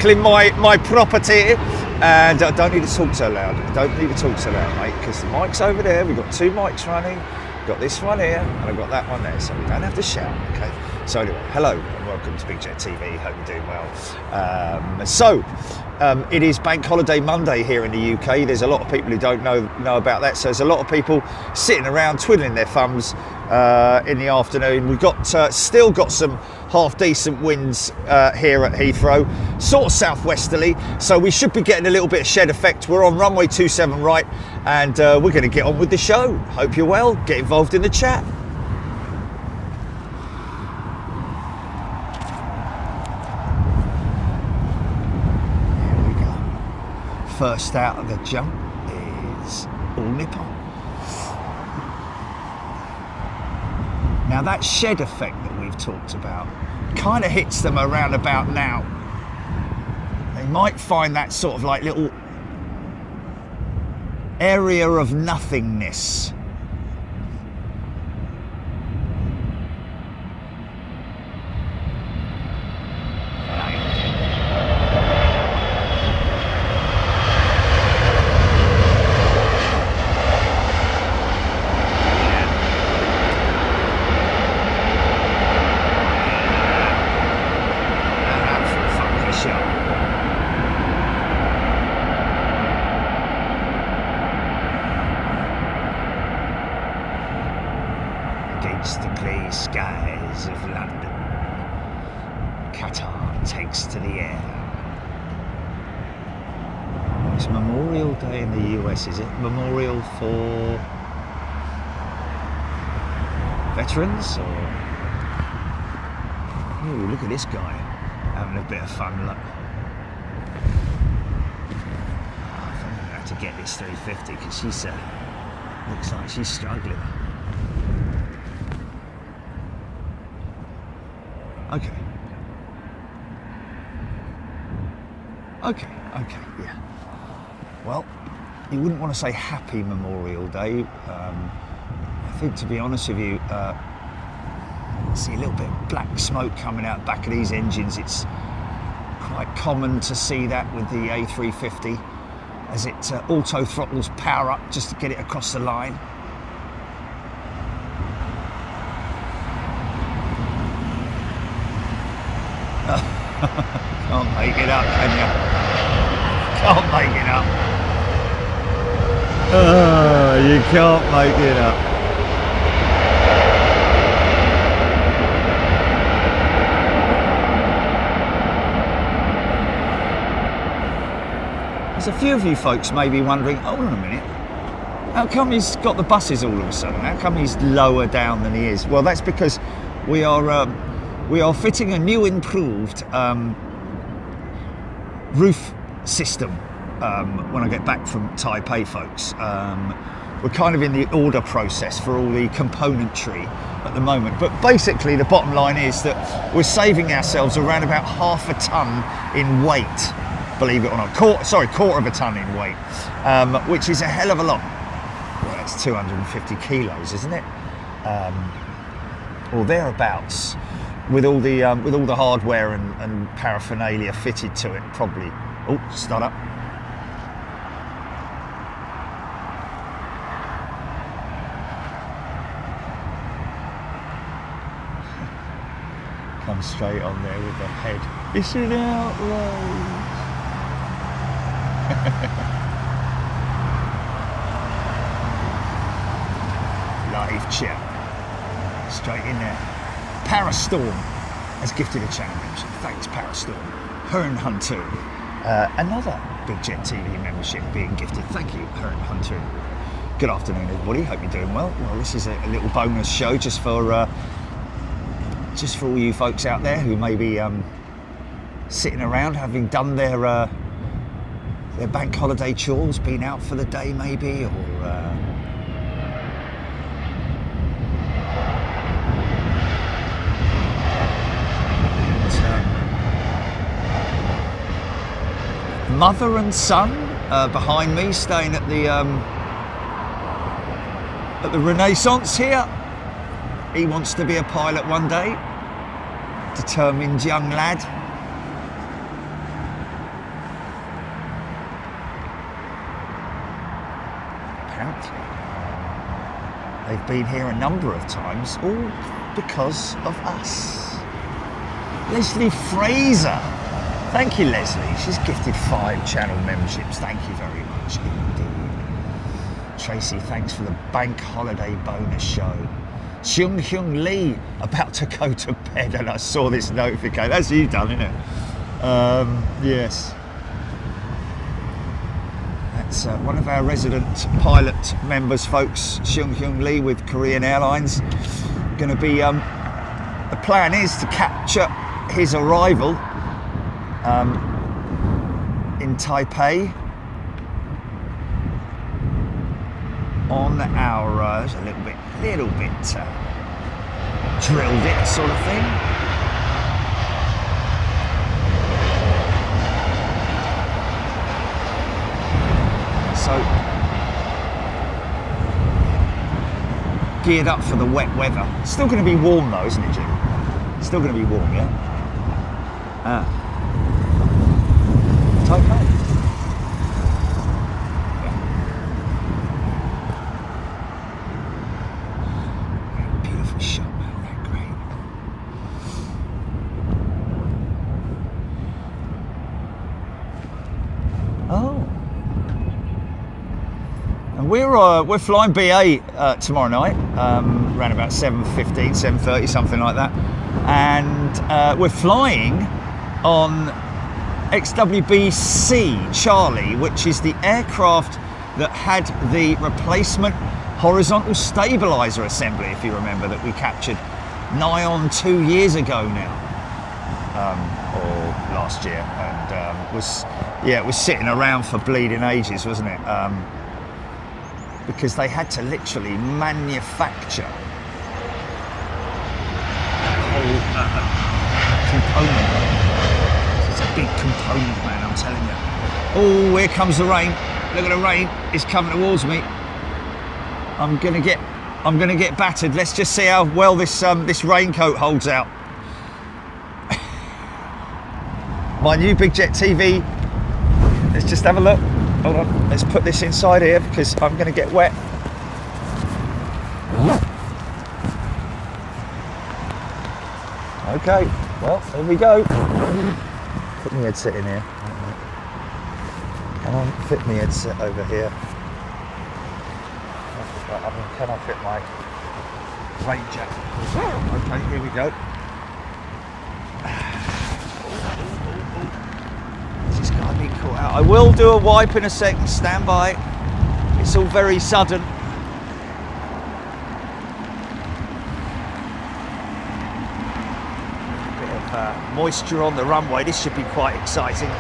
circling my property, and I don't need to talk so loud. Don't need to talk so loud, mate, because the mic's over there. We've got 2 mics running. Got this one here, and I've got that one there, so we don't have to shout, okay? So anyway, hello, and welcome to Big Jet TV. Hope you're doing well. It is Bank Holiday Monday here in the UK. There's a lot of people who don't know about that, so there's a lot of people sitting around twiddling their thumbs in the afternoon. We've got still got some half decent winds here at Heathrow, sort of southwesterly, so we should be getting a little bit of shed effect. We're on runway 27 right, and we're going to get on with the show. Hope you're well. Get involved in the chat. Here we go. First out of the jump is all Nippon. Now that shed effect that we've talked about kind of hits them around about now. They might find that sort of like little area of nothingness. Skies of London, Qatar takes to the air. It's Memorial Day in the US, is it? Memorial for veterans? Or... Ooh, look at this guy having a bit of fun. Look. I think I'm going to have to get this 350 because she's looks like she's struggling. Okay, yeah. Well, you wouldn't want to say Happy Memorial Day. I think, to be honest with you, I see a little bit of black smoke coming out the back of these engines. It's quite common to see that with the A350 as it auto throttles power up just to get it across the line. Can't make it up, can you? Can't make it up. You can't make it up. There's a few of you folks may be wondering, hold on a minute, how come he's got the buses all of a sudden? How come he's lower down than he is? Well, that's because we are fitting a new improved roof system when I get back from Taipei, folks. We're kind of in the order process for all the componentry at the moment, but basically the bottom line is that we're saving ourselves around about half a ton in weight, believe it or not. Quarter of a ton in weight, which is a hell of a lot. Well, that's 250 kilos, isn't it? Or thereabouts. With all the hardware and paraphernalia fitted to it, probably. Oh, start up. Come straight on there with the head. It's an outrage. Live chat. Straight in there. Parastorm has gifted a channel membership. Thanks, Parastorm. Hearn Hunter. Another Big Jet TV membership being gifted. Thank you, Hearn Hunter. Good afternoon, everybody. Hope you're doing well. Well, this is a little bonus show just for all you folks out there who may be sitting around having done their bank holiday chores, been out for the day maybe, or mother and son behind me, staying at the Renaissance here. He wants to be a pilot one day. Determined young lad. apparently. They've been here a number of times, all because of us. Leslie Fraser. Thank you, Leslie. She's gifted 5 channel memberships. Thank you very much indeed. Tracy, thanks for the bank holiday bonus show. Chung Hyung Lee, about to go to bed, and I saw this notification. That's you done, isn't it? Yes. That's one of our resident pilot members, folks, Chung Hyung Lee with Korean Airlines. Going to be, the plan is to capture his arrival in Taipei on our, a little bit drilled it sort of thing. So geared up for the wet weather. Still going to be warm though, isn't it, Jim? Still going to be warm, yeah? Taipei. Beautiful shot, man. Right, great. Oh. And we're flying BA tomorrow night, around about 7:15, 7:30, something like that. And we're flying on XWB-C Charlie, which is the aircraft that had the replacement horizontal stabilizer assembly, if you remember, that we captured nigh on 2 years ago now, or last year, and it was sitting around for bleeding ages, wasn't it? Because they had to literally manufacture component. It's a big component, man, I'm telling you. Oh, here comes the rain. Look at the rain. It's coming towards me. I'm gonna get battered. Let's just see how well this raincoat holds out. My new Big Jet TV. Let's just have a look. Hold on. Let's put this inside here because I'm gonna get wet. Okay, well, here we go. Put my headset in here. Can I fit my headset over here? Can I fit my rain jacket? Okay, here we go. This is going to be cool. I will do a wipe in a second, stand by. It's all very sudden. Moisture on the runway. This should be quite exciting.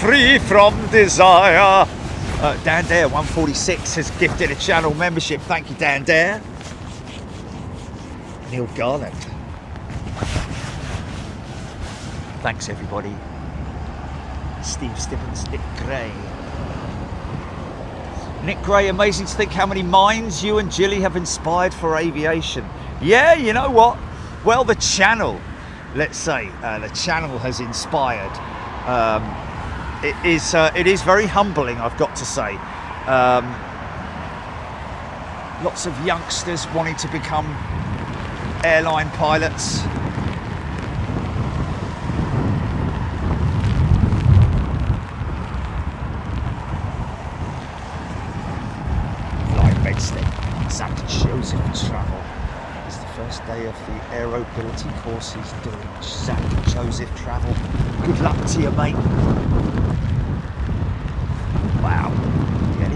Free from desire. Dan Dare 146 has gifted a channel membership. Thank you, Dan Dare. Neil Garland. Thanks, everybody. Steve Stibbons, Nick Gray. Nick Gray, amazing to think how many minds you and Jilly have inspired for aviation. Yeah, you know what? Well, the channel, let's say, the channel has inspired. It is very humbling, I've got to say. Lots of youngsters wanting to become airline pilots. St. Joseph travel. It's the first day of the aerobility course he's doing. St. Joseph travel. Good luck to you, mate. Wow. Yeah,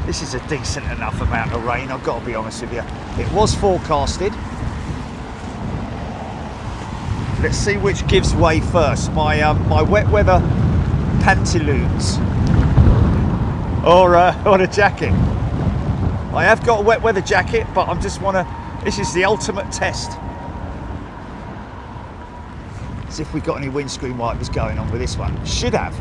this is a decent enough amount of rain, I've got to be honest with you. It was forecasted. Let's see which gives way first. My wet weather pantaloons or a jacket. I have got a wet weather jacket, but I just want to, this is the ultimate test. See if we've got any windscreen wipers going on with this one. Should have.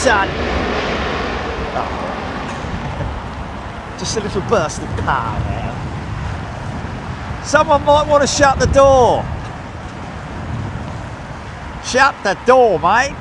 son. Oh. Just a little burst of power there. Someone might want to shut the door. Shut the door, mate.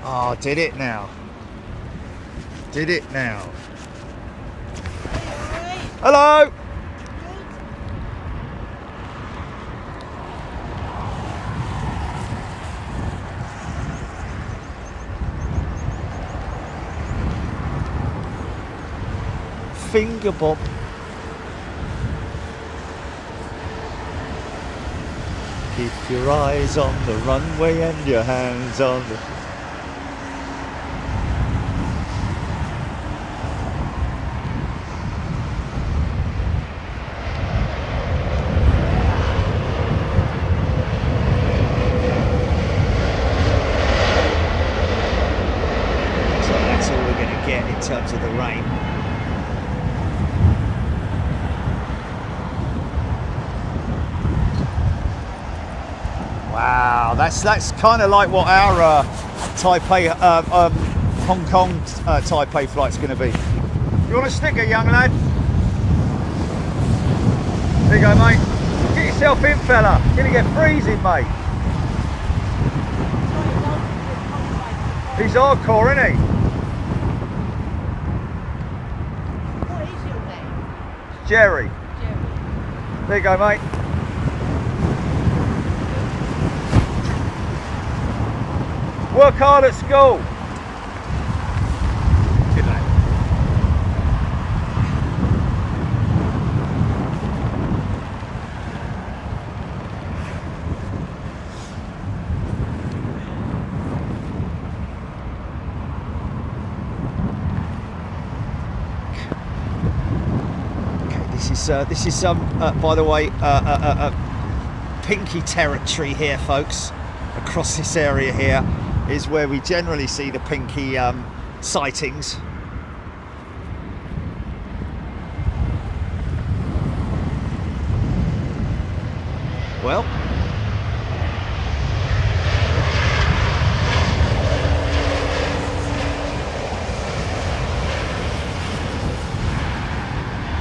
Oh, did it now. Did it now. Hello. Finger bob. Keep your eyes on the runway and your hands on the... So that's all we're going to get in terms of the rain. Wow, that's kind of like what our Taipei, Hong Kong Taipei flight's going to be. You want a sticker, young lad? There you go, mate. Get yourself in, fella. You're going to get freezing, mate. He's hardcore, isn't he? What is your name? Jerry. Jerry. There you go, mate. Work hard at school. Good night. Okay, this is by the way, pinky territory here, folks. Across this area here is where we generally see the pinky sightings. Well,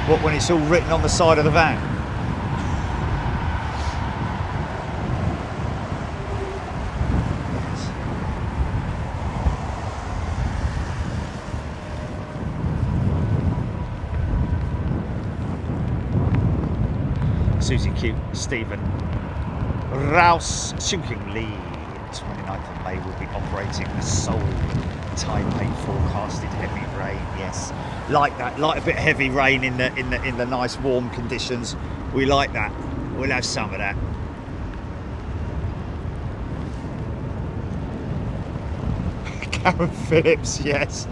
what when it's all written on the side of the van? Susie Q, Stephen Rouse, Chunking Lee, 29th of May will be operating the Seoul Taipei forecasted heavy rain. Yes, like that, like a bit of heavy rain in the nice warm conditions. We like that. We'll have some of that. Karen Phillips, yes.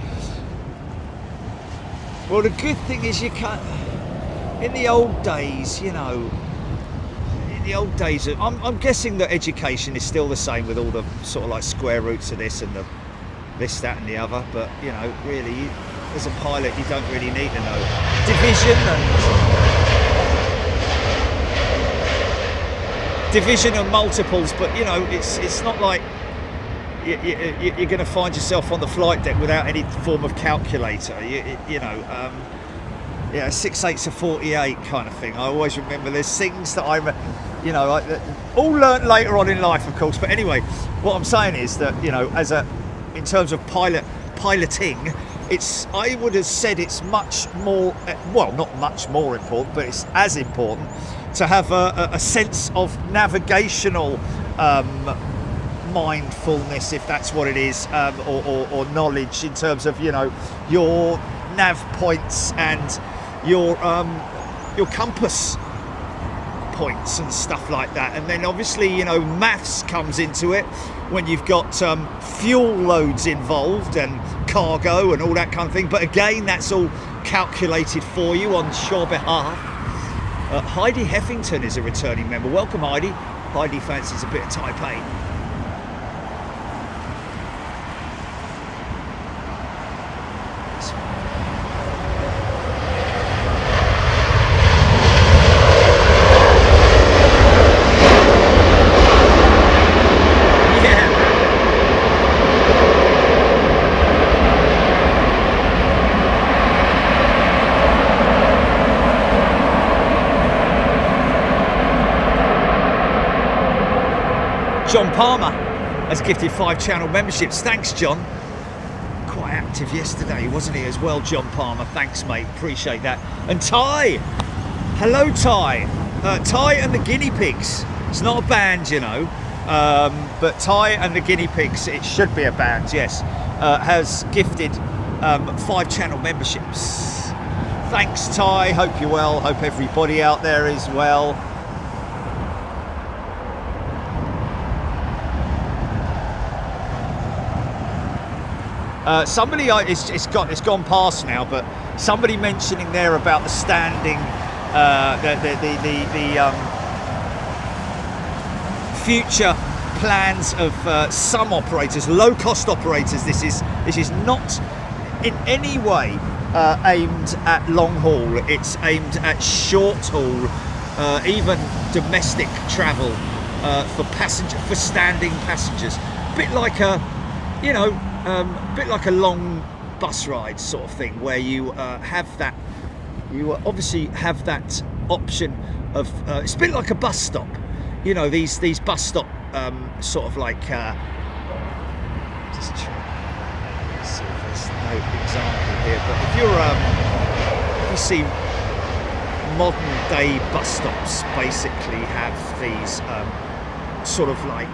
Well, the good thing is you can't. In the old days, you know, in the old days, I'm guessing that education is still the same with all the sort of like square roots of this and the this, that, and the other. But you know, really, as a pilot, you don't really need to know division and multiples. But you know, it's not like you're going to find yourself on the flight deck without any form of calculator. You know. Yeah, 6 8s to 48 kind of thing. I always remember there's things that I'm, you know, all learnt later on in life, of course. But anyway, what I'm saying is that, you know, in terms of piloting, I would have said it's much more, well, not much more important, but it's as important to have a sense of navigational mindfulness, if that's what it is, or knowledge in terms of, you know, your nav points and your compass points and stuff like that. And then obviously, you know, maths comes into it when you've got fuel loads involved and cargo and all that kind of thing. But again, that's all calculated for you on your behalf. Heidi Heffington is a returning member. Welcome, Heidi. Heidi fancies a bit of Taipei. John Palmer has gifted 5 channel memberships. Thanks, John. Quite active yesterday, wasn't he, as well, John Palmer? Thanks, mate. Appreciate that. And Ty. Hello, Ty. Ty and the Guinea Pigs. It's not a band, you know. But Ty and the Guinea Pigs, it should be a band, yes, has gifted 5 channel memberships. Thanks, Ty. Hope you're well. Hope everybody out there is well. Somebody, it's gone past now, but somebody mentioning there about the standing, the future plans of some operators, low-cost operators. This is not in any way aimed at long haul. It's aimed at short haul, even domestic travel for standing passengers. A bit like a, you know. A bit like a long bus ride sort of thing, where you obviously have that option of it's a bit like a bus stop, you know, these bus stop sort of like just try to see if there's no example here, but if you see modern day bus stops basically have these sort of like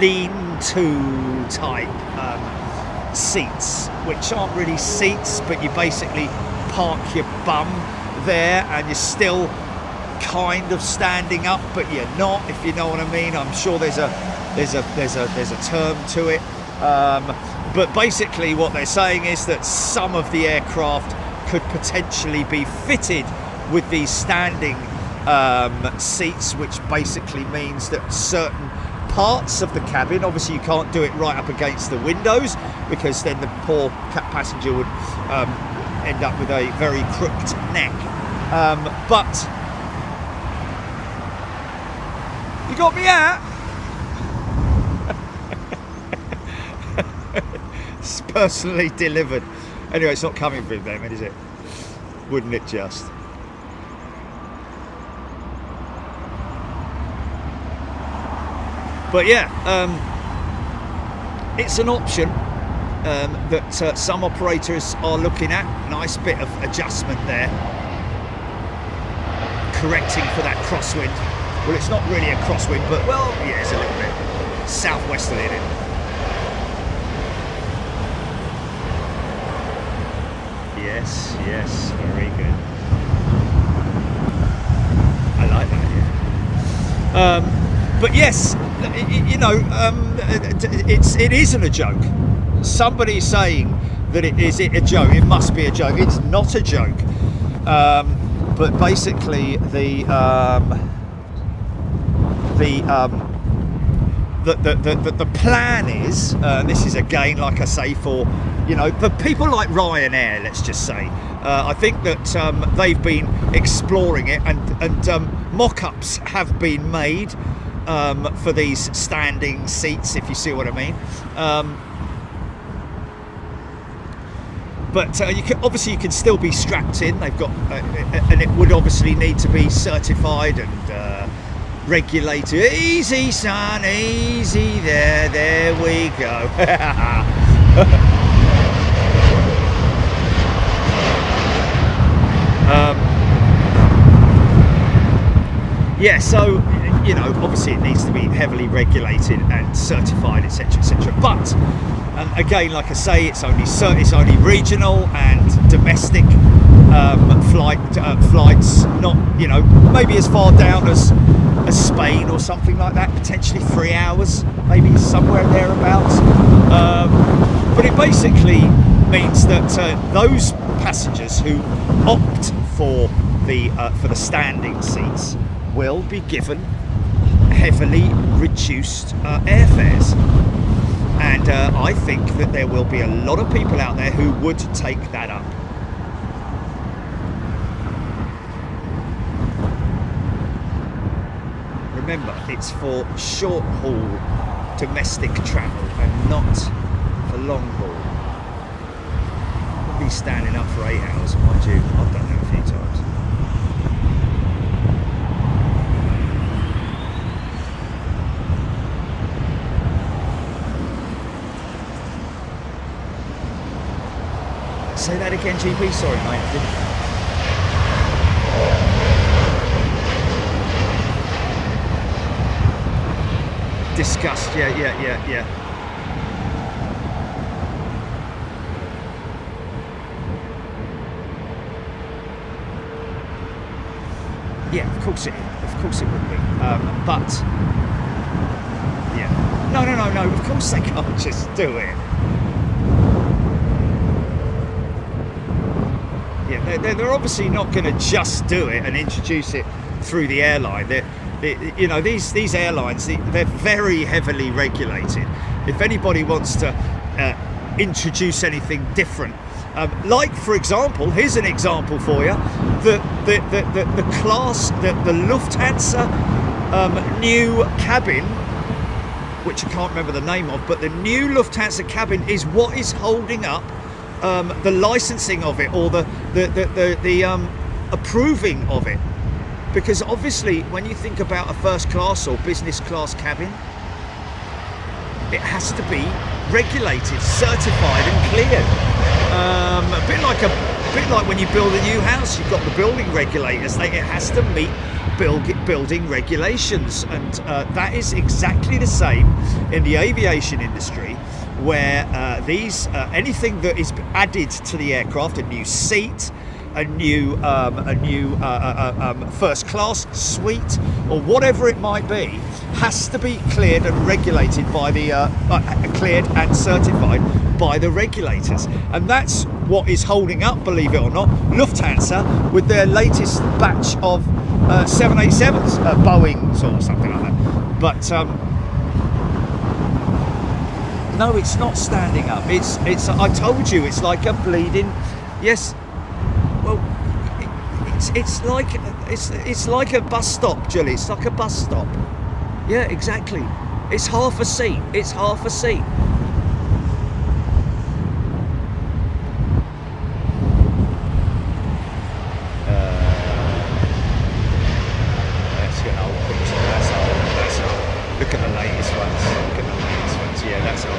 lean-to type seats, which aren't really seats, but you basically park your bum there and you're still kind of standing up, but you're not, if you know what I mean. I'm sure there's a term to it, but basically what they're saying is that some of the aircraft could potentially be fitted with these standing seats, which basically means that certain parts of the cabin, obviously you can't do it right up against the windows, because then the poor passenger would end up with a very crooked neck, but you got me out. It's personally delivered. Anyway, it's not coming from them, is it? Wouldn't it just? But yeah, it's an option that some operators are looking at. Nice bit of adjustment there, correcting for that crosswind. Well, it's not really a crosswind, but well, yeah, it's a little bit southwesterly in it. Yes, yes, very good. I like that, yeah. But yes, you know, it isn't a joke. Somebody's saying that is it a joke? It must be a joke. It's not a joke. But basically, the plan is, this is again, like I say, for, you know, for people like Ryanair, let's just say, I think that they've been exploring it, and mock-ups have been made for these standing seats, if you see what I mean. But you can still be strapped in. They've got, and it would obviously need to be certified and regulated. Easy, son, easy there. There we go. Yeah, so, you know, obviously it needs to be heavily regulated and certified, etc., etc. But again, like I say, it's only regional and domestic flights, not, you know, maybe as far down as Spain or something like that, potentially 3 hours, maybe somewhere thereabouts. But it basically means that those passengers who opt for the standing seats will be given heavily reduced airfares. And I think that there will be a lot of people out there who would take that up. Remember, it's for short haul domestic travel and not for long haul. I'll be standing up for 8 hours, mind you. I've done that a few times. Say that again, GP. Sorry, mate. I didn't. Discussed, yeah. Yeah, of course it would be. But yeah, no. Of course they can't just do it. Yeah, they're obviously not going to just do it and introduce it through the airline. You know, these airlines, they're very heavily regulated. If anybody wants to introduce anything different, like for example, here's an example for you: the Claus, the Lufthansa new cabin, which I can't remember the name of, but the new Lufthansa cabin is what is holding up the licensing of it, or the approving of it. Because obviously, when you think about a first class or business class cabin, it has to be regulated, certified, and cleared. A bit like when you build a new house, you've got the building regulators. It has to meet building regulations, and that is exactly the same in the aviation industry, where anything that is added to the aircraft, a new seat, a new first class suite, or whatever it might be, has to be cleared and regulated by the cleared and certified by the regulators. And that's what is holding up, believe it or not, Lufthansa with their latest batch of 787s, Boeings or something like that. But no, it's not standing up. It's I told you, it's like a bleeding, yes. Well, it's like a bus stop, Julie. It's like a bus stop. Yeah, exactly. It's half a seat. It's half a seat. That's an old picture. That's old. Look at the latest ones. Yeah, that's old.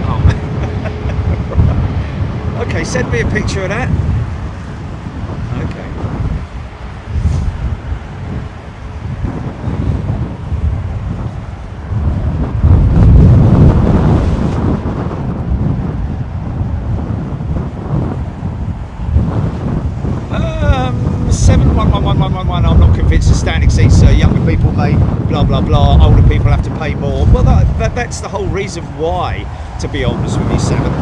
Oh. Okay, send me a picture of that. Okay. I'm not convinced of standing seats. Younger people may blah blah blah. Older people have to pay more. Well, that's the whole reason why. To be honest with you, Seven.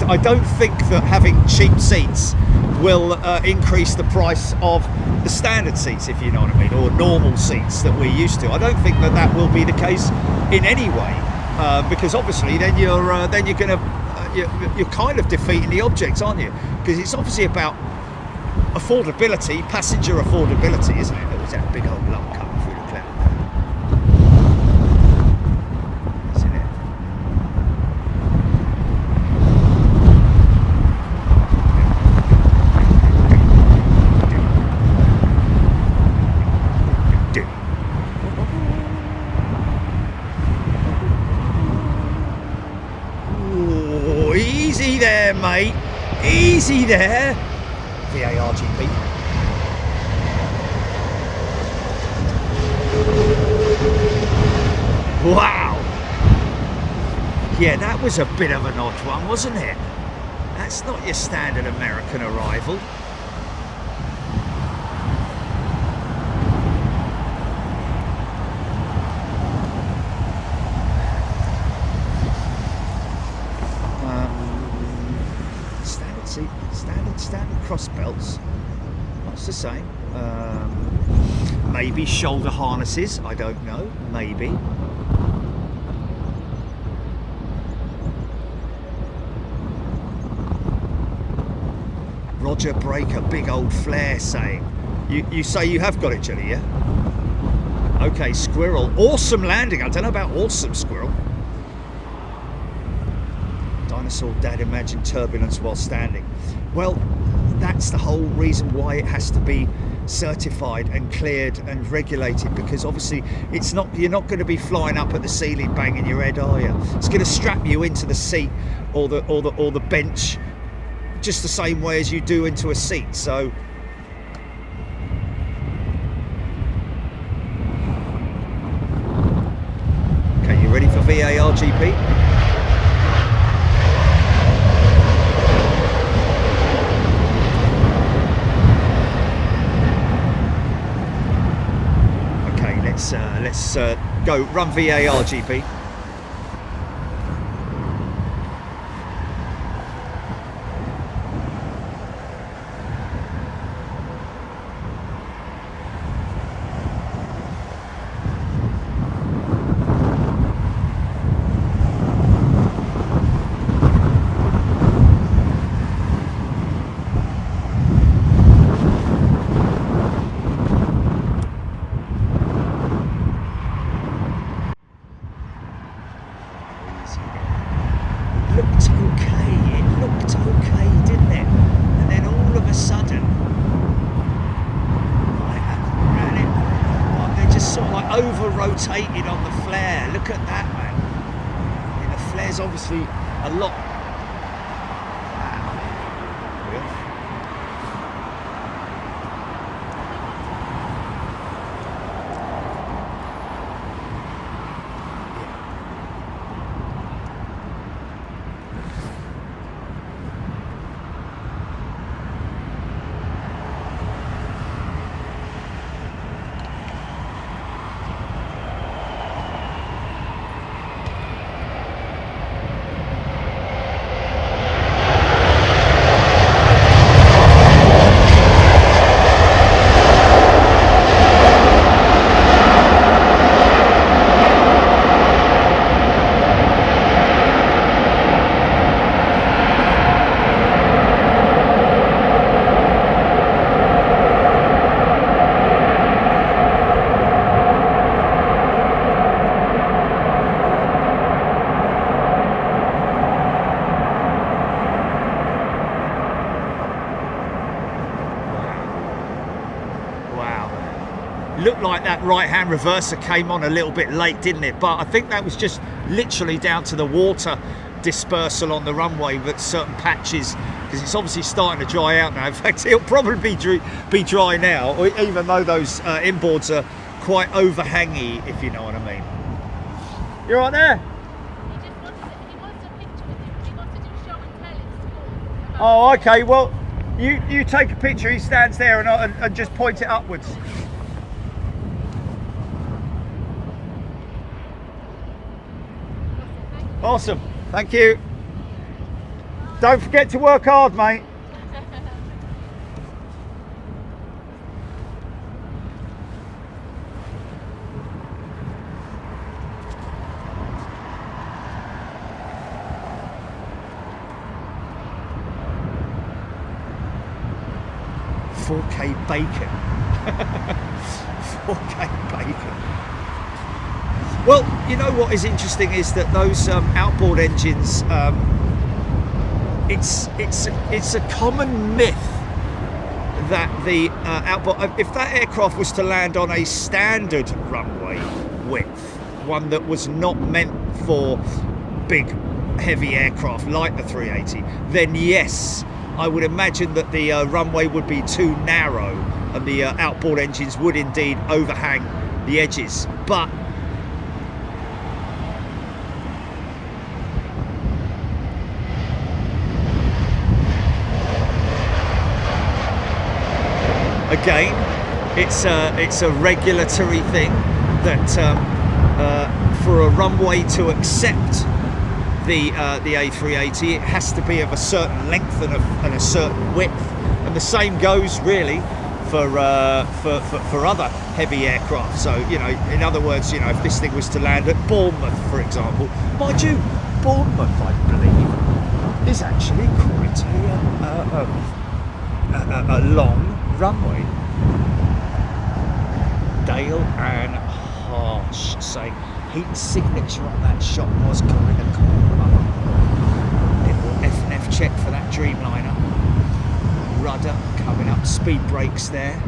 I don't think that having cheap seats will increase the price of the standard seats, if you know what I mean, or normal seats that we're used to. I don't think that will be the case in any way, because obviously then you're kind of defeating the object, aren't you? Because it's obviously about affordability, passenger affordability, isn't it? There was that big old lump coming through the cloud. Oh, easy there, mate. Easy there. VAR GP. Wow. Yeah, that was a bit of an odd one, wasn't it? That's not your standard American arrival. Standard cross belts, much the same. maybe shoulder harnesses, I don't know, maybe. Roger Breaker, big old flare saying. You say you have got it, Jenny, yeah? Okay, Squirrel, awesome landing. I don't know about awesome, Squirrel. Dinosaur Dad imagined turbulence while standing. Well, that's the whole reason why it has to be certified and cleared and regulated, because obviously you're not going to be flying up at the ceiling banging your head, are you? It's going to strap you into the seat or the bench just the same way as you do into a seat. So okay, you ready for VAR, GP? Let's go run VAR, GP. Rotated on the flare. Look at that, man. I mean, the flare's obviously a lot. Looked like that right-hand reverser came on a little bit late, didn't it? But I think that was just literally down to the water dispersal on the runway with certain patches, because it's obviously starting to dry out now. In fact, it'll probably be dry now, even though those inboards are quite overhangy, if you know what I mean. You're right there? He wants a picture with you. He wants to do show and tell in school. Oh, okay. Well, you take a picture. He stands there and just point it upwards. Awesome, thank you. Don't forget to work hard, mate. 4K bacon. 4K bacon. Well, you know what is interesting is that those outboard engines, it's a common myth that the outboard, if that aircraft was to land on a standard runway width, one that was not meant for big heavy aircraft like the 380, then yes, I would imagine that the runway would be too narrow and the outboard engines would indeed overhang the edges. But again, it's a regulatory thing that for a runway to accept the A380, it has to be of a certain length and a certain width, and the same goes really for other heavy aircraft. So, you know, in other words, you know, if this thing was to land at Bournemouth, for example, mind you, Bournemouth, I believe, is actually quite a long runway. Dale and Harsh saying heat signature on that shot was kind of cool. Little F&F check for that Dreamliner. Rudder coming up, speed brakes there.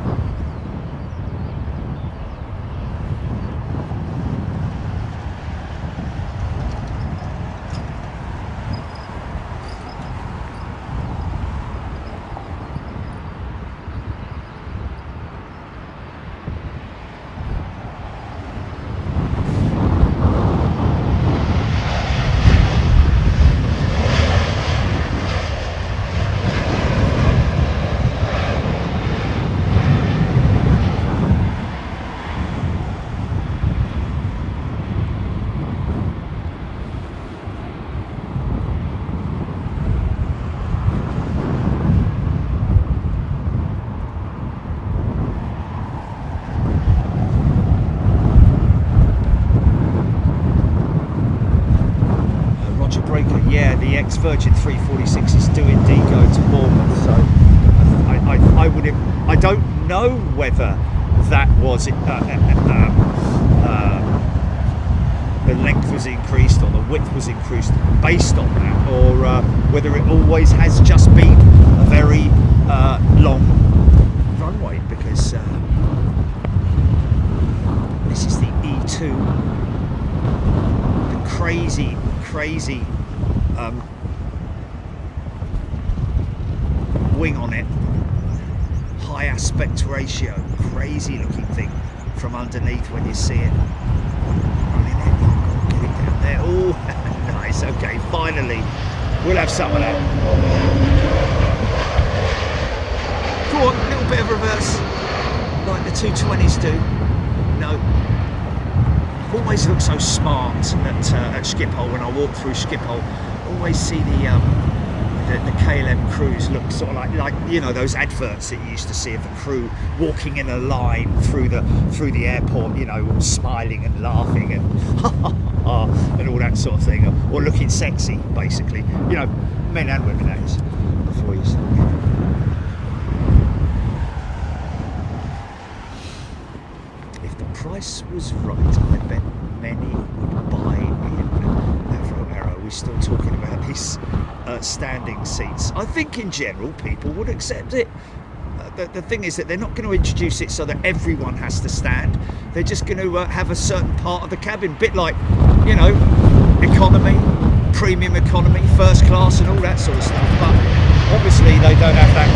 Virgin 346 is do indeed go to Bournemouth, so I don't know whether that was the length was increased or the width was increased based on that, or whether it always has just been a very long runway, because this is the E2, the crazy wing on it, high aspect ratio, crazy looking thing from underneath when you see it. Running it, get it down there. Oh, nice. Okay, finally we'll have some of that. Go on, a little bit of reverse, like the 220s do. No, I've always looked so smart at Schiphol when I walk through Schiphol. Always see the KLM crews look sort of like you know, those adverts that you used to see of the crew walking in a line through the airport, you know, all smiling and laughing and and all that sort of thing, or looking sexy, basically, you know, men and women, that is, before you say. If the price was right, I bet many would buy in Heathrow Airport. We're still talking about these standing seats. I think in general people would accept it. The thing is that they're not going to introduce it so that everyone has to stand. They're just going to have a certain part of the cabin, bit like, you know, economy, premium economy, first class and all that sort of stuff, but obviously they don't have that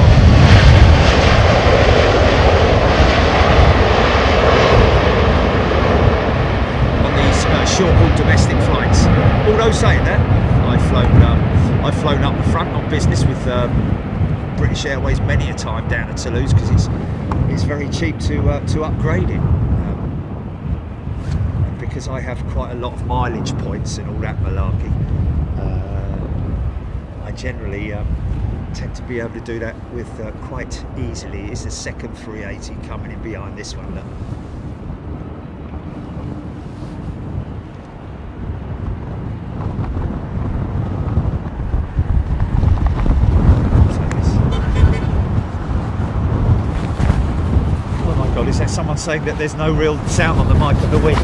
on these short-haul domestic flights. Although saying that, I've flown up the front on business with British Airways many a time down to Toulouse, because it's very cheap to upgrade it, because I have quite a lot of mileage points and all that malarkey. I generally tend to be able to do that with quite easily. It's the second 380 coming in behind this one. Look. Is that someone saying that there's no real sound on the mic of the wing?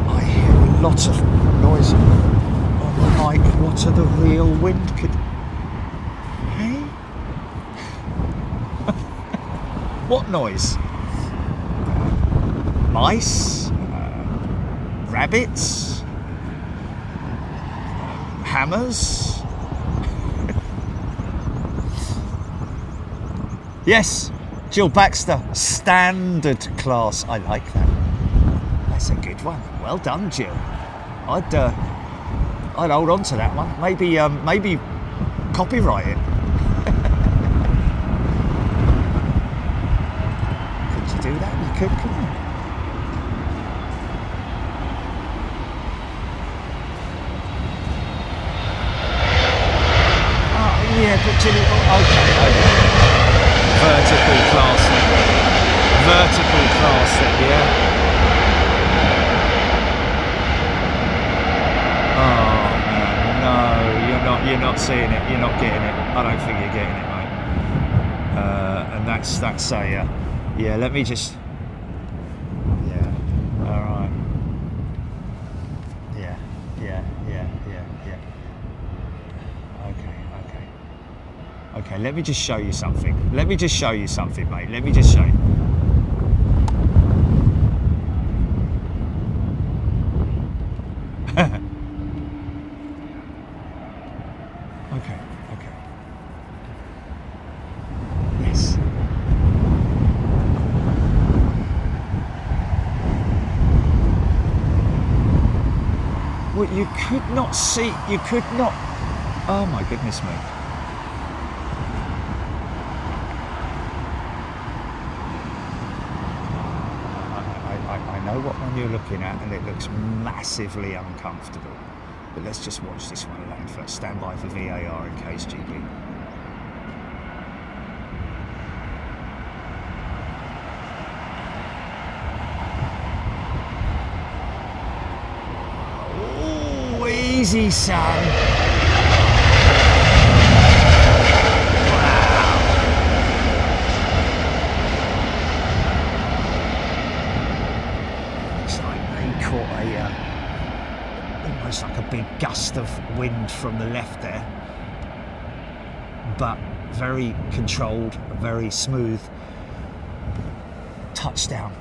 I hear a lot of noise on the mic. What are the real wind could... Hey? What noise? Mice? Rabbits? Hammers? Yes, Jill Baxter, standard class. I like that. That's a good one. Well done, Jill. I'd hold on to that one. Maybe copyright it. Could you do that? You could, couldn't you? Yeah, but Jimmy, okay. Vertical classing. Vertical classing, yeah. Oh man, no, you're not seeing it. You're not getting it. I don't think you're getting it, mate. And that's a yeah. Let me just. Yeah. All right. Yeah. Okay, let me just show you something. Mate. Let me just show you. Okay. Yes. Well, you could not see, oh my goodness me. I know what one you're looking at, and it looks massively uncomfortable. But let's just watch this one land first. Stand by for VAR in case GB. Oh, easy, son. Almost like a big gust of wind from the left there, but very controlled, very smooth touchdown.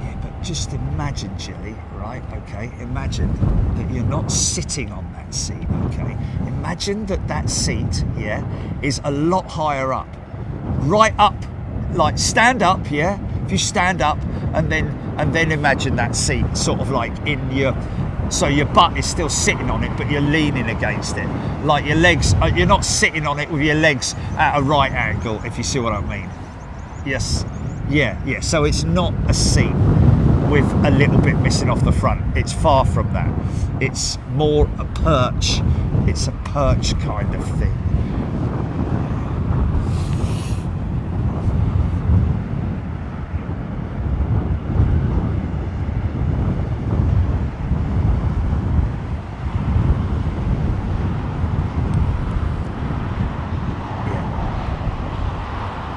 Yeah, but just imagine, Jilly, right? Okay, imagine that you're not sitting on that seat. Okay, imagine that seat, yeah, is a lot higher up, right up, like stand up, yeah. If you stand up and then imagine that seat sort of like in your, so your butt is still sitting on it, but you're leaning against it, like your legs, you're not sitting on it with your legs at a right angle, if you see what I mean. Yes, yeah. So it's not a seat with a little bit missing off the front. It's far from that. It's more a perch. It's a perch kind of thing.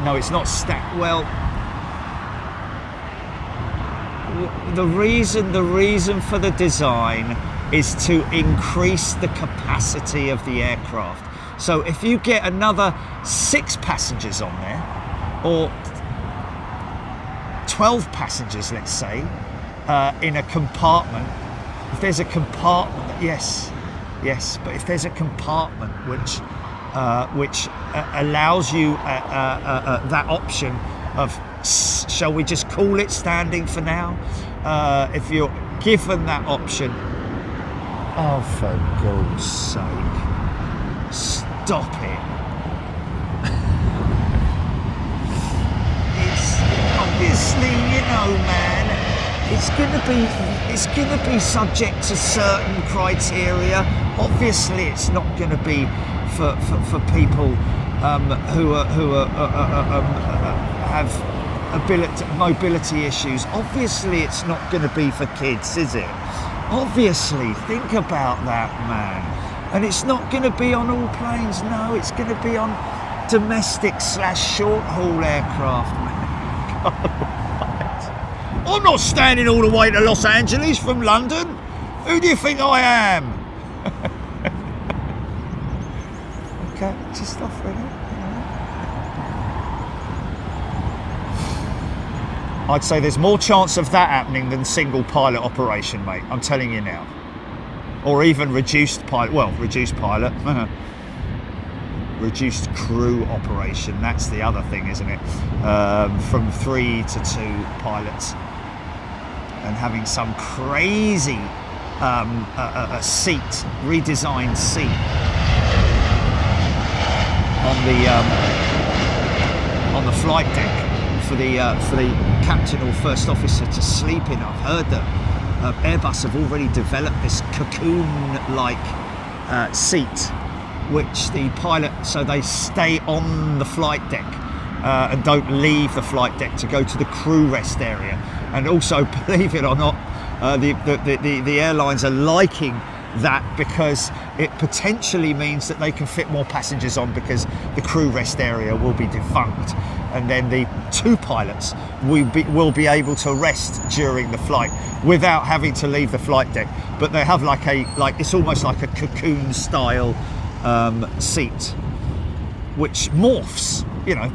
No, it's not well, the reason for the design is to increase the capacity of the aircraft. So if you get another 6 passengers on there, or 12 passengers, let's say, in a compartment, if there's a compartment, yes, but if there's a compartment which allows you that option of, shall we just call it standing for now? If you're given that option, oh, for God's sake, stop it. It's obviously, you know, man, it's gonna be subject to certain criteria. Obviously, it's not going to be for people who have mobility issues. Obviously, it's not going to be for kids, is it? Obviously, think about that, man. And it's not going to be on all planes. No, it's going to be on domestic/short-haul aircraft, man. I'm not standing all the way to Los Angeles from London. Who do you think I am? Okay, just offering it. I'd say there's more chance of that happening than single pilot operation, mate. I'm telling you now. Or even reduced pilot, reduced crew operation. That's the other thing, isn't it? From 3 to 2 pilots. And having some crazy a seat, redesigned seat on the flight deck for the captain or first officer to sleep in. I've heard that Airbus have already developed this cocoon-like seat, which the pilot, so they stay on the flight deck and don't leave the flight deck to go to the crew rest area. And also, believe it or not, the airlines are liking that because it potentially means that they can fit more passengers on, because the crew rest area will be defunct, and then the two pilots will be able to rest during the flight without having to leave the flight deck. But they have like it's almost like a cocoon style seat, which morphs, you know,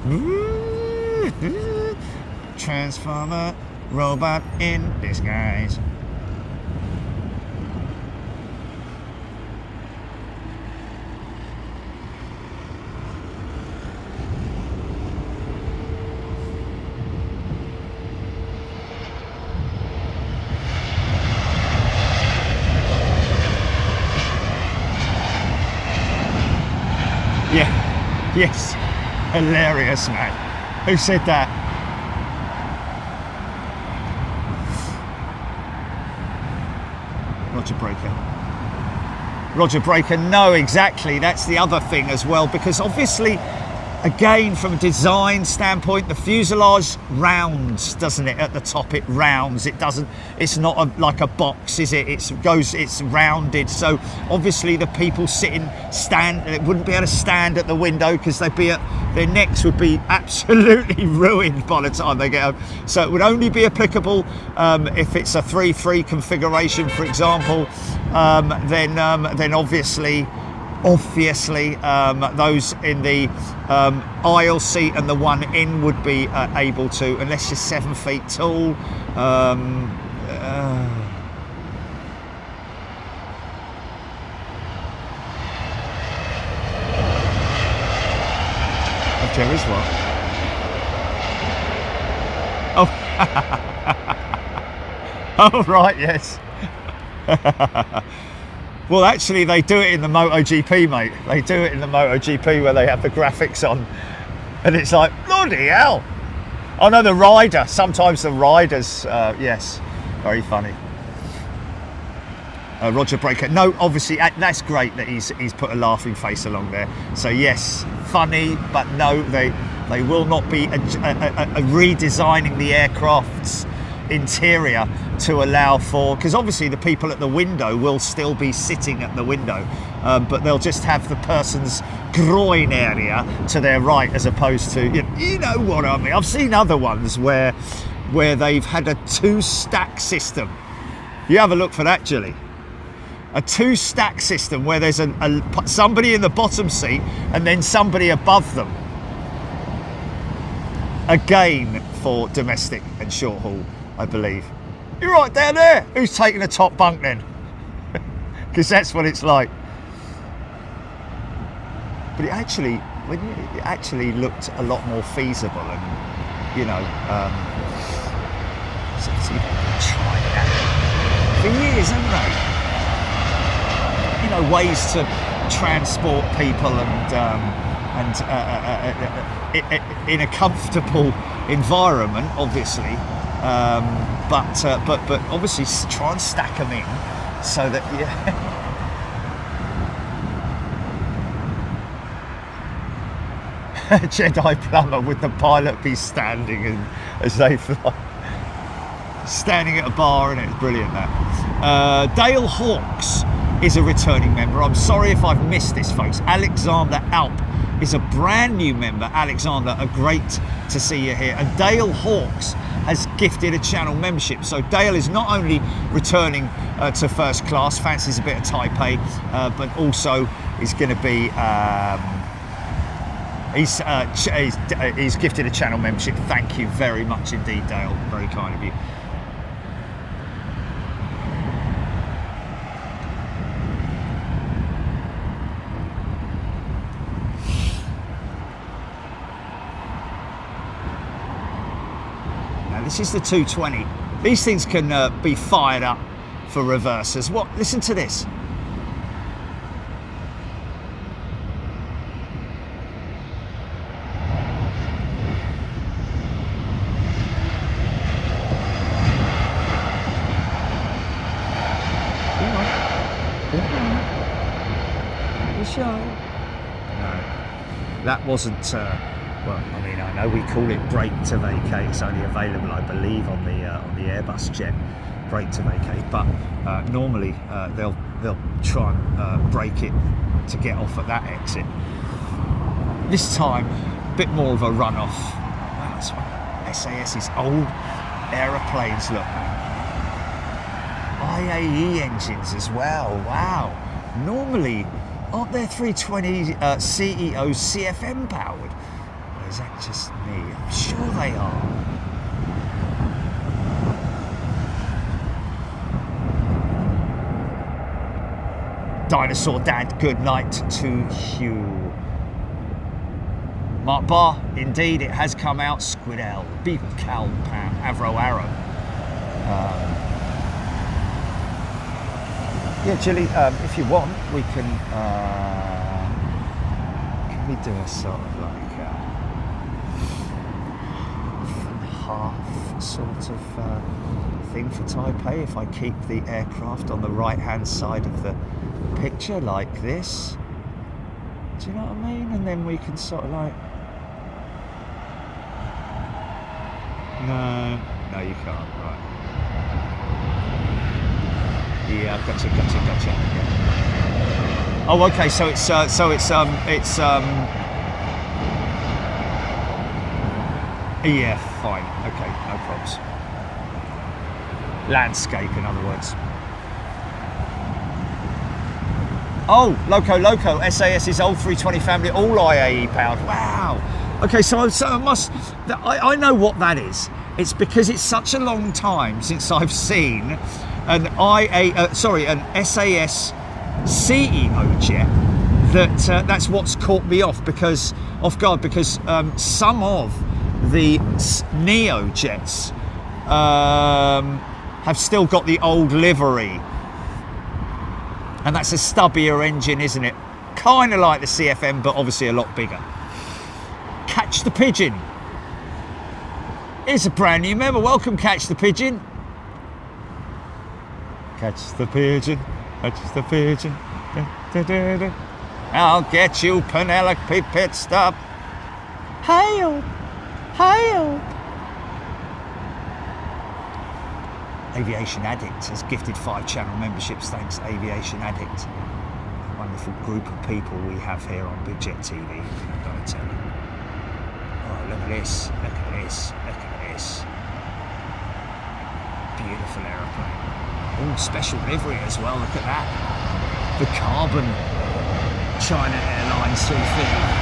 Transformer robot in disguise. Yeah, yes, hilarious, man. Who said that? Roger Breaker. Roger Breaker, no, exactly. That's the other thing as well, because obviously, again, from a design standpoint, the fuselage rounds, doesn't it? At the top, it rounds. It doesn't. It's not like a box, is it? It's rounded. So obviously, the people it wouldn't be able to stand at the window, because their necks would be absolutely ruined by the time they get home. So it would only be applicable if it's a 3-3 configuration, for example. Then obviously, those in the aisle seat and the one in would be able to, unless you're 7 feet tall. There is what? Oh, oh right, yes. Well, actually, they do it in the MotoGP, mate. They do it in the MotoGP where they have the graphics on, and it's like, bloody hell. Oh no, the rider. Sometimes the riders, yes, very funny. Roger Breaker. No, obviously that's great that he's put a laughing face along there. So yes, funny, but no, they will not be redesigning the aircraft's interior to allow for, because obviously the people at the window will still be sitting at the window, but they'll just have the person's groin area to their right, as opposed to, you know what I mean. I've seen other ones where they've had a 2-stack system. You have a look for that, Julie. A 2-stack system where there's somebody in the bottom seat and then somebody above them. Again, for domestic and short haul, I believe. You're right down there. Who's taking the top bunk then? Because that's what it's like. But it actually looked a lot more feasible, and you know, so you've tried that for years, haven't they? You know, ways to transport people and in a comfortable environment, obviously. But obviously try and stack them in so that Jedi plumber, would the pilot be standing as they fly, standing at a bar, and it's brilliant. That Dale Hawkes is a returning member. I'm sorry if I've missed this, folks. Alexander Alp is a brand new member. Alexander, great to see you here. And Dale Hawkes has gifted a channel membership. So Dale is not only returning to first class, fancies a bit of Taipei, but also is going to be, he's gifted a channel membership. Thank you very much indeed, Dale. Very kind of you. This is the 220. These things can be fired up for reversers. What? Listen to this. You sure? No, that wasn't. Well, I mean, I know we call it brake to vacate. It's only available, I believe, on the Airbus jet, brake to vacate. But normally they'll try and brake it to get off at that exit. This time, a bit more of a runoff. Wow, that's one of SAS's old aeroplanes. Look, IAE engines as well. Wow. Normally, aren't there 320 CEOs CFM powered? Or is that just me? I'm sure they are. Dinosaur Dad, good night to Hugh. Mark Barr, indeed, it has come out. Squidell, Beagle Cal, Pam, Avro Arrow. Yeah, Jilly, if you want, we can we do a sort of like half sort of thing for Taipei if I keep the aircraft on the right-hand side of the picture like this? Do you know what I mean? And then we can sort of like... No, you can't, right. Yeah, gotcha. Yeah. Oh, okay. So it's yeah, fine. Okay, no problems. Landscape, in other words. Oh, Loco, SAS's old 320 family, all IAE powered. Wow. Okay, so I know what that is. It's because it's such a long time since I've seen an SAS CEO jet that's what's caught me off guard because some of the Neo jets have still got the old livery, and that's a stubbier engine, isn't it? Kind of like the CFM, but obviously a lot bigger. Catch the Pigeon. It's a brand new member. Welcome, Catch the Pigeon. Catch the pigeon, catch the pigeon. Da, da, da, da. I'll get you, Penelope Pit Stop. Hail, hail. Aviation Addict has gifted 5 channel memberships. Thanks, Aviation Addict. A wonderful group of people we have here on Big Jet TV. I've got to tell you. Oh, look at this, look at this, look at this. Beautiful aeroplane. Oh, special livery as well, look at that. The carbon China Airlines 350.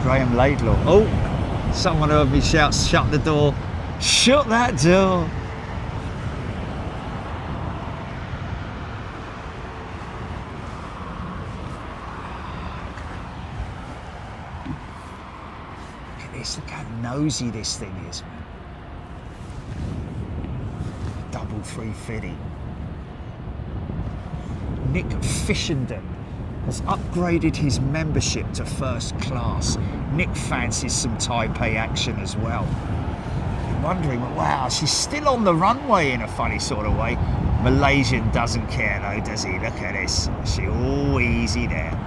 Graham Laidlaw. Oh, someone heard me shout, shut the door. Shut that door. Look at this, look how nosy this thing is, man. Double 350. Nick Fishenden has upgraded his membership to first class. Nick fancies some Taipei action as well. I'm wondering, wow, she's still on the runway in a funny sort of way. Malaysian doesn't care though, does he? Look at this. She's all easy there.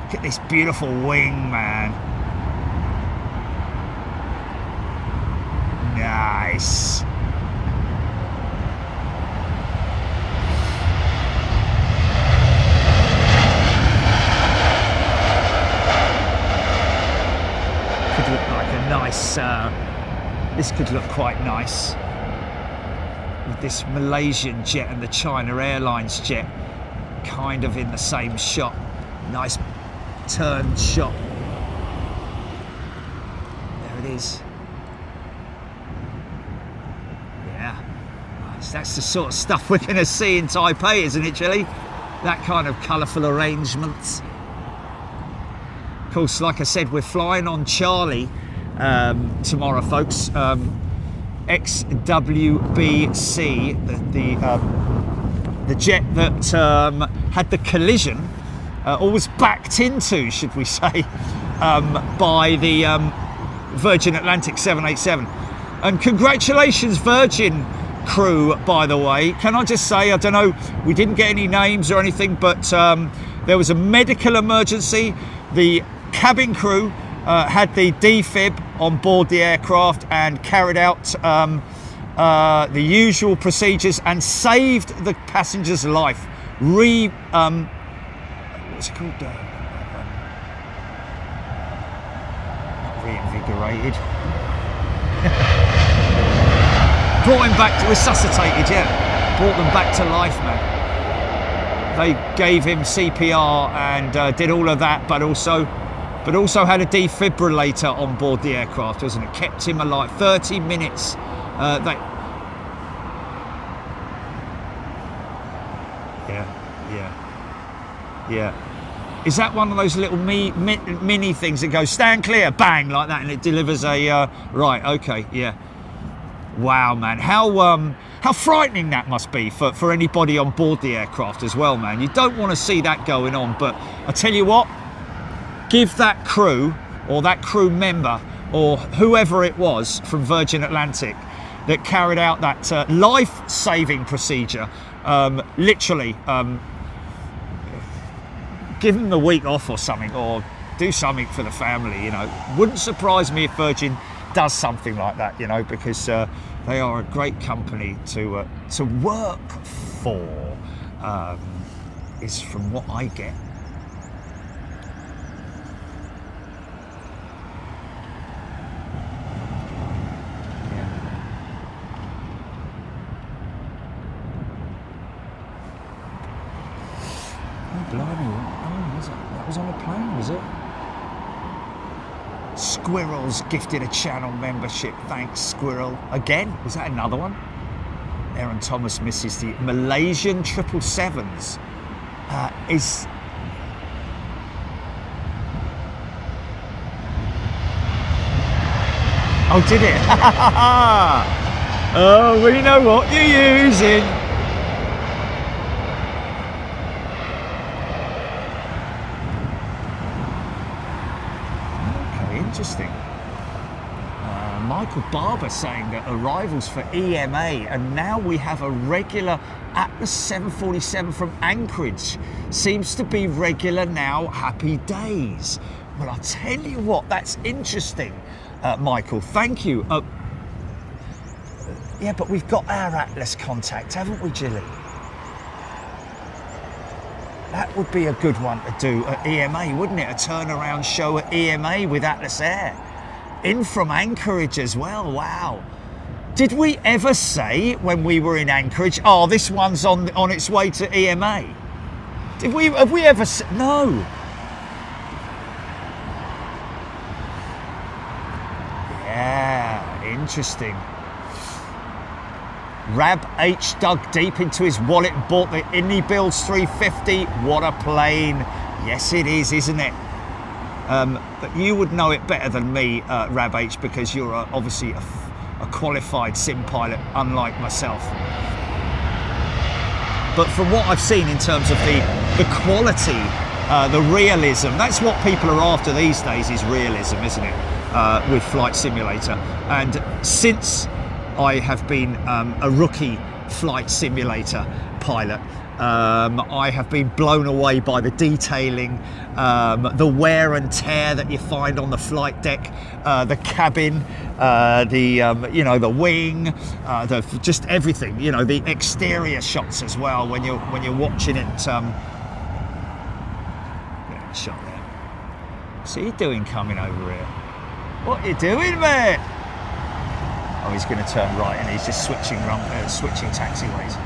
Look at this beautiful wing, man. Nice. This could look quite nice with this Malaysian jet and the China Airlines jet kind of in the same shot. Nice turn shot. There it is. Yeah, nice. That's the sort of stuff we're going to see in Taipei, isn't it, Chile? That kind of colourful arrangements. Of course, like I said, we're flying on Charlie tomorrow, folks. XWBC, the jet that had the collision, or was backed into, should we say, by the Virgin Atlantic 787. And congratulations, Virgin crew, by the way. Can I just say, I don't know, we didn't get any names or anything, but there was a medical emergency. The cabin crew had the defib on board the aircraft and carried out the usual procedures and saved the passenger's life. What's it called? Reinvigorated. Brought him back, resuscitated, yeah. Brought them back to life, man. They gave him CPR and did all of that, but also had a defibrillator on board the aircraft, wasn't it? Kept him alive. 30 minutes. Yeah. Is that one of those little mini things that goes stand clear, bang, like that, and it delivers a right? Okay, yeah. Wow, man, how frightening that must be for anybody on board the aircraft as well, man. You don't want to see that going on, but I tell you what, give that crew or that crew member or whoever it was from Virgin Atlantic that carried out that life-saving procedure, literally, give them a week off or something, or do something for the family, you know. Wouldn't surprise me if Virgin does something like that, you know, because they are a great company to work for, is from what I get. That was on a plane, was it? Squirrels gifted a channel membership. Thanks, Squirrel. Again, was that another one? Aaron Thomas misses the Malaysian 777s. Oh, did it? Oh, we know what you're using. Interesting. Michael Barber saying that arrivals for EMA, and now we have a regular Atlas 747 from Anchorage. Seems to be regular now. Happy days. Well, I'll tell you what, that's interesting, Michael. Thank you. Yeah, but we've got our Atlas contact, haven't we, Jilly? That would be a good one to do at EMA, wouldn't it? A turnaround show at EMA with Atlas Air. In from Anchorage as well, wow. Did we ever say when we were in Anchorage, oh, this one's on its way to EMA? Have we ever said, no. Yeah, interesting. Rab H dug deep into his wallet and bought the Indy Builds 350. What a plane. Yes, it is, isn't it? But you would know it better than me, Rab H, because you're obviously a qualified sim pilot, unlike myself. But from what I've seen in terms of the quality, the realism, that's what people are after these days, is realism, isn't it? With Flight Simulator. And since I have been a rookie flight simulator pilot, I have been blown away by the detailing, the wear and tear that you find on the flight deck, the cabin, you know, the wing, just everything. You know, the exterior shots as well when you're watching it. Yeah, shot there. What's he doing coming over here? What you doing, mate? Oh, he's going to turn right, and he's just switching taxiways.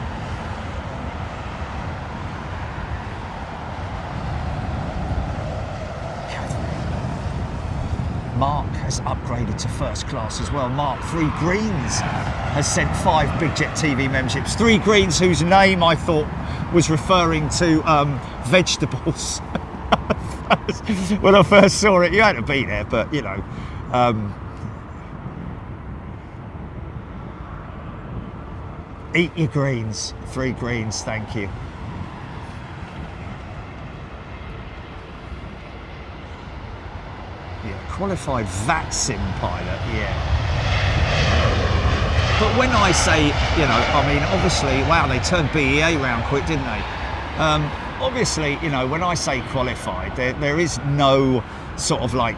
Mark has upgraded to first class as well. Mark 3 Greens has sent 5 Big Jet TV memberships. 3 Greens, whose name I thought was referring to vegetables. When I first saw it, you had to be there, but you know. Eat your greens. 3 greens, thank you. Yeah, qualified VAT sim pilot, yeah. But when I say, you know, I mean, obviously, wow, they turned BEA round quick, didn't they? Obviously, you know, when I say qualified, there is no sort of like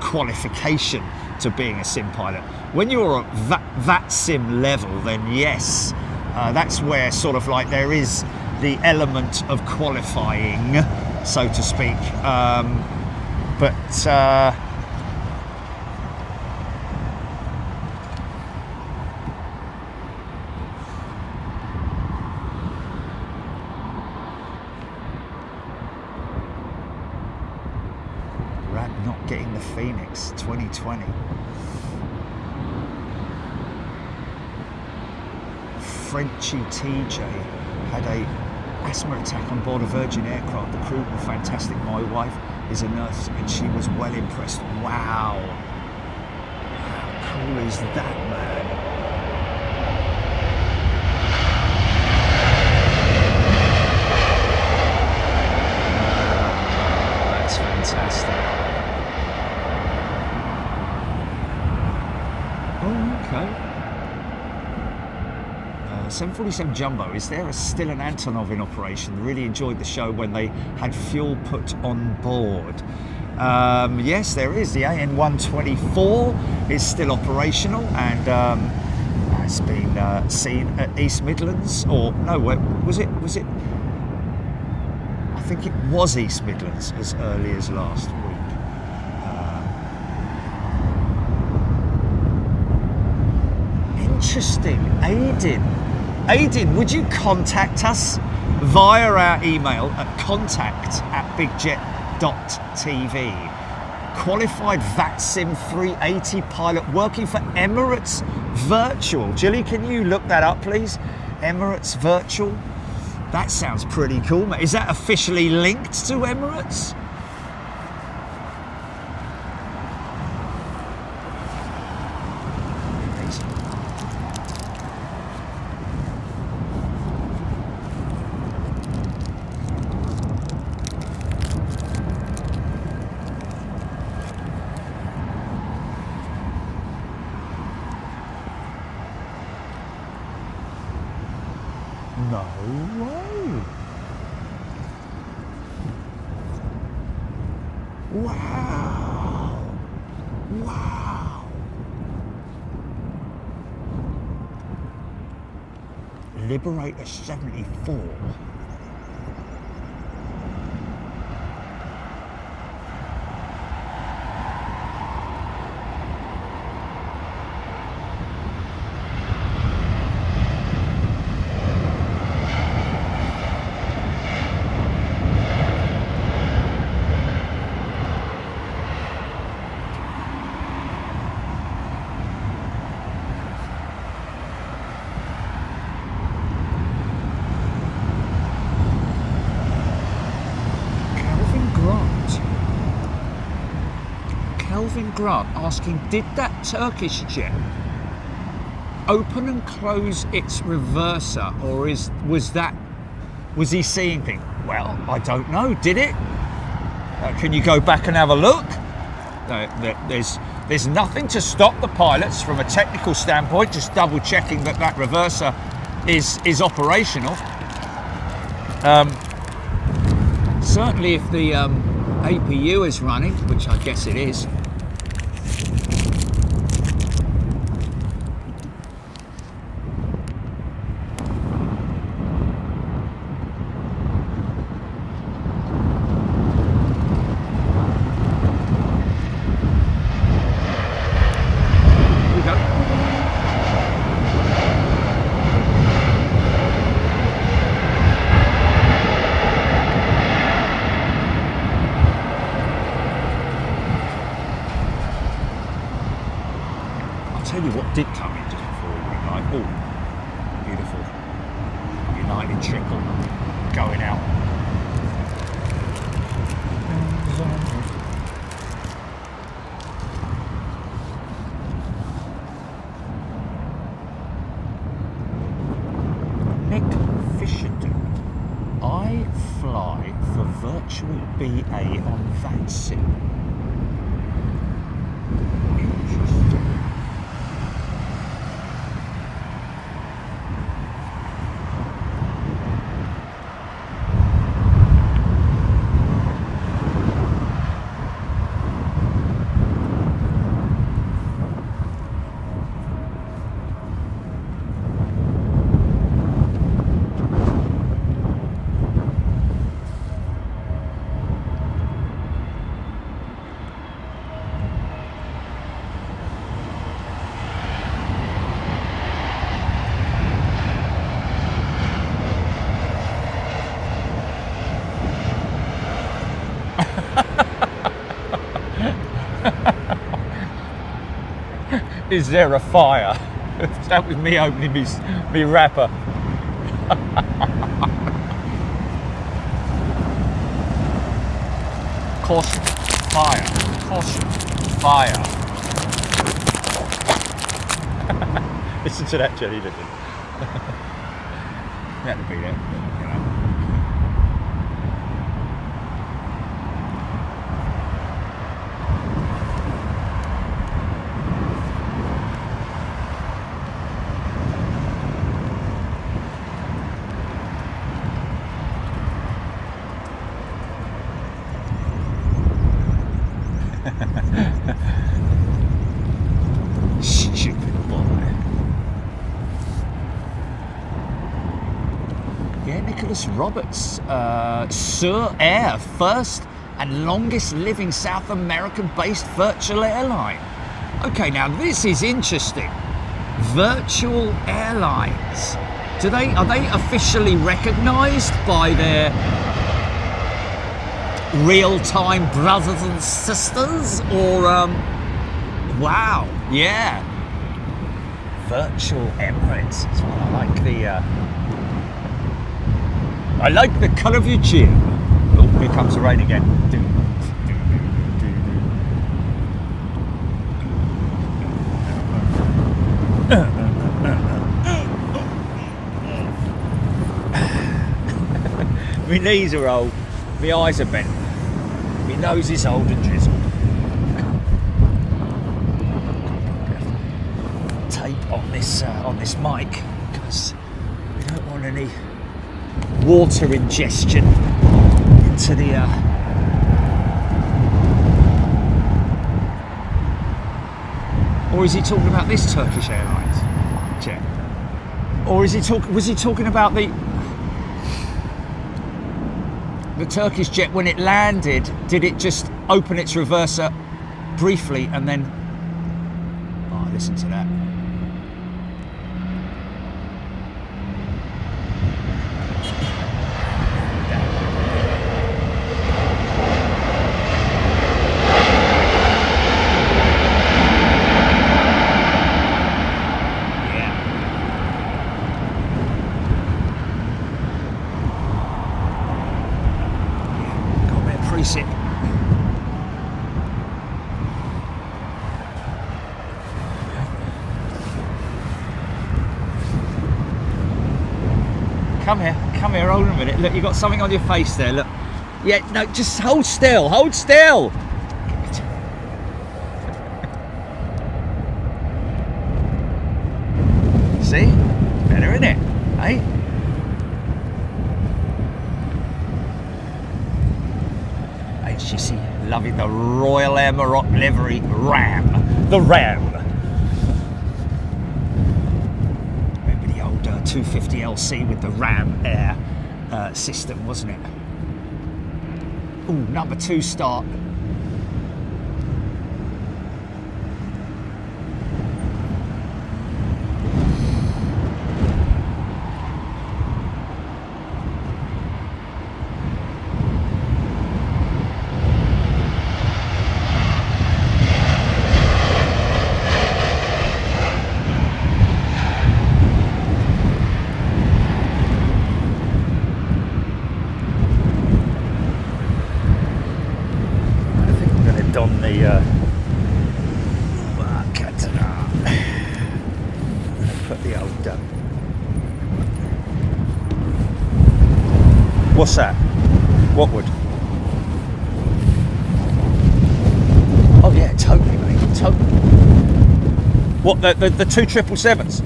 qualification to being a sim pilot. When you're at that sim level, then yes, that's where sort of like there is the element of qualifying, so to speak. Not getting the Phoenix 2020. Frenchy TJ had a asthma attack on board a Virgin aircraft. The crew were fantastic. My wife is a nurse and she was well impressed. Wow. How cool is that, man? That's fantastic. Okay. 747 Jumbo, is there still an Antonov in operation? Really enjoyed the show when they had fuel put on board. Yes, there is. The AN124 is still operational and has been seen at East Midlands, or no, was it? I think it was East Midlands as early as last week. Interesting. Aidin, would you contact us via our email at contact@bigjet.tv? Qualified VATSIM 380 pilot working for Emirates Virtual. Jilly, can you look that up, please? Emirates Virtual. That sounds pretty cool, mate. Is that officially linked to Emirates? No way. Wow. Wow. Liberator 74. Grant asking, did that Turkish jet open and close its reverser, or was he seeing things? Well, I don't know. Did it? Can you go back and have a look? There's nothing to stop the pilots from a technical standpoint, just double checking that that reverser is operational. Certainly, if the APU is running, which I guess it is. Tell you what did come in just before we went live. Oh, beautiful. United triple going out. fly for virtual BA on that sim. Interesting. Is there a fire? That was me opening me wrapper. Caution, fire, caution, fire. Listen to that, Jenny, listen. That would be it, you know. Stupid boy. Yeah, Nicholas Roberts, Sur Air, first and longest living South American based virtual airline. Okay, now this is interesting. Virtual airlines. Are they officially recognised by their real-time brothers and sisters, or wow, yeah, virtual Emirates. That's what I like the colour of your jib. Oh, here comes the rain again. My knees are old, my eyes are bent. My nose is old and drizzled. Tape on this mic because we don't want any water ingestion into the or is he talking about this Turkish Airlines jet? Or is was he talking about the Turkish jet when it landed? Did it just open its reverser briefly and then... Oh, listen to that. Sit. Come here, hold on a minute. Look, you got something on your face there, look. Yeah, no, just hold still, hold still. See? Better, isn't it? Hey? HGC, loving the Royal Emirate livery Ram. The Ram. Remember the old 250LC with the Ram Air system, wasn't it? Ooh, number 2 start. What's that? What would? Oh yeah, totally, mate. Totally. What, the 2 777s?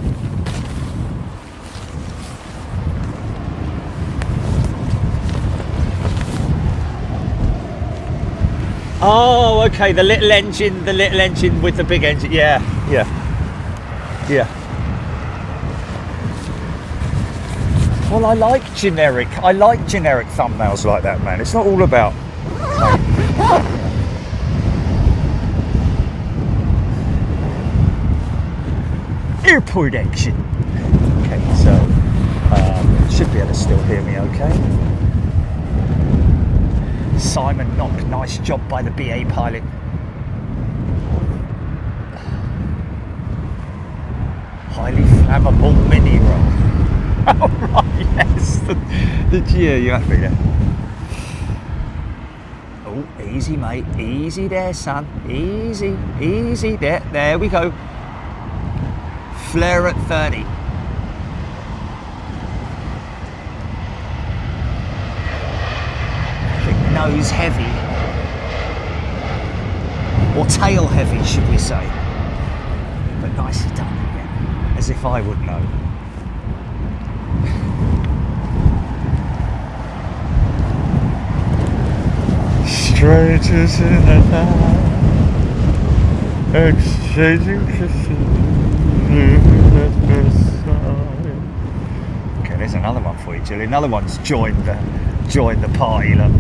Oh, okay, the little engine with the big engine. Yeah, yeah, yeah. Well, I like generic thumbnails like that, man. It's not all about... airport action. Okay, so should be able to still hear me okay. Simon Knock, nice job by the BA pilot. Highly flammable mini roll. Oh right, yes. Yeah, you have me there. Oh, easy mate, easy there son, easy, easy there. There we go. Flare at 30. I think nose heavy. Or tail heavy, should we say. But nicely done, yeah. As if I would know. Strangers in the night, exchanging kisses. Okay, there's another one for you, Julie. Another one's joined the party, look.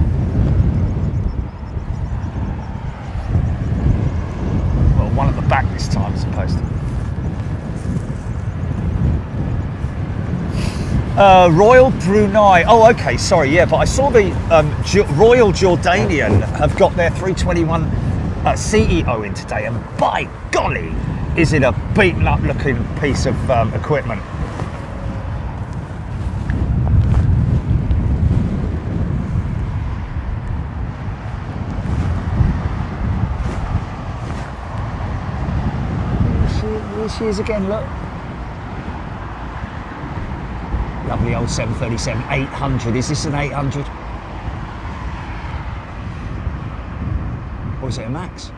Well, one at the back this time, as opposed to. Royal Brunei. Oh, okay, sorry, yeah, but I saw the Royal Jordanian have got their 321 CEO in today, and by golly, is it a beaten up looking piece of equipment. Here she is again, look. Lovely old 737-800. Is this an 800? Or is it a Max?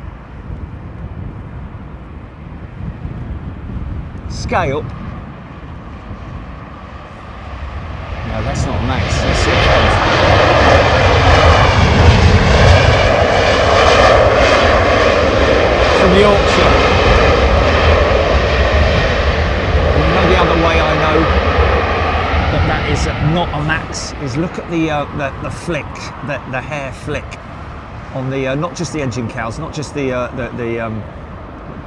Scale. No, that's not a Max. That's it. From Yorkshire. And you know the other way I know that is not a Max is look at the flick, the hair flick on the not just the engine cowls, not just the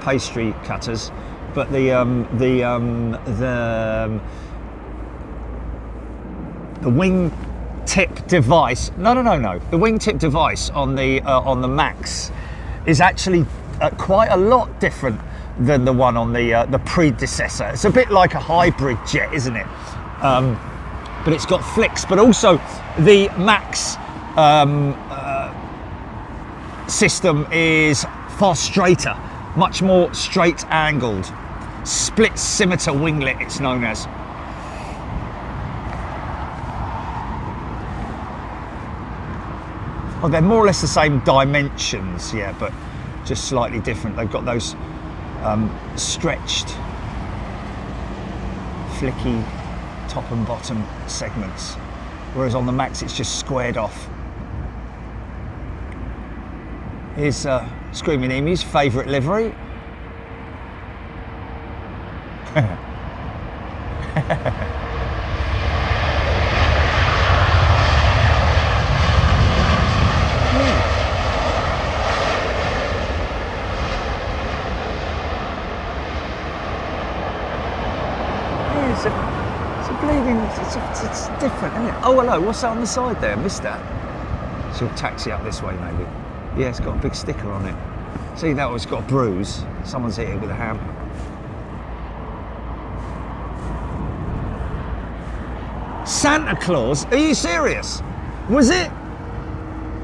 pastry cutters, but the wing tip device. No. The wing tip device on the Max is actually quite a lot different than the one on the predecessor. It's a bit like a hybrid jet, isn't it? But it's got flicks. But also the Max system is far straighter, much more straight angled. Split scimitar winglet, it's known as. Well, they're more or less the same dimensions, yeah, but just slightly different. They've got those stretched, flicky top and bottom segments, whereas on the Max it's just squared off. Here's Screaming Emu's favourite livery. It's different, isn't it? Oh, hello, what's that on the side there? I missed that. So we'll taxi up this way, maybe. Yeah, it's got a big sticker on it. See, that one's got a bruise. Someone's hit it with a hammer. Santa Claus? Are you serious? Was it?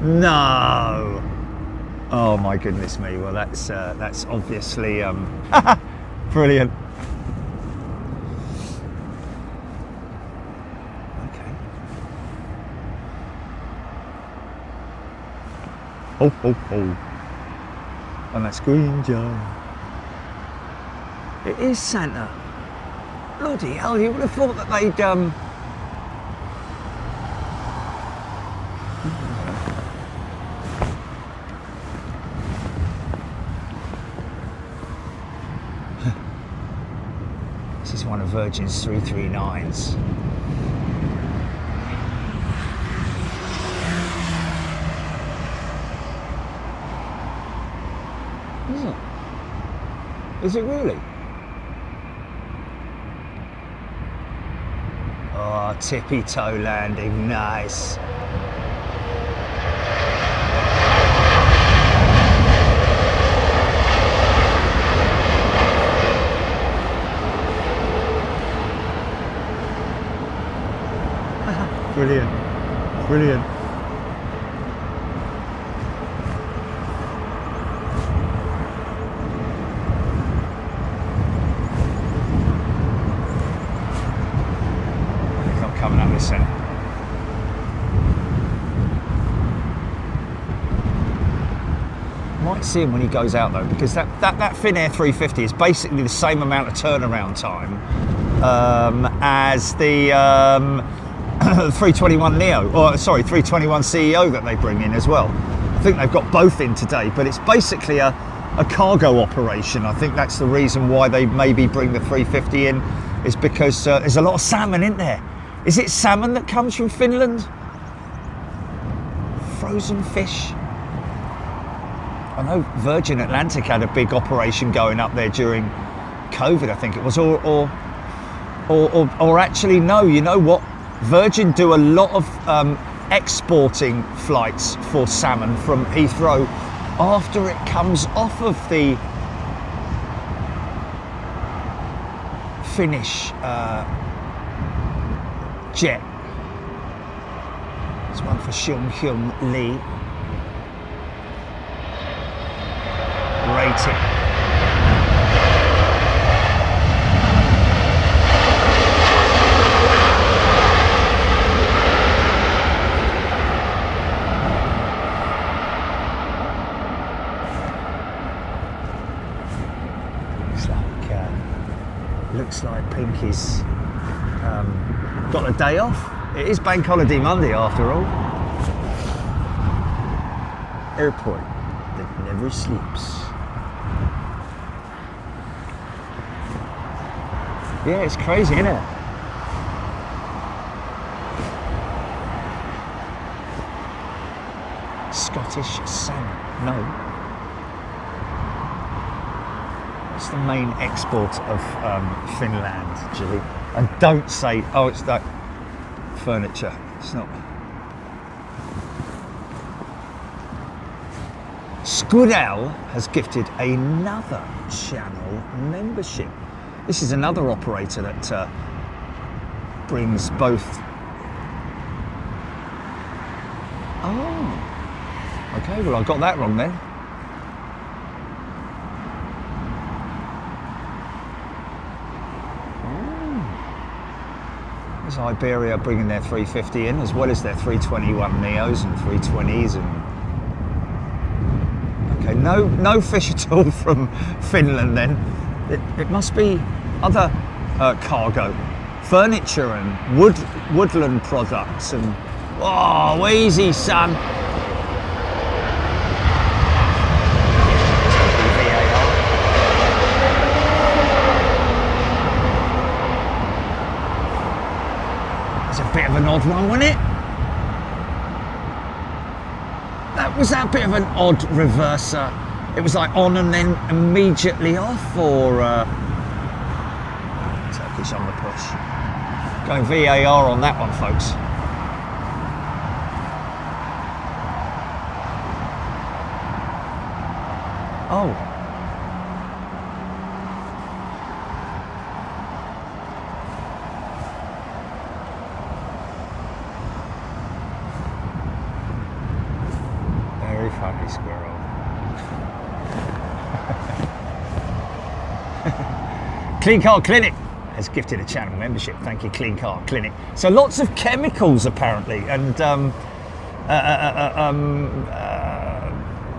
No. Oh my goodness me. Well, that's obviously brilliant. Ho, ho, ho. And that's Green Joe. It is Santa. Bloody hell, you would have thought that they'd This is one of Virgin's 339s. Is it really? Oh, tippy toe landing, nice. Brilliant, brilliant. Coming up this end. Might see him when he goes out though, because that Finnair 350 is basically the same amount of turnaround time as the 321neo, or sorry, 321 CEO that they bring in as well. I think they've got both in today, but it's basically a cargo operation. I think that's the reason why they maybe bring the 350 in, is because there's a lot of salmon in there. Is it salmon that comes from Finland? Frozen fish? I know Virgin Atlantic had a big operation going up there during COVID, I think it was, or actually no, you know what? Virgin do a lot of exporting flights for salmon from Heathrow after it comes off of the Finnish jet. There's one for Seung Hyun Lee. Rating. Looks like Pinky's got a day off. It is Bank Holiday Monday after all. Airport that never sleeps. Yeah, it's crazy, isn't it? Scottish salmon. No. It's the main export of Finland, Julie. And don't say, oh, it's that furniture. It's not. Skudal has gifted another channel membership. This is another operator that brings both. Oh, okay, well I got that wrong then. There's Iberia bringing their 350 in, as well as their 321neos and 320s, and okay, no fish at all from Finland then. It must be other cargo, furniture and woodland products, and oh, easy, son. It's a bit of an odd one, wasn't it? Was that a bit of an odd reverser? It was like on and then immediately off, or Turkish on the push. Going VAR on that one, folks. Oh. Very funny squirrel. Clean Car Clinic has gifted a channel membership. Thank you, Clean Car Clinic. So lots of chemicals apparently, and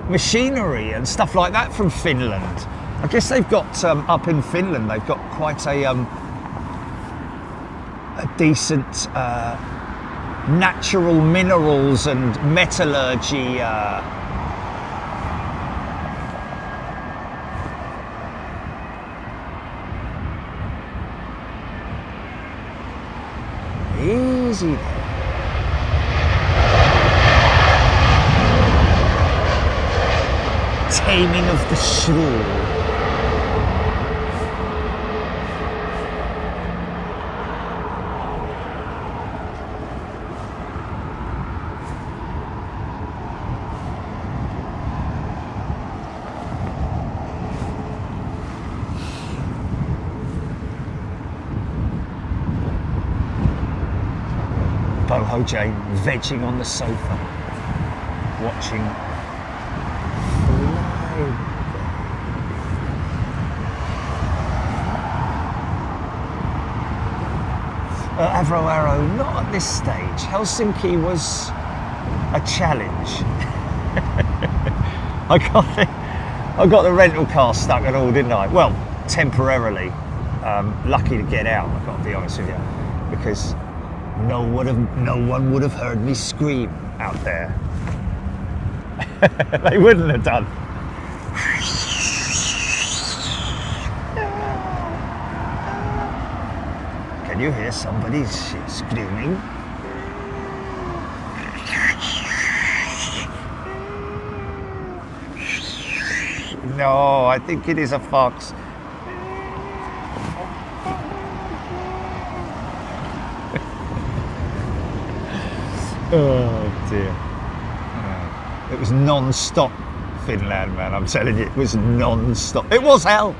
machinery and stuff like that from Finland. I guess they've got, up in Finland, they've got quite a decent natural minerals and metallurgy. Easy there. Taming of the shrew. Boho Jane vegging on the sofa, watching Heathrow Aero, not at this stage. Helsinki was a challenge. I got the rental car stuck and all, didn't I? Well, temporarily. Lucky to get out, I've got to be honest with you, because no one would have heard me scream out there. They wouldn't have done. Can you hear somebody screaming? No, I think it is a fox. Oh dear. It was non-stop Finland, man, I'm telling you, it was non-stop. It was hell.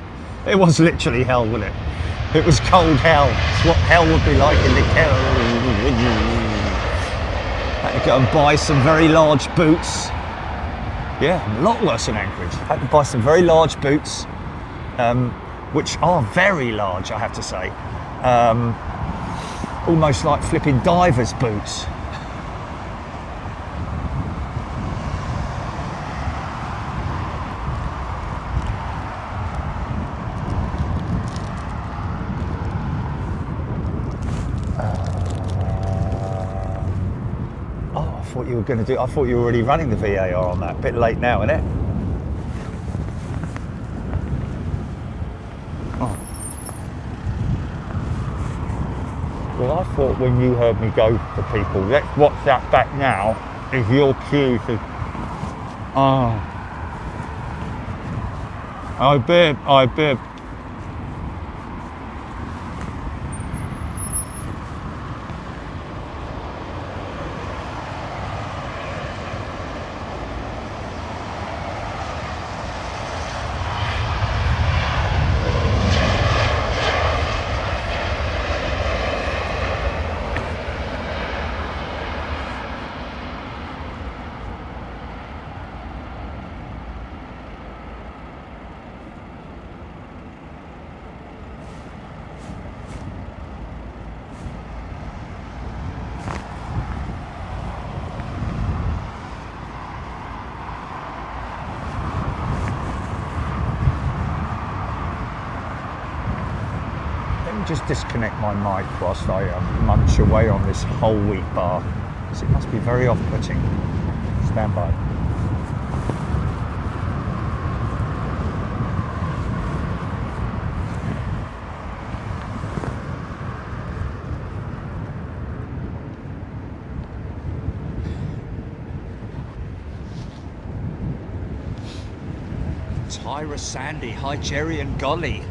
It was literally hell, wasn't it? It was cold hell. It's what hell would be like in the hell. Had to go and buy some very large boots. Yeah, a lot worse than Anchorage. Had to buy some very large boots, which are very large, I have to say. Almost like flipping divers' boots. You were going to do. I thought you were already running the VAR on that. Bit late now, isn't it? Oh. Well, I thought when you heard me go to people, let's watch that back now, is your cue to. Oh. I bib. Just disconnect my mic whilst I munch away on this whole wheat bar, because it must be very off-putting. Stand by. Tyra Sandy, hi Jerry and Golly.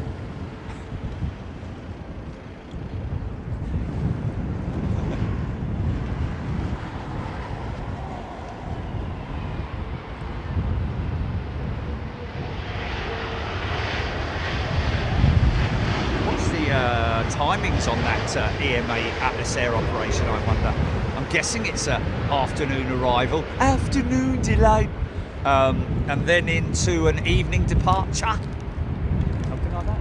Timings on that EMA Atlas Air operation, I wonder. I'm guessing it's an afternoon arrival, afternoon delight, and then into an evening departure. Something like that.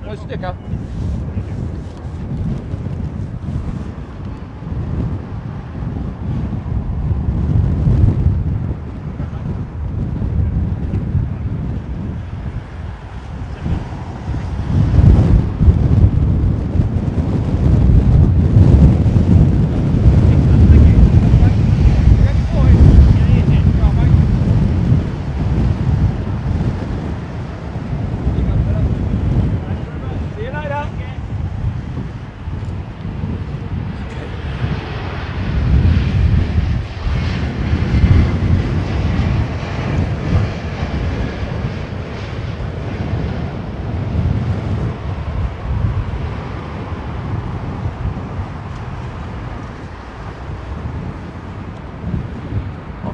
No sticker.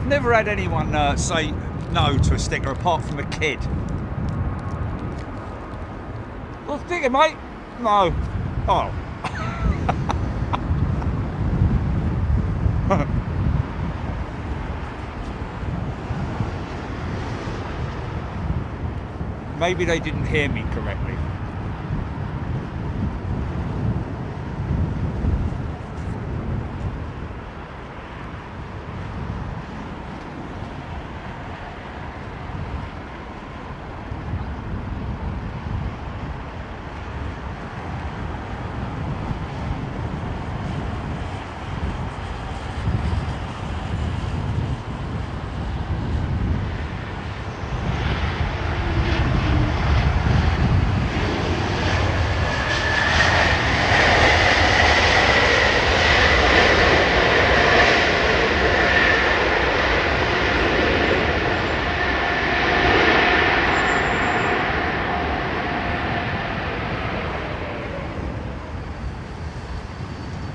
Never had anyone say no to a sticker apart from a kid. Well, sticker, mate. No. Oh. Maybe they didn't hear me correctly.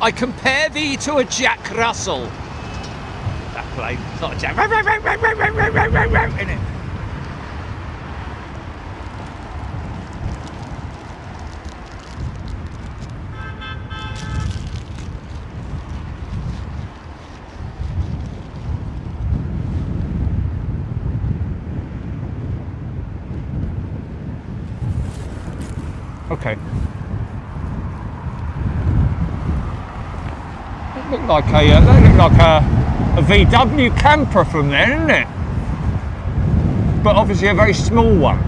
I compare thee to a Jack Russell. That plane, it's not a Jack. In it. Okay. Look like they look like a VW camper from there, isn't it? But obviously a very small one.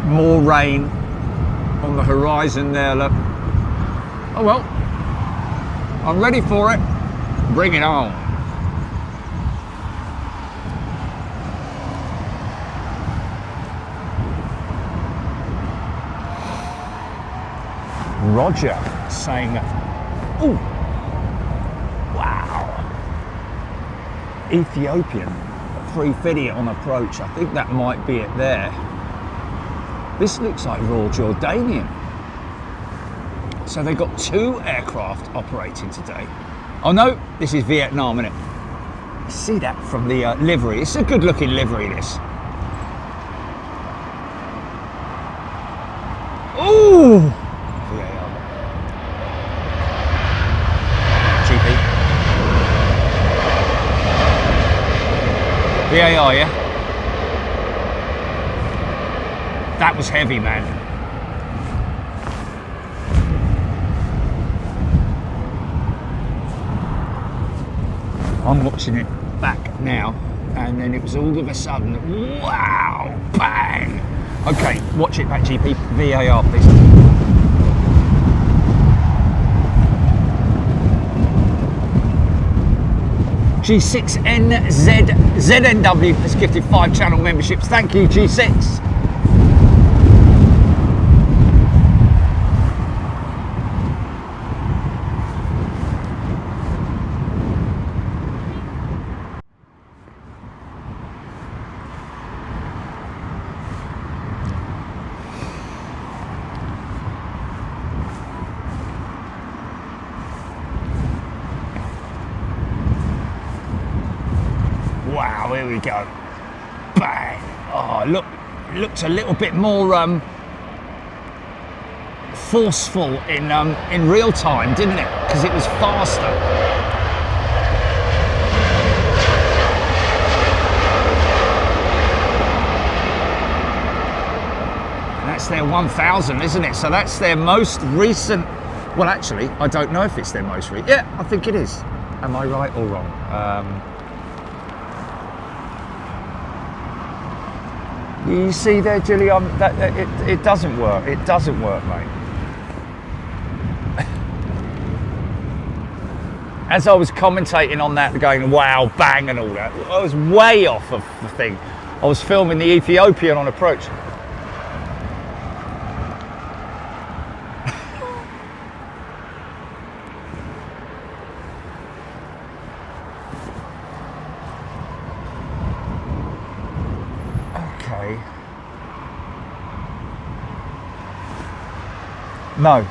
More rain on the horizon there, look. Oh well, I'm ready for it. Bring it on. Roger saying, oh, wow. Ethiopian 350 on approach. I think that might be it there. This looks like Royal Jordanian. So they've got 2 aircraft operating today. Oh no, this is Vietnam, isn't it? See that from the livery. It's a good looking livery, this. Ooh! VAR. GP. VAR, yeah? That was heavy, man. I'm watching it back now, and then it was all of a sudden, wow, bang. Okay, watch it back, GP. VAR, please. G6NZNW has gifted 5 channel memberships. Thank you, G6. wow, here we go. Bang. Oh, look, it looked a little bit more forceful in real time, didn't it? Because it was faster. And that's their 1000, isn't it? So that's their most recent. Well, actually, I don't know if it's their most recent. Yeah, I think it is. Am I right or wrong? You see there, Gilly, it doesn't work. It doesn't work, mate. As I was commentating on that, going, wow, bang, and all that, I was way off of the thing. I was filming the Ethiopian on approach. Okay. No.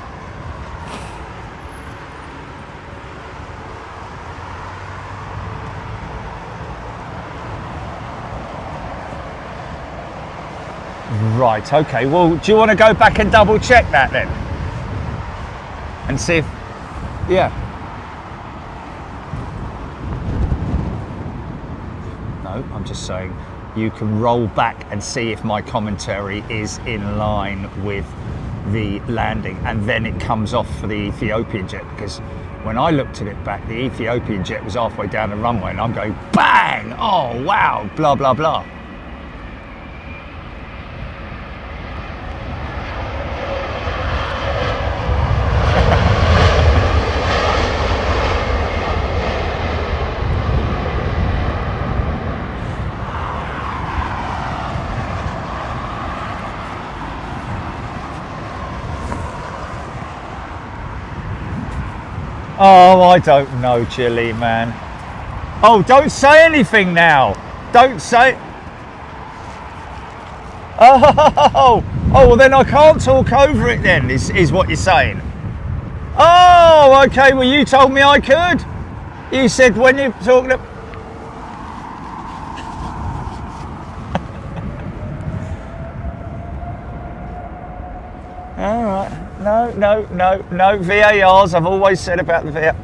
Right, okay, well, do you want to go back and double check that then? And see if, yeah. No, I'm just saying you can roll back and see if my commentary is in line with the landing, and then it comes off for the Ethiopian jet, because when I looked at it back, the Ethiopian jet was halfway down the runway and I'm going, bang, oh wow, blah, blah, blah. Oh, I don't know, Chilly, man. Oh, don't say anything now. Don't say. Oh, well then I can't talk over it then, is what you're saying. Oh, okay, well you told me I could. You said when you're talking about... All right. No VARs. I've always said about the VAR.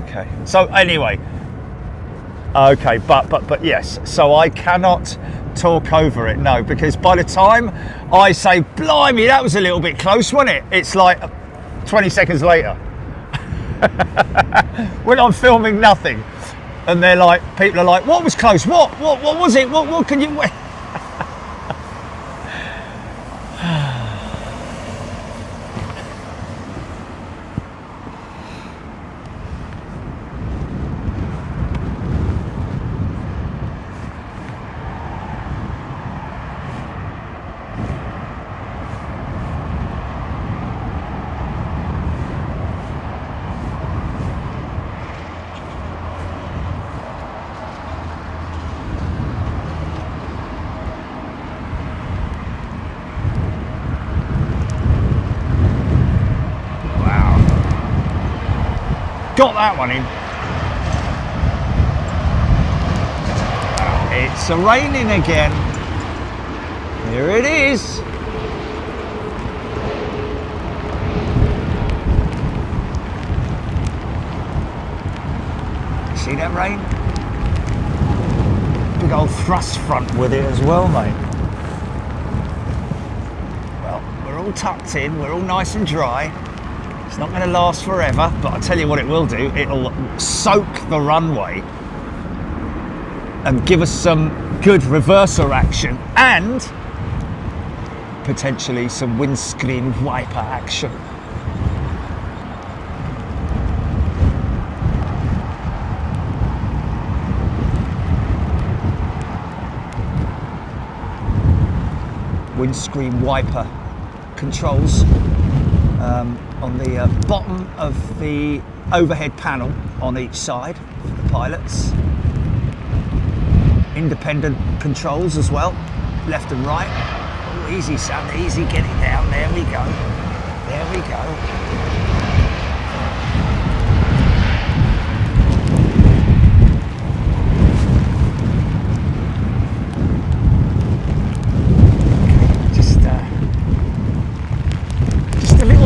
Okay. So anyway. Okay, but yes. So I cannot talk over it. No, because by the time I say, "Blimey, that was a little bit close, wasn't it?" It's like 20 seconds later when I'm filming nothing, and they're like, people are like, "What was close? What was it? What can you?" Got that one in. It's raining again. Here it is. See that rain? Big old thrust front with it as well, mate. Well, we're all tucked in, we're all nice and dry. It's not going to last forever, but I'll tell you what it will do. It'll soak the runway and give us some good reverser action and potentially some windscreen wiper action. Windscreen wiper controls on the bottom of the overhead panel on each side for the pilots. Independent controls as well, left and right. Oh, easy, son, easy, get it down. There we go. There we go.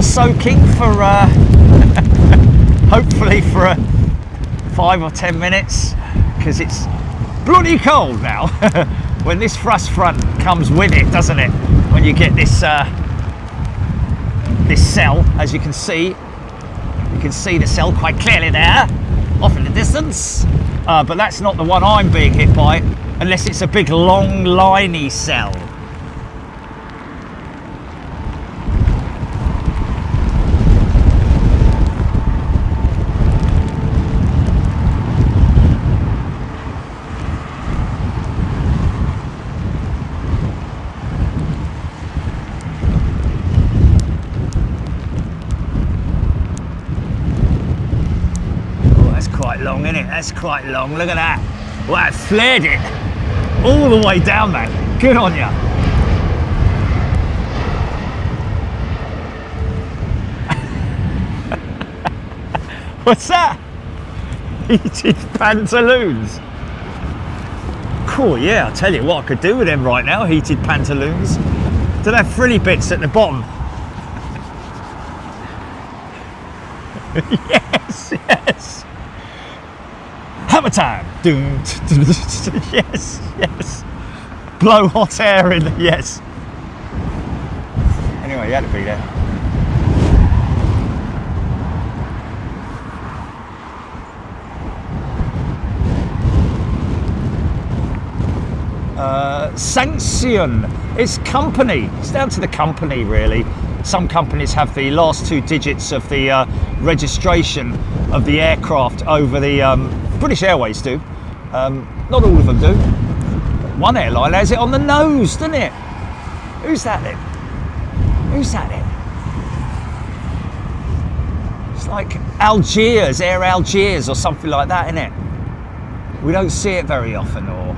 soaking for hopefully for 5 or 10 minutes, because it's bloody cold now. When this thrust front comes with it, doesn't it? When you get this this cell, as you can see the cell quite clearly there, off in the distance. But that's not the one I'm being hit by, unless it's a big long liney cell. Long, isn't it? That's quite long. Look at that. Wow, it flared it all the way down, man. Good on ya. What's that? Heated pantaloons. Cool, yeah, I'll tell you what I could do with them right now, heated pantaloons. Do they have frilly bits at the bottom? Yes, yes. Hammer time. Yes, yes. Blow hot air in. Yes. Anyway, you had to be there. Sanction. It's company. It's down to the company, really. Some companies have the last 2 digits of the registration of the aircraft over the British Airways do. Not all of them do. One airline has it on the nose, doesn't it? Who's that then? Who's that then? It's like Algiers, Air Algiers or something like that, isn't it? We don't see it very often, or...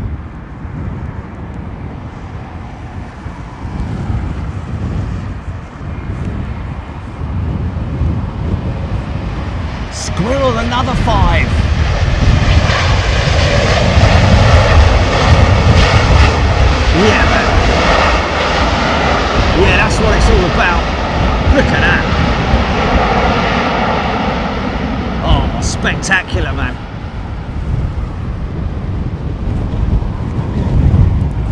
Squirrel, another 5. Yeah, man. Yeah, that's what it's all about. Look at that. Oh, spectacular, man.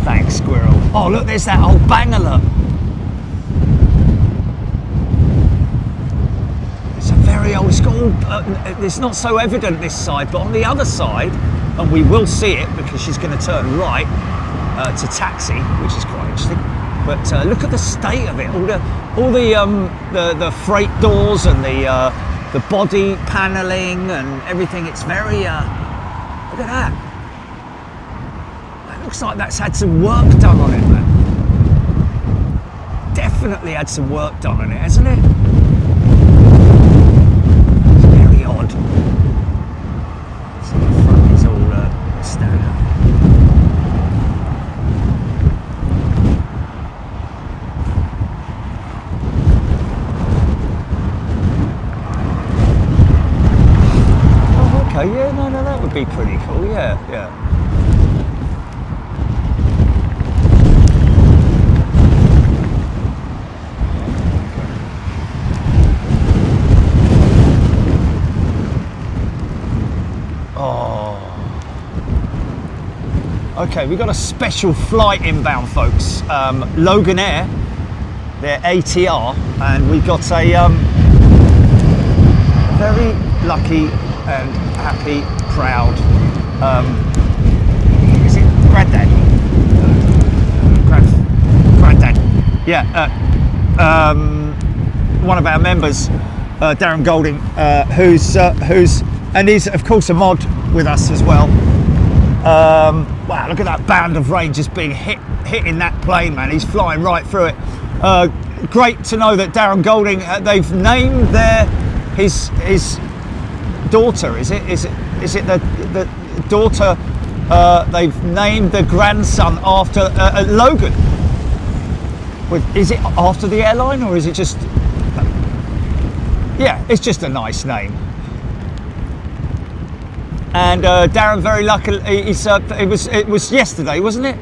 Thanks, squirrel. Oh, look, there's that old Bangalore. It's a very old school. It's not so evident this side, but on the other side, and we will see it because she's going to turn right to taxi, which is quite interesting. But look at the state of it. All the freight doors and the body panelling and everything. It's very. Look at that. It looks like that's had some work done on it, man. Definitely had some work done on it, hasn't it? It's very odd. So the front is all standard. Yeah, no, that would be pretty cool. Yeah. Oh. Okay, we got a special flight inbound, folks. Logan Air, their ATR, and we got a very lucky and happy, proud, is it Granddad? Granddad, yeah, one of our members, Darren Golding, who's and he's of course a mod with us as well. Wow, look at that band of rain just being hitting that plane, man. He's flying right through it. Great to know that Darren Golding, they've named his daughter, is it the daughter, they've named the grandson after Logan. Is it after the airline, or is it just, yeah, it's just a nice name. And Darren, very lucky, it was yesterday, wasn't it?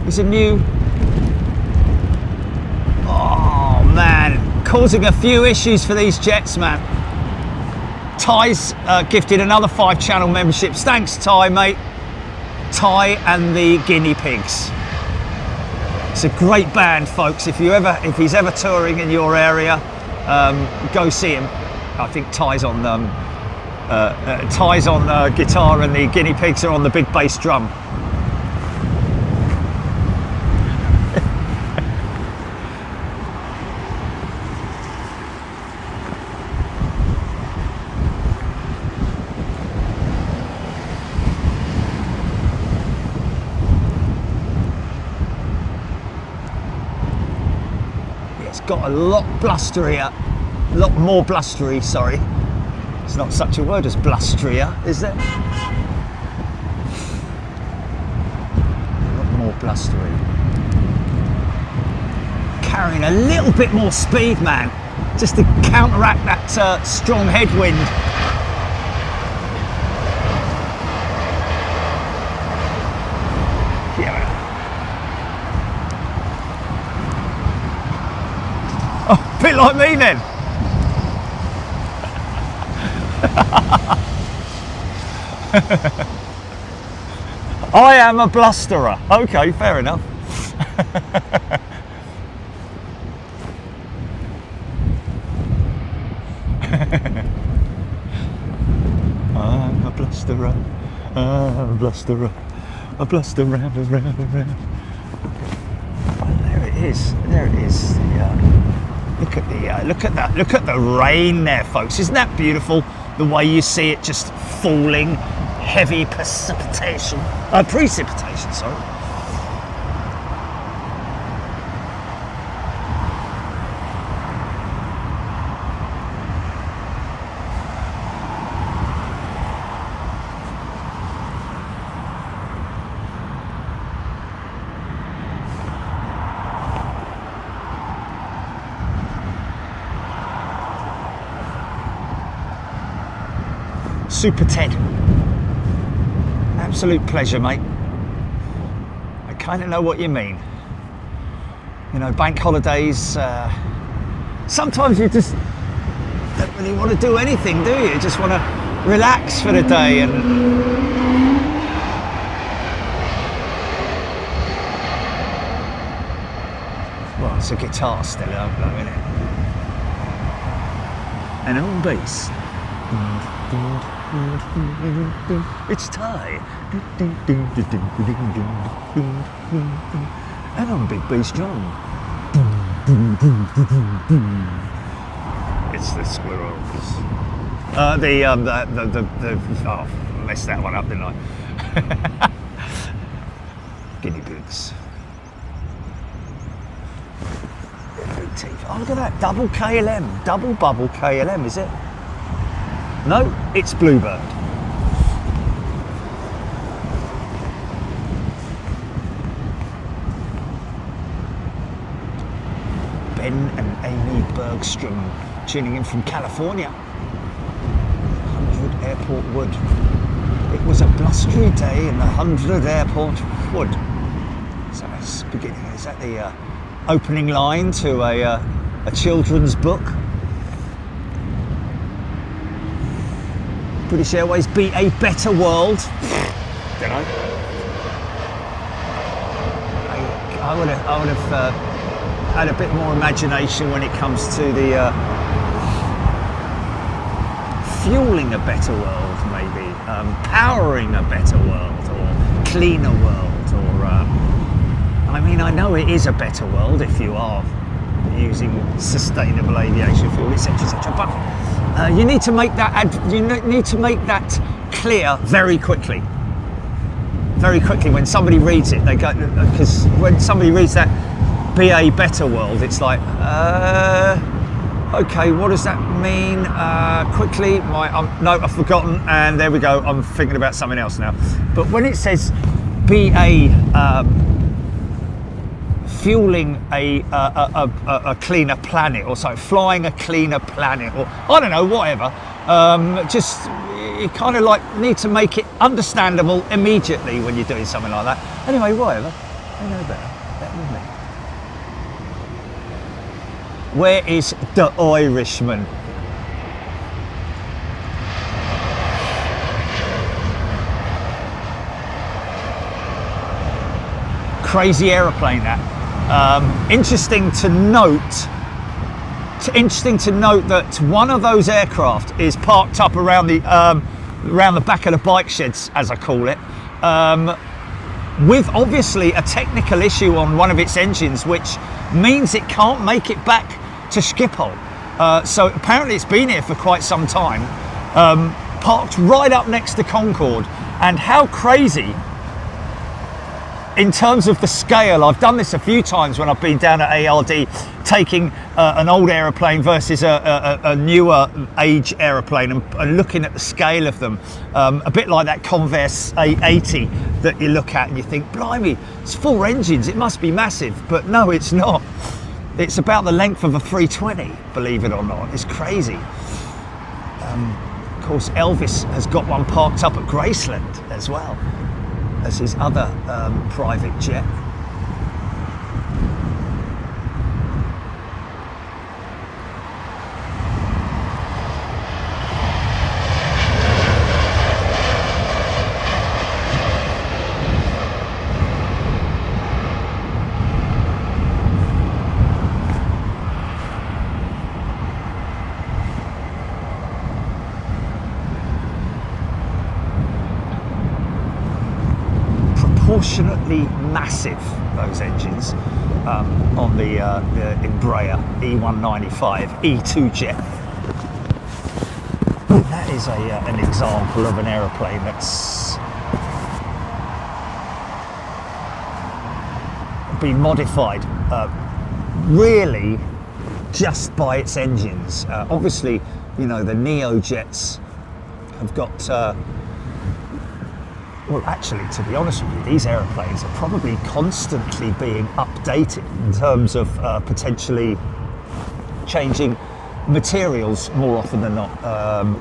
It's a new, oh man, causing a few issues for these jets, man. Ty's gifted another 5-channel memberships. Thanks, Ty, mate. Ty and the Guinea Pigs. It's a great band, folks. If he's ever touring in your area, go see him. I think Ty's on guitar and the Guinea Pigs are on the big bass drum. Got a lot blusterier, a lot more blustery, sorry. It's not such a word as blusterier, is there? A lot more blustery. Carrying a little bit more speed, man, just to counteract that strong headwind. Bit like me then. I am a blusterer. Okay, fair enough. I'm a blusterer. I'm a blusterer. I bluster round and round and round. Oh, there it is. There it is. Look at the rain there, folks. Isn't that beautiful? The way you see it just falling, heavy precipitation, sorry. Super Ted. Absolute pleasure, mate. I kind of know what you mean. You know, bank holidays, sometimes you just don't really want to do anything, do you? You just want to relax for the day and... Well, it's a guitar still, isn't it? And on bass. It's Ty. And on big bass drum. It's the squirrels. Oh, messed that one up, didn't I? Guinea pigs. Oh, look at that, double KLM, double bubble KLM, is it? No, it's Bluebird. Ben and Amy Bergstrom tuning in from California. 100 Airport Wood. It was a blustery day in the 100 Airport Wood. So it's beginning. Is that the opening line to a children's book? British Airways be a better world. Don't know. I would have had a bit more imagination when it comes to the fueling a better world, maybe powering a better world, or cleaner world, or I mean, I know it is a better world if you are using sustainable aviation fuel, etc., etc. But you need to make that clear very quickly. Very quickly, when somebody reads it, they go, because when somebody reads that "be a better world," it's like, okay, what does that mean? Quickly, no, I've forgotten, and there we go. I'm thinking about something else now. But when it says "be a fueling a cleaner planet," or so, flying a cleaner planet, or I don't know, whatever. Just you kind of like need to make it understandable immediately when you're doing something like that. Anyway, whatever. They know better. Better than me. Where is the Irishman? Crazy aeroplane that. Interesting to note that one of those aircraft is parked up around the back of the bike sheds, as I call it, with obviously a technical issue on one of its engines, which means it can't make it back to Schiphol. So apparently it's been here for quite some time, parked right up next to Concorde. And how crazy, in terms of the scale, I've done this a few times when I've been down at ARD, taking an old aeroplane versus a newer age aeroplane and looking at the scale of them, a bit like that Converse A380 that you look at and you think, blimey, it's 4 engines, it must be massive. But no, it's not. It's about the length of a 320, believe it or not. It's crazy. Of course, Elvis has got one parked up at Graceland as well as his other private jet. Proportionately massive, those engines, on the Embraer E195 E2 jet. That is an example of an aeroplane that's been modified really just by its engines. Obviously, you know, the Neo jets have got well, actually, to be honest with you, these aeroplanes are probably constantly being updated in terms of potentially changing materials more often than not,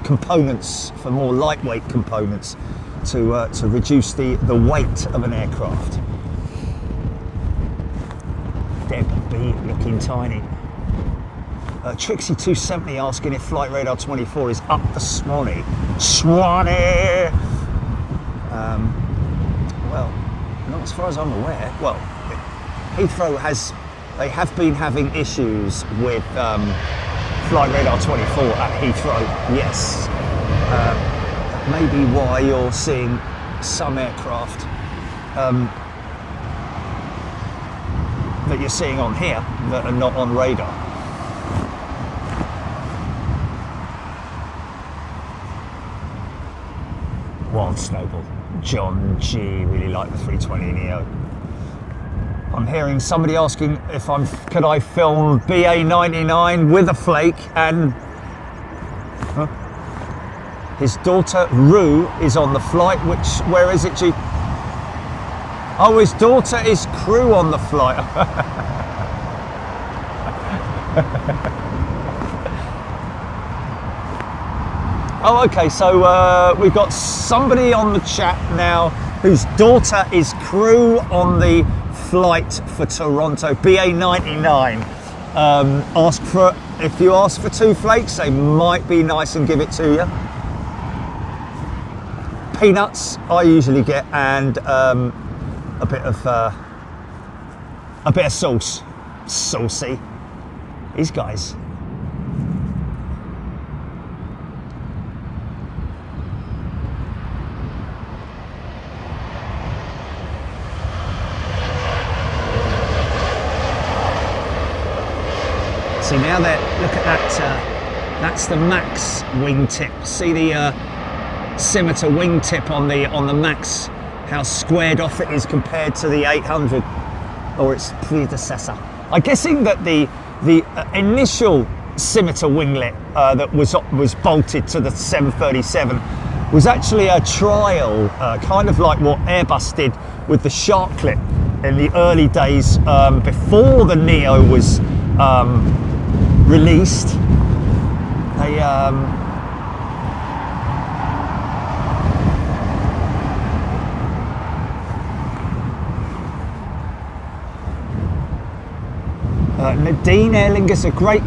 components for more lightweight components to reduce the weight of an aircraft. Deb B looking tiny. Trixie 270 asking if Flight Radar 24 is up the Swanee. Swanee! Well, not as far as I'm aware. Well, Heathrow they have been having issues with Flight Radar 24 at Heathrow, yes. That may be why you're seeing some aircraft that you're seeing on here that are not on radar. Wild Snowball. John G really like the 320neo. I'm hearing somebody asking if could I film BA99 with a flake, and his daughter Rue is on the flight. Where is it, G? Oh, his daughter is crew on the flight. Oh, okay, so we've got somebody on the chat now whose daughter is crew on the flight for Toronto, BA99. If you ask for 2 flakes, they might be nice and give it to you. Peanuts, I usually get, and a bit of sauce. Saucy. These guys. See, now look at that, that's the max wingtip. See the scimitar wingtip on the max, how squared off it is compared to the 800 or its predecessor. I'm guessing that the initial scimitar winglet that was bolted to the 737 was actually a trial, kind of like what Airbus did with the shark clip in the early days before the Neo was released. Nadine, Aer Lingus are great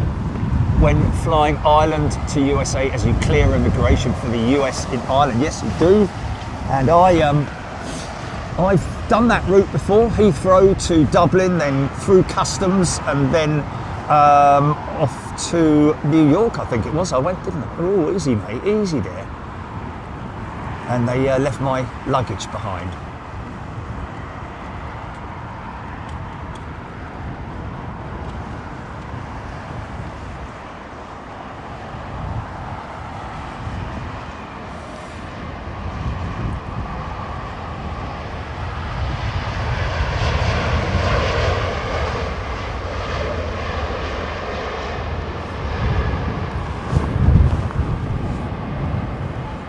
when flying Ireland to USA as you clear immigration for the US in Ireland. Yes, you do. And I've done that route before, Heathrow to Dublin, then through customs, and then off to New York, I think it was. I went, didn't I? Oh, easy, mate, easy there. And they left my luggage behind.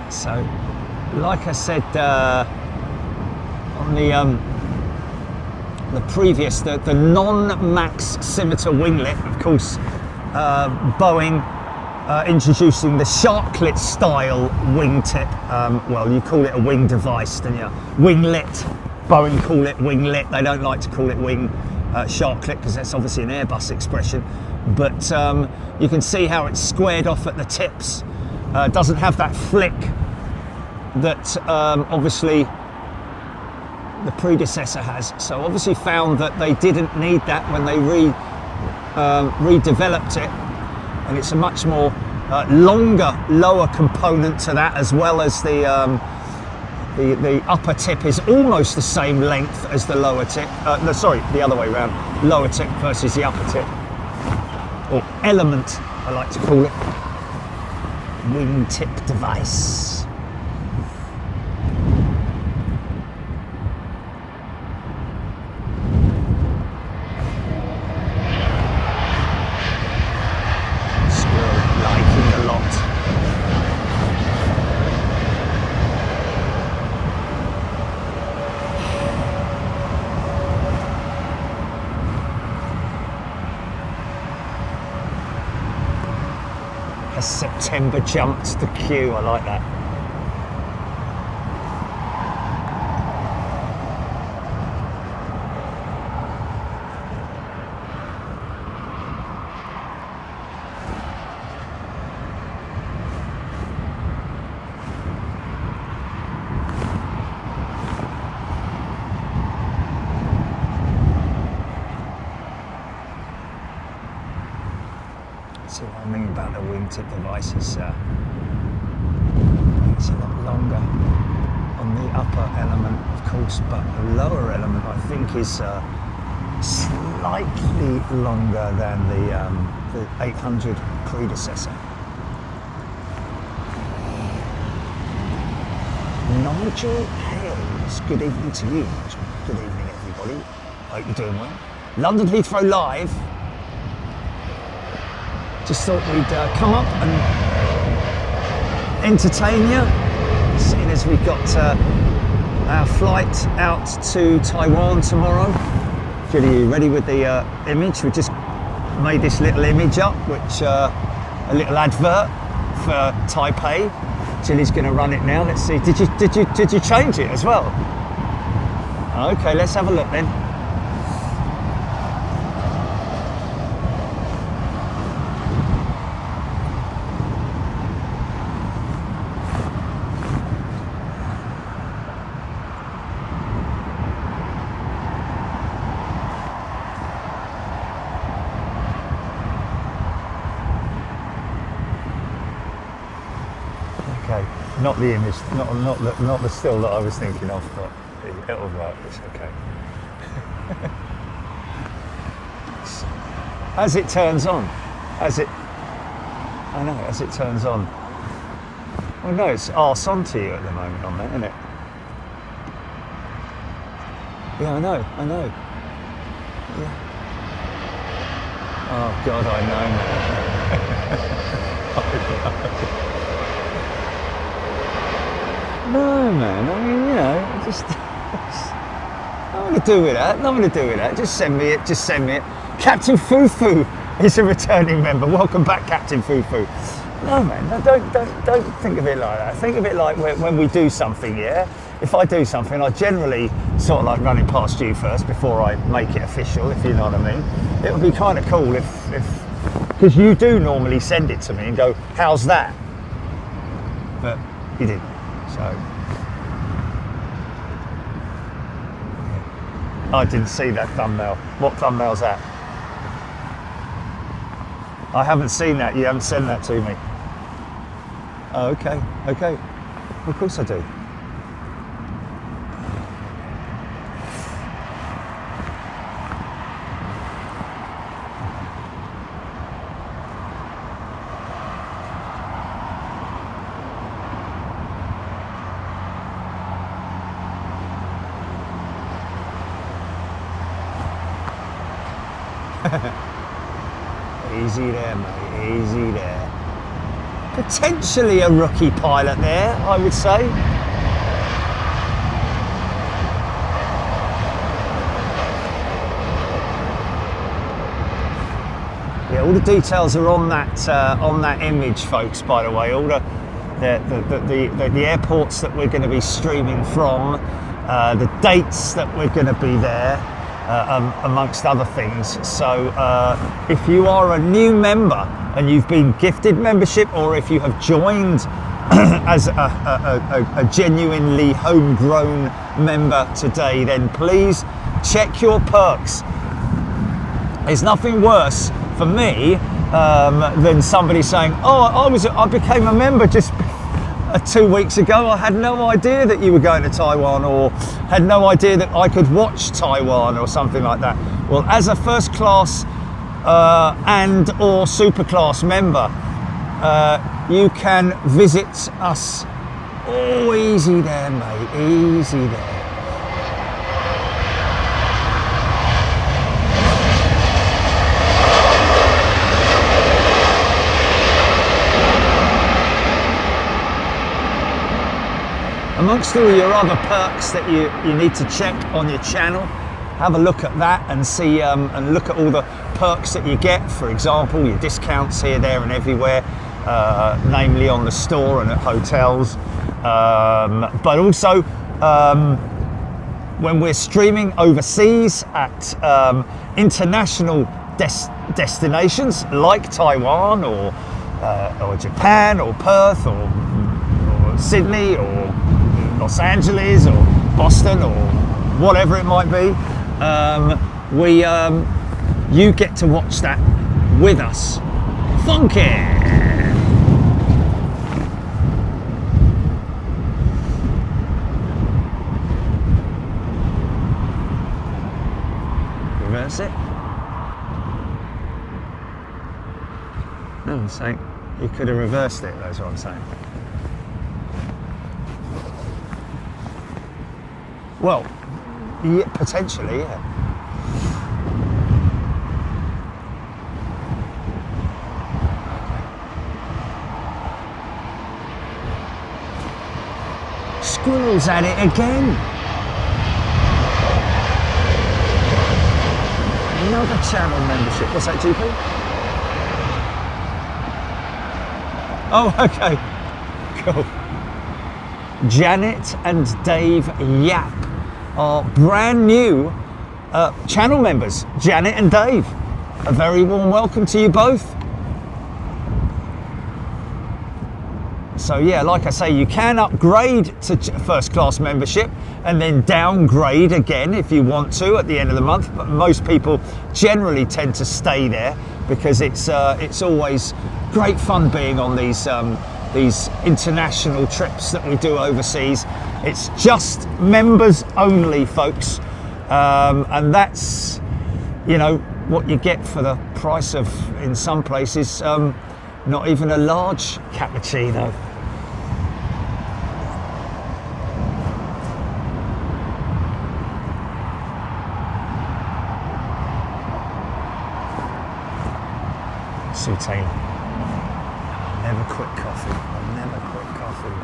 So, like I said on the previous, the non-max scimitar winglet, of course, Boeing introducing the sharklet style wingtip. Well, you call it a wing device, don't you? Winglet. Boeing call it winglet. They don't like to call it wing sharklet because that's obviously an Airbus expression. But you can see how it's squared off at the tips. Doesn't have that flick that obviously the predecessor has. So obviously found that they didn't need that when they redeveloped it, and it's a much more longer, lower component to that, as well as the upper tip is almost the same length as the lower tip. No, sorry, the other way around. Lower tip versus the upper tip, or element, I like to call it. Wingtip device. September jumps the queue, I like that. See what I mean about the wingtip device is it's a lot longer on the upper element, of course, but the lower element I think is slightly longer than the 800 predecessor. Nigel Hales, good evening to you, Nigel. Good evening, everybody. Hope you're doing well. London Heathrow Live. Just thought we'd come up and entertain you, seeing as we've got our flight out to Taiwan tomorrow. Julie, are you ready with the image? We just made this little image up, which a little advert for Taipei. Julie's going to run it now. Let's see. Did you change it as well? Okay, let's have a look then. Not the image, not the still that I was thinking of, but it'll work. It's okay. As it turns on, as it turns on. Well, no, it's arse onto you at the moment on that, isn't it? Yeah, I know. Yeah. Oh God, I know. No, man. I mean, you know, just nothing to do with that. Nothing to do with that. Just send me it. Captain Fufu is a returning member. Welcome back, Captain Fufu. No, man. No, don't think of it like that. Think of it like when we do something, yeah, if I do something, I generally sort of like run it past you first before I make it official, if you know what I mean. It would be kind of cool if because you do normally send it to me and go, how's that? But you didn't, so. Yeah. I didn't see that thumbnail. What thumbnail's that? I haven't seen that, you haven't sent that to me. Oh, okay, okay. Of course I do. Easy there, mate, easy there. Potentially a rookie pilot there, I would say. Yeah, all the details are on that image, folks. By the way, all the airports that we're going to be streaming from, the dates that we're going to be there. Amongst other things. So if you are a new member and you've been gifted membership, or if you have joined as a genuinely homegrown member today, then please check your perks. There's nothing worse for me than somebody saying, oh, I became a member just 2 weeks ago. I had no idea that you were going to Taiwan, or had no idea that I could watch Taiwan or something like that. Well, as a first class and or super class member, you can visit us. Oh, easy there, mate, easy there. Amongst all your other perks that you need to check on your channel, have a look at that and see and look at all the perks that you get. For example, your discounts here, there and everywhere, namely on the store and at hotels. But also when we're streaming overseas at international destinations like Taiwan or Japan or Perth or Sydney or Los Angeles or Boston or whatever it might be, you get to watch that with us. Funky! Reverse it. No, I'm saying you could have reversed it, that's what I'm saying. Well, yeah, potentially, yeah. Squirrel's at it again. Another channel membership. What's that, GP? Oh, okay. Cool. Janet and Dave Yap are brand new channel members. Janet and Dave, a very warm welcome to you both. So yeah, like I say, you can upgrade to first class membership and then downgrade again if you want to at the end of the month, but most people generally tend to stay there because it's always great fun being on these international trips that we do overseas. It's just members only, folks, and that's, you know, what you get for the price of, in some places, not even a large cappuccino. Soutane. Never quit coffee. I'll never quit coffee.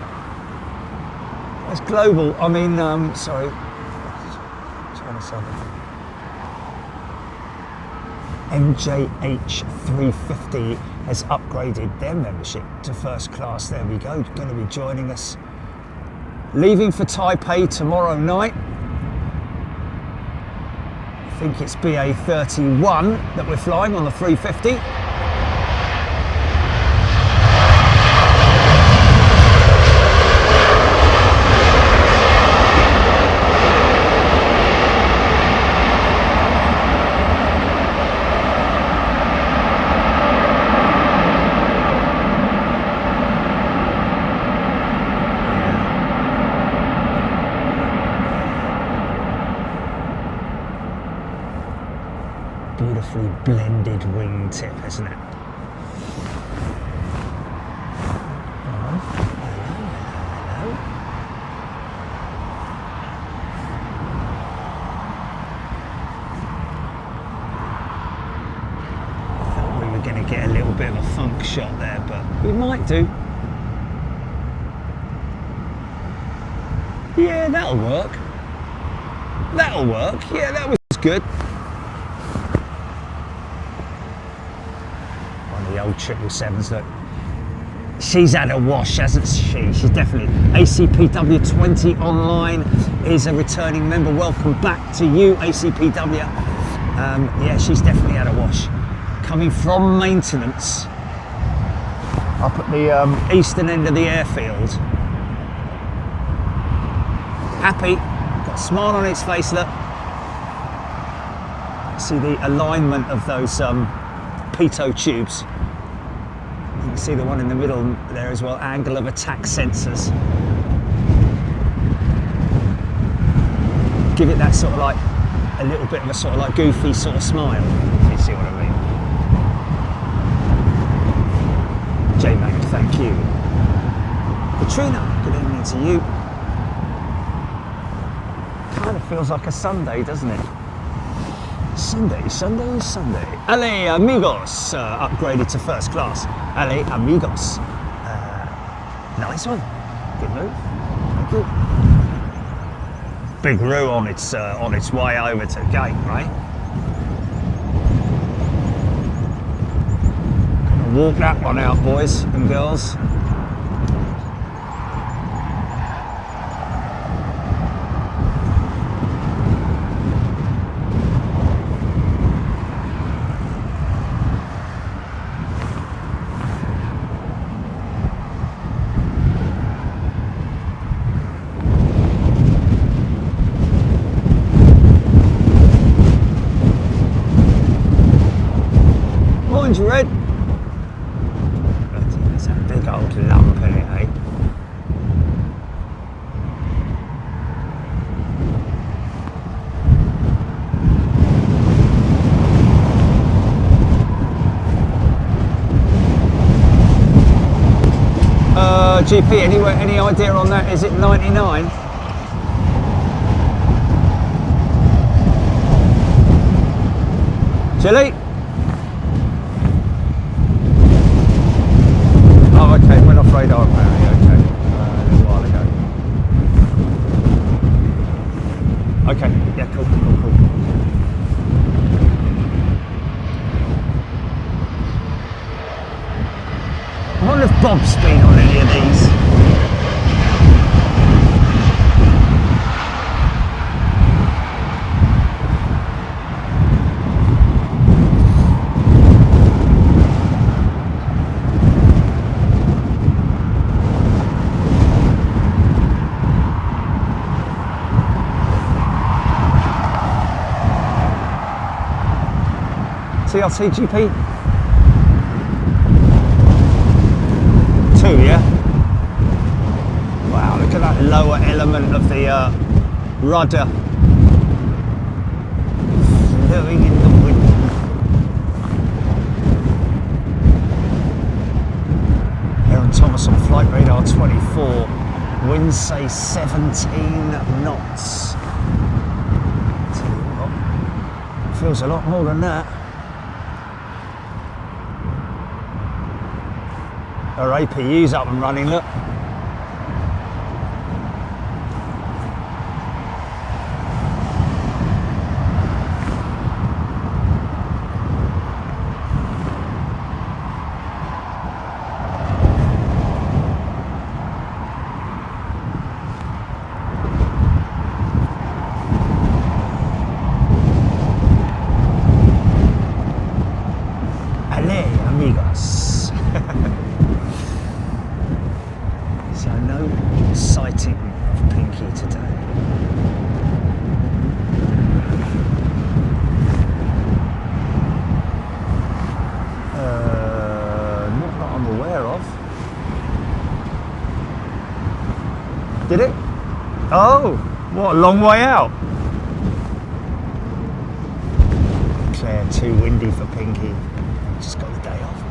That's global. I mean, sorry. China Southern. MJH 350 has upgraded their membership to first class. There we go. Going to be joining us Leaving for Taipei tomorrow night. I think it's BA31 that we're flying on the 350. Beautifully blended wingtip, isn't it? Hello, hello. Thought we were going to get a little bit of a funk shot there, but we might do. Yeah, that'll work. That'll work. Yeah, that was good. The old 777s, look. She's had a wash, hasn't she? She's definitely. ACPW20 online is a returning member. Welcome back to you, ACPW. Yeah, she's definitely had a wash. Coming from maintenance up at the eastern end of the airfield. Happy, got a smile on its face, look. See the alignment of those pitot tubes. You can see the one in the middle there as well, angle of attack sensors. Give it that sort of like, a little bit of a sort of like goofy sort of smile, if you see what I mean. J-Mag, thank you. Katrina, good evening to you. Kind of feels like a Sunday, doesn't it? Sunday, Sunday, Sunday. Ale amigos, upgraded to first class. Ale amigos. Nice one. Good move. Thank you. Big Roo on its way over to gate, right? Gonna walk that one out, boys and girls. Red. There's a big old lump in it, eh? GP, any idea on that? Is it 99? Chili? Oh, okay, went off radar apparently, okay, a little while ago. Okay, yeah, cool. I wonder if Bob's been on any of these. TRT GP? 2, yeah? Wow, look at that lower element of the rudder flowing in the wind. Aaron Thomas on flight radar 24. Winds say 17 knots. Tell you what, feels a lot more than that. Our APU's up and running, look. no sighting of Pinky today. Not that I'm aware of. Did it? Oh, what a long way out. Claire, too windy for Pinky. Just got the day off,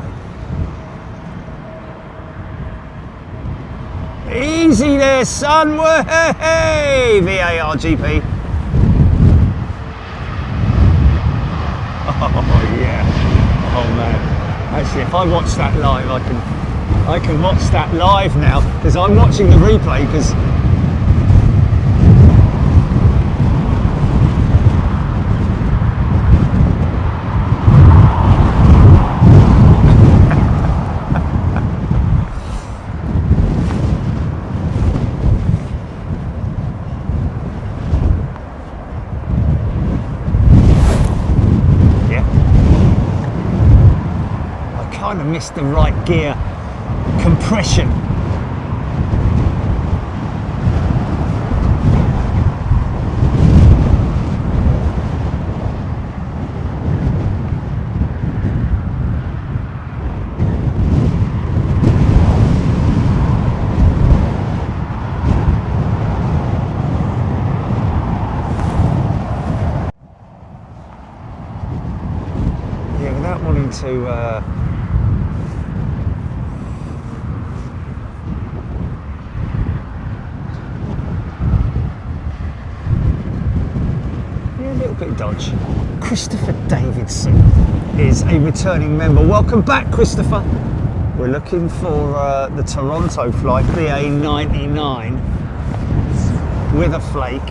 maybe. Easy there, son. Hey, VAR GP. Oh yeah. Oh man. Actually, if I watch that live, I can watch that live now because I'm watching the replay because. Missed the right gear compression. Yeah, without wanting to dodge. Christopher Davidson is a returning member. Welcome back, Christopher. We're looking for the Toronto flight BA99 with a flake.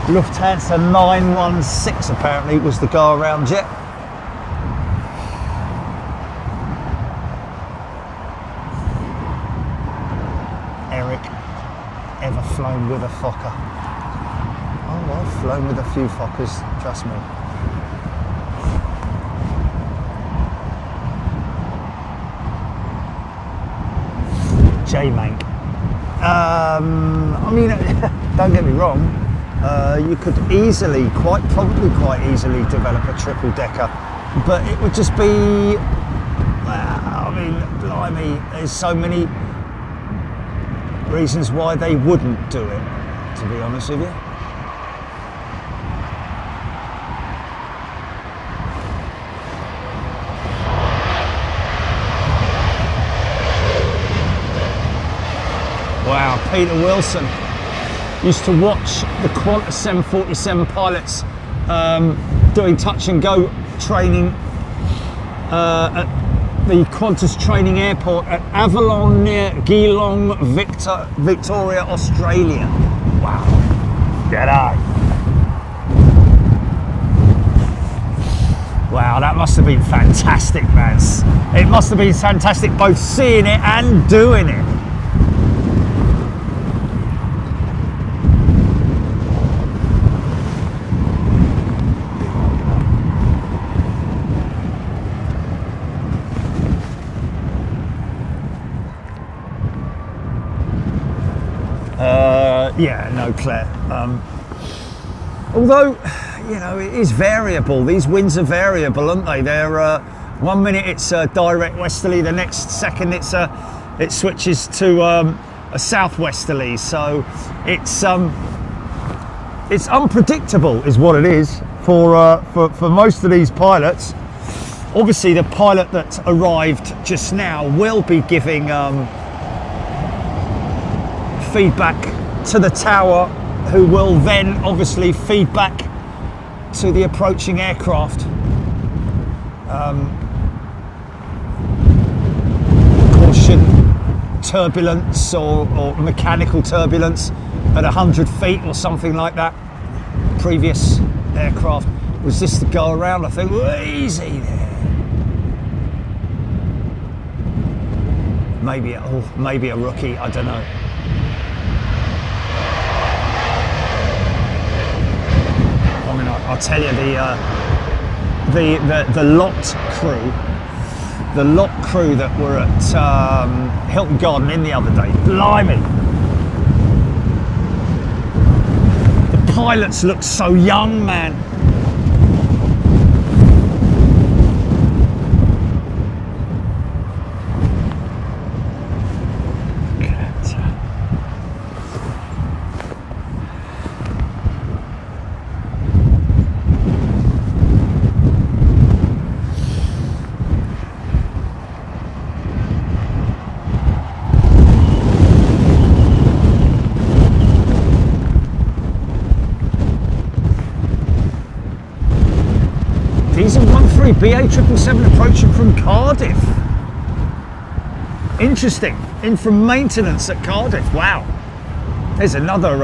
Lufthansa 916 apparently was the go around jet. Ever flown with a Fokker? Oh, I've flown with a few Fokkers, trust me. J-Mank. I mean, don't get me wrong, you could easily, quite easily develop a triple decker, but it would just be, well, I mean, blimey, there's so many reasons why they wouldn't do it, to be honest with you. Wow, Peter Wilson used to watch the Qantas 747 pilots doing touch and go training at the Qantas training airport at Avalon near Geelong, Victoria, Australia. Wow. G'day. Wow, that must have been fantastic, man. It must have been fantastic both seeing it and doing it. Yeah, no, Claire. Although, you know, it is variable. These winds are variable, aren't they? They're 1 minute it's direct westerly, the next second it switches to a southwesterly. So it's unpredictable, is what it is for most of these pilots. Obviously, the pilot that arrived just now will be giving feedback to the tower, who will then obviously feed back to the approaching aircraft. Caution turbulence or mechanical turbulence at 100 feet or something like that. Previous aircraft was this to go around, I think. Easy there. Maybe a rookie, I don't know. I mean, I'll tell you, the lot crew. The lot crew that were at Hilton Garden Inn the other day. Blimey! The pilots look so young, man. These are 13 BA777 approaching from Cardiff. Interesting. In from maintenance at Cardiff. Wow. There's another.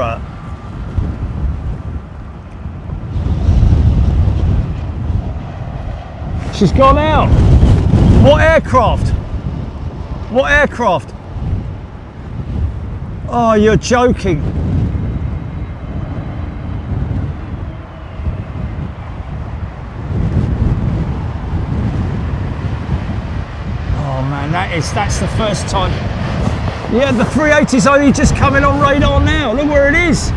She's gone out. What aircraft? What aircraft? Oh, you're joking. That's the first time. Yeah, the 380's only just coming on radar now. Look where it is.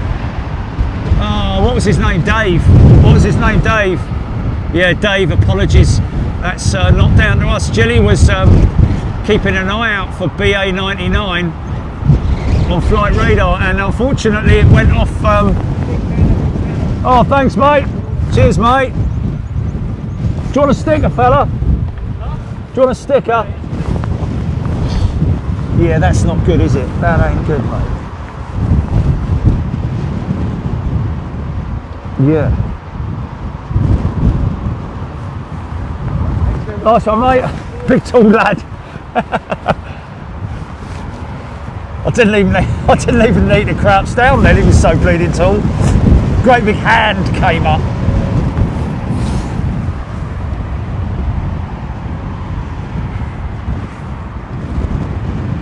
Oh, what was his name? Dave. What was his name? Dave. Yeah, Dave, apologies. That's not down to us. Jilly was keeping an eye out for BA99 on flight radar, and unfortunately it went off. Oh, thanks, mate. Cheers, mate. Do you want a sticker, fella? Do you want a sticker? Yeah, that's not good, is it? That ain't good, mate. Yeah. Nice one, mate. Big tall lad. I didn't even need to crouch down then. He was so bleeding tall. Great big hand came up.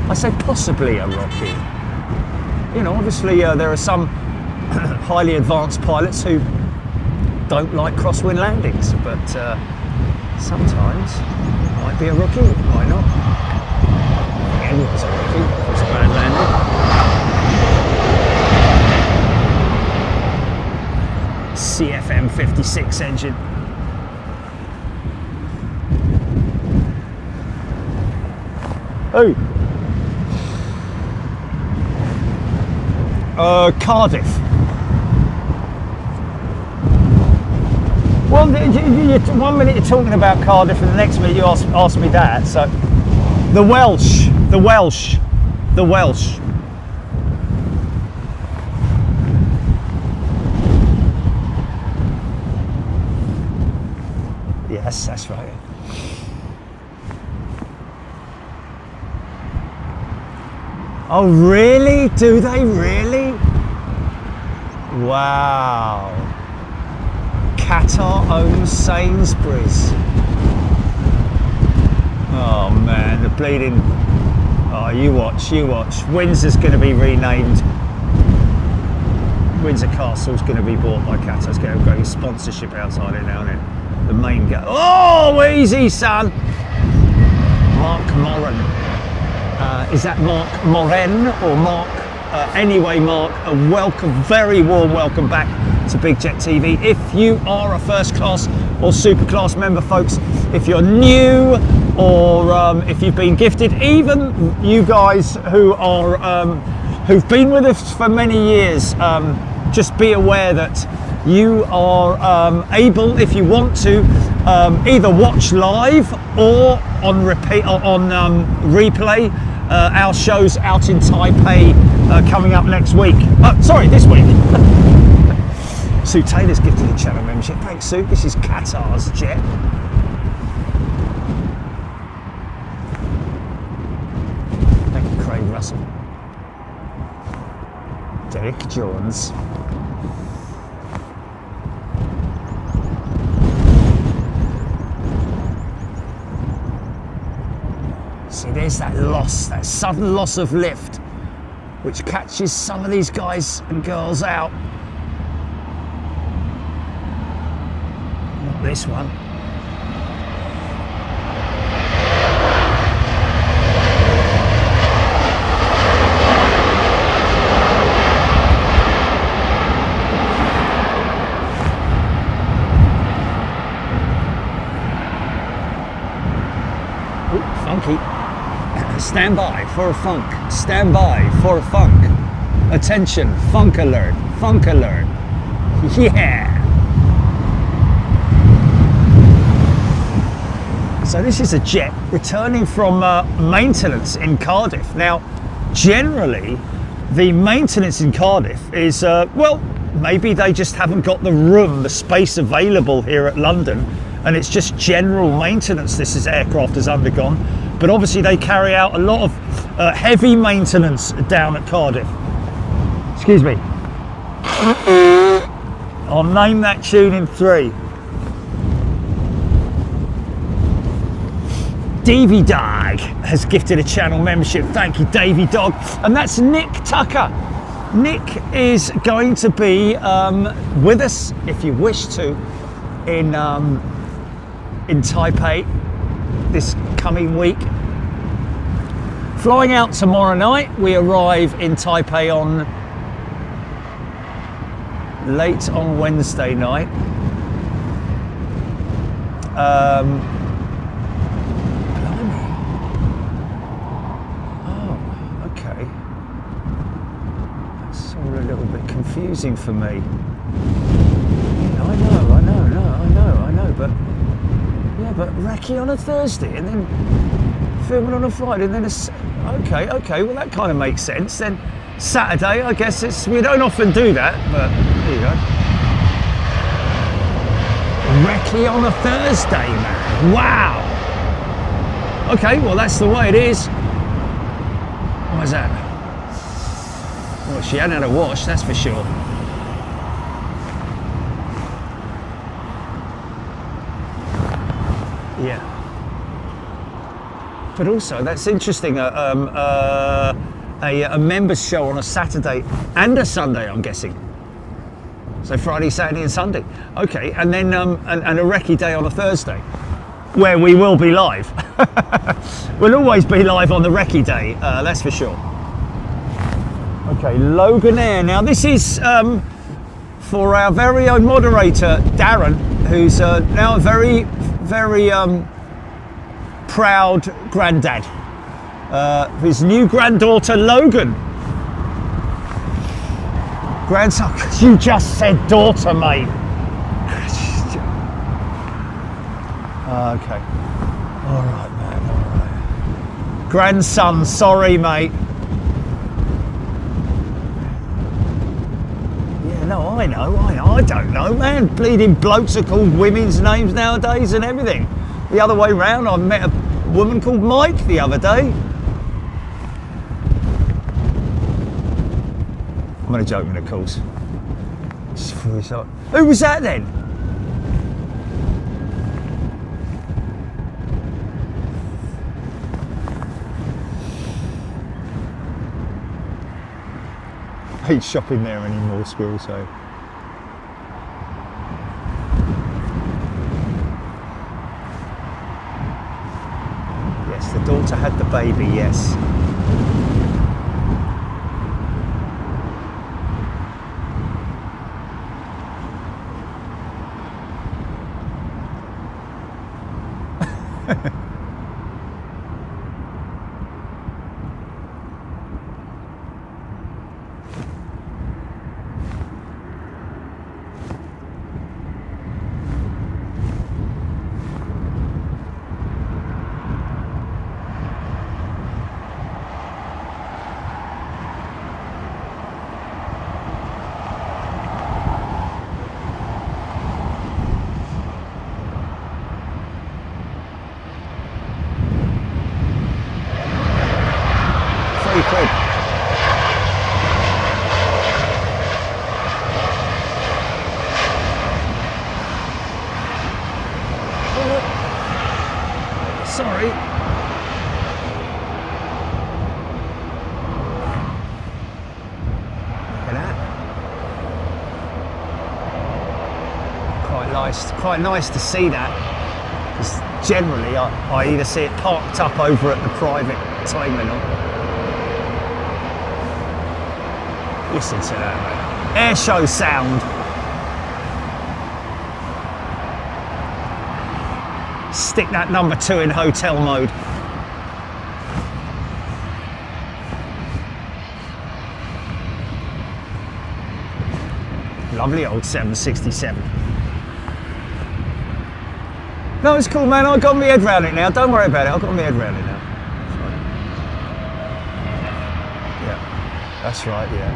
I say possibly a Rocky. You know, obviously there are some highly advanced pilots who don't like crosswind landings, but sometimes it might be a rookie. Why not? Everyone's a rookie. It's a bad landing. CFM 56 engine. Oh. Cardiff. Well, 1 minute you're talking about Cardiff and the next minute you ask me that. So, the Welsh. Yes, that's right. Oh, really? Do they really? Wow. Qatar owns Sainsbury's. Oh man, the bleeding. Oh, you watch. Windsor's going to be renamed. Windsor Castle's going to be bought by Qatar. It's going to go sponsorship outside it now, isn't it? The main gate. Oh, easy, son. Mark Moran. Is that Mark Moren or Mark? Anyway, Mark, a welcome, very warm welcome back to Big Jet TV. If you are a first class or super class member, folks, if you're new or if you've been gifted, even you guys who are who've been with us for many years, just be aware that you are able, if you want to, either watch live or on repeat or on replay our shows out in Taipei coming up next week. Sorry, this week. Sue Taylor's gifted a channel membership. Thanks, Sue. This is Qatar's jet. Thank you, Craig Russell. Derek Jones. See, there's that loss, that sudden loss of lift, which catches some of these guys and girls out. Not this one. funky. Stand by for a funk. Stand by for a funk. Attention, funk alert. Funk alert. Yeah. So this is a jet returning from maintenance in Cardiff. Now, generally, the maintenance in Cardiff is, well, maybe they just haven't got the room, the space available here at London, and it's just general maintenance this aircraft has undergone. But obviously they carry out a lot of heavy maintenance down at Cardiff. Excuse me. I'll name that tune in 3. Davy Dog has gifted a channel membership. Thank you, Davy Dog. And that's Nick Tucker. Nick is going to be with us, if you wish to, in Taipei this coming week. Flying out tomorrow night. We arrive in Taipei on late on Wednesday night. Confusing for me. I know, but yeah, but recce on a Thursday and then filming on a Friday and then okay, well that kind of makes sense. Then Saturday, I guess we don't often do that, but there you go. Recce on a Thursday, man. Wow. Okay, well that's the way it is. Why's that? Well, she hadn't had a wash, that's for sure. Yeah. But also, that's interesting. A members show on a Saturday and a Sunday, I'm guessing. So Friday, Saturday, and Sunday. Okay, and then and a recce day on a Thursday, where we will be live. We'll always be live on the recce day, that's for sure. Okay, Logan Air. Now this is for our very own moderator, Darren, who's now a very, very proud granddad. His new granddaughter, Logan. Grandson, you just said daughter, mate. Okay. All right, man, all right. Grandson, sorry, mate. No, I know, I don't know, man. Bleeding blokes are called women's names nowadays and everything. The other way round, I met a woman called Mike the other day. I'm only joking, of course. Who was that then? I hate shopping there anymore, Squirrel, so. Yes, the daughter had the baby, yes. Sorry. Look at that. Quite nice to see that. Because generally I either see it parked up over at the private terminal. Listen to that, mate. Air show sound. Stick that number 2 in hotel mode. lovely old 767. No, it's cool, man. I've got my head around it now. Don't worry about it. I've got my head around it now. Yeah, that's right. Yeah.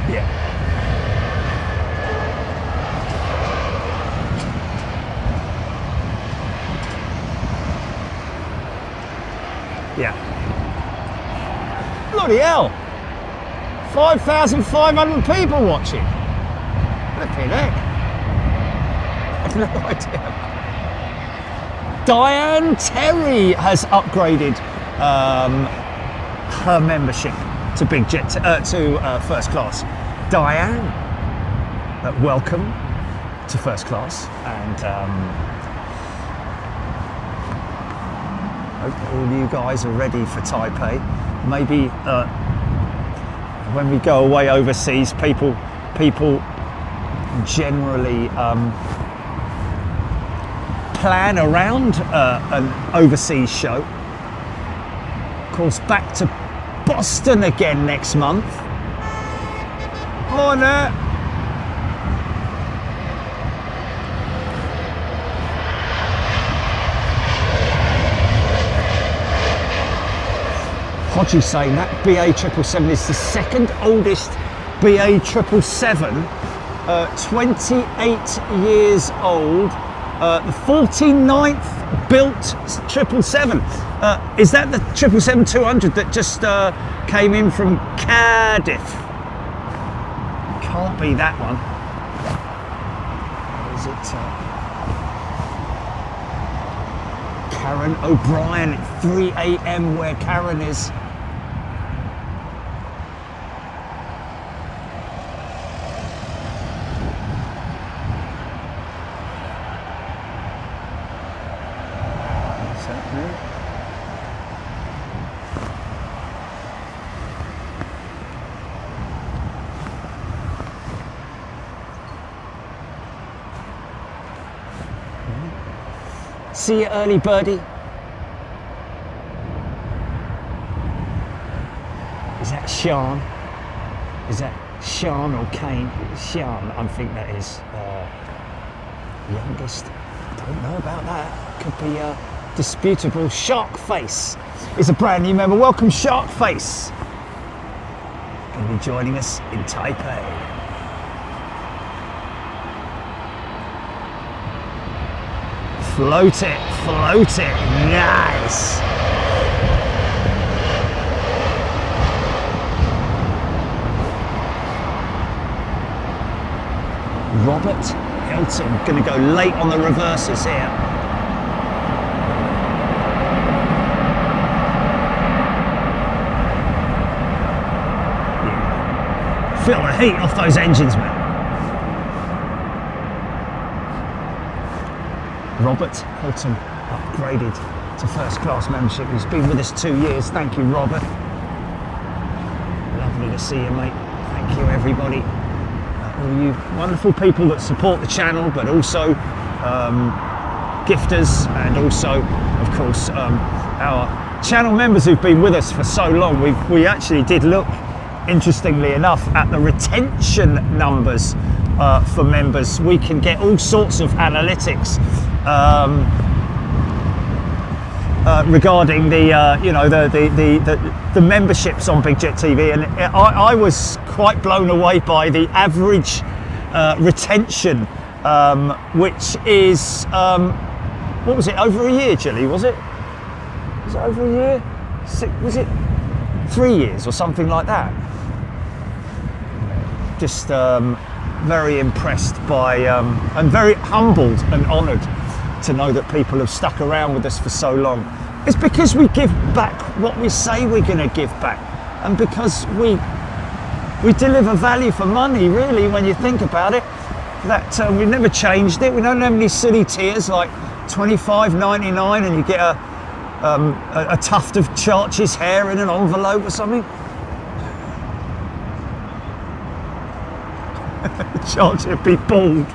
Yeah. Yeah. Bloody hell! 5,500 people watching. Flipping heck. I've no idea. Diane Terry has upgraded her membership to big jet to first class. Diane, welcome to first class, and hope all you guys are ready for Taipei. Maybe when we go away overseas, people generally plan around an overseas show. Of course, back to Boston again next month. On it. Hodgie's saying that BA777 is the second oldest BA777, 28 years old, the 49th built 777. Is that the 777-200 that just came in from Cardiff? Can't be that one. Or is it Karen O'Brien at 3 a.m. where Karen is? See you early, birdie. Is that Sean? Is that Sean or Kane? Sean, I think that is youngest. Don't know about that. Could be disputable. Shark Face is a brand new member. Welcome, Shark Face. Going to be joining us in Taipei. Float it, nice. Robert Hilton, going to go late on the reverses here. Yeah. Feel the heat off those engines, man. Robert Hilton upgraded to first class membership. He's been with us 2 years. Thank you, Robert. Lovely to see you, mate. Thank you, everybody. All you wonderful people that support the channel, but also gifters, and also, of course, our channel members who've been with us for so long. We actually did look, interestingly enough, at the retention numbers for members. We can get all sorts of analytics regarding the the memberships on Big Jet TV, and I was quite blown away by the average retention, which is what was it, over a year, Jilly? Was it over a year? Was it 3 years or something like that? Just very impressed by and very humbled and honoured to know that people have stuck around with us for so long. It's because we give back what we say we're going to give back, and because we deliver value for money, really, when you think about it. That we've never changed it. We don't have any silly tiers like $25.99 and you get a tuft of Charch's hair in an envelope or something. Charchi would be bald.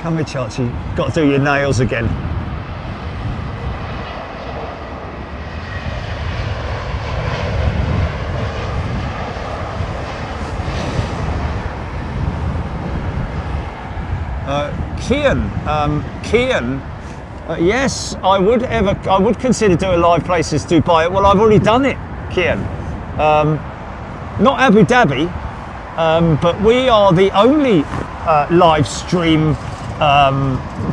Come here, Charchi. Got to do your nails again. Kian, yes, I would consider doing live places Dubai. Well, I've already done it, Kian. Not Abu Dhabi, but we are the only live stream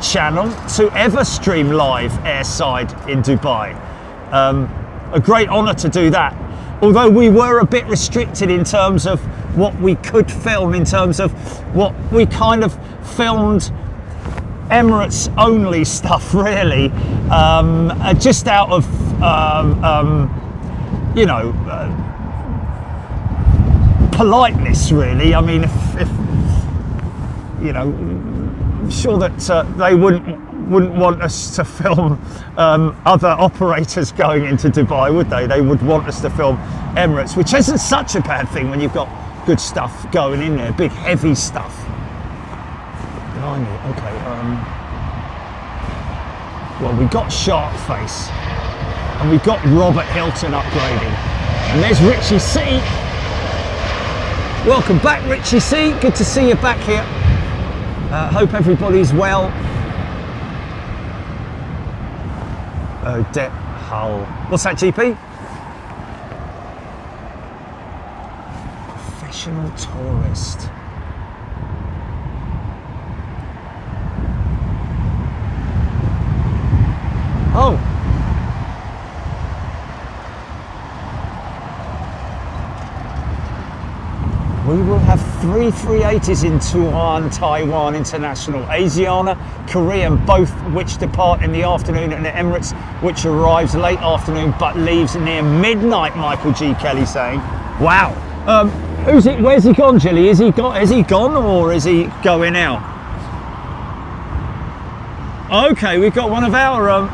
channel to ever stream live airside in Dubai. A great honour to do that. Although we were a bit restricted in terms of what we could film, in terms of what we kind of filmed Emirates only stuff, really, just out of you know, politeness, really. I mean, if you know, I'm sure that they wouldn't want us to film other operators going into Dubai, would they? They would want us to film Emirates, which isn't such a bad thing when you've got good stuff going in there, big heavy stuff. Blimey, okay. Well, we got Shark Face, and we got Robert Hilton upgrading, and there's Richie C. Welcome back, Richie C. Good to see you back here. Hope everybody's well. Odette Hull. What's that, GP? Professional tourist. Oh. We will have 3 380s in Tuan, Taiwan International, Asiana, Korean, both which depart in the afternoon, and Emirates, which arrives late afternoon but leaves near midnight. Michael G. Kelly saying, "Wow, who's it? Where's he gone, Jilly? Is he gone, or is he going out?" Okay, we've got one of our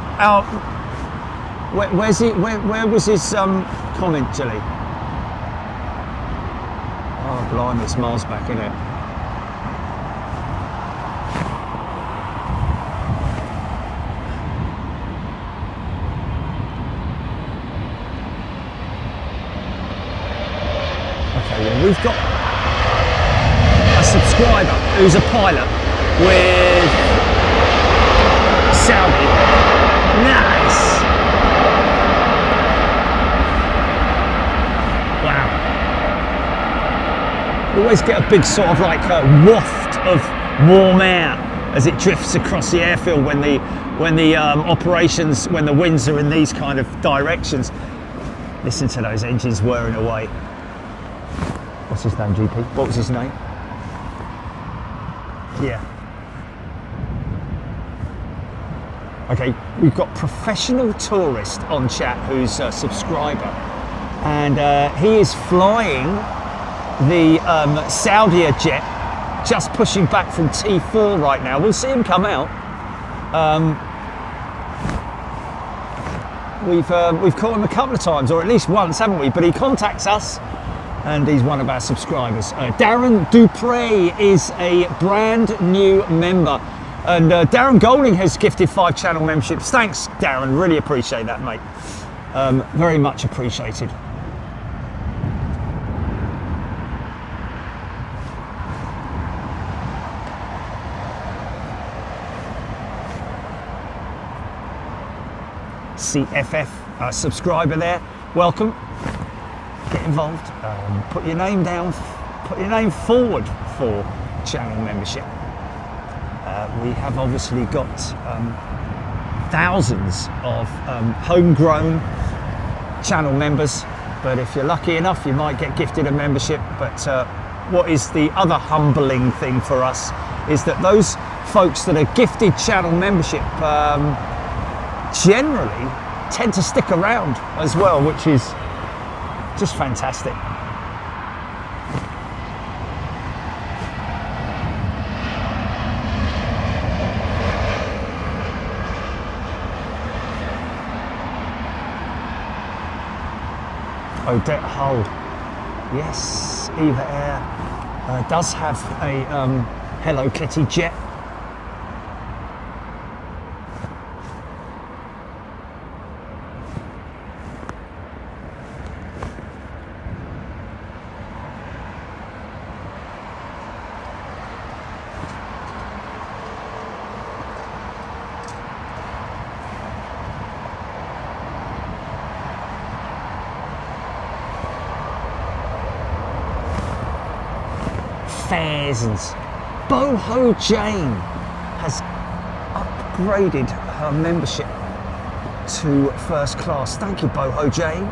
where's he? Where was his comment, Jilly? Oh, blimey, it's miles back, isn't it? Okay, well, we've got a subscriber who's a pilot with Saudi. Nice. We always get a big sort of like a waft of warm air as it drifts across the airfield when the operations, when the winds are in these kind of directions. Listen to those engines whirring away. What's his name, GP? What was his name? Yeah. Okay, we've got Professional Tourist on chat who's a subscriber, and he is flying the Saudia jet, just pushing back from T4 right now. We'll see him come out. We've caught him a couple of times, or at least once, haven't we? But he contacts us, and he's one of our subscribers. Darren Dupre is a brand new member, and Darren Golding has gifted 5 channel memberships. Thanks, Darren. Really appreciate that, mate. Very much appreciated. CFF subscriber there, welcome. Get involved. Put your name down. Put your name forward for channel membership. We have obviously got thousands of homegrown channel members, but if you're lucky enough, you might get gifted a membership. But what is the other humbling thing for us is that those folks that are gifted channel membership generally tend to stick around as well, which is just fantastic. Odette Hull, yes, Eva Air does have a Hello Kitty jet. thousands. Boho Jane has upgraded her membership to first class. Thank you, Boho Jane.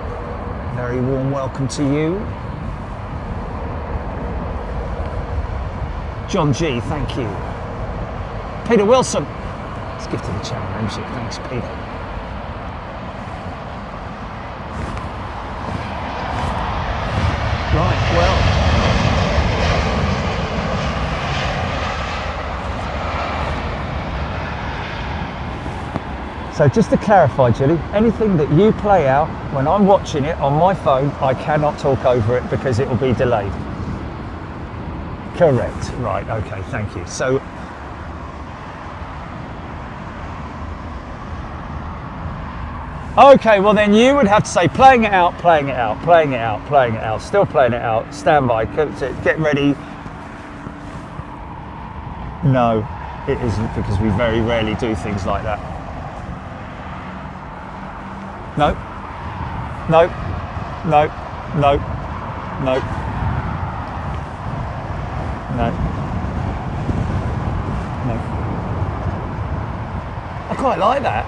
Very warm welcome to you. John G, thank you. Peter Wilson, let's give to the channel membership. Thanks, Peter. Right, well. So just to clarify, Julie, anything that you play out, when I'm watching it on my phone, I cannot talk over it because it will be delayed. Correct, right, okay, thank you. So, okay, well then you would have to say playing it out, playing it out, playing it out, playing it out, still playing it out, stand by, get ready. No, it isn't, because we very rarely do things like that. No, no, no, no, no, no, no. I quite like that.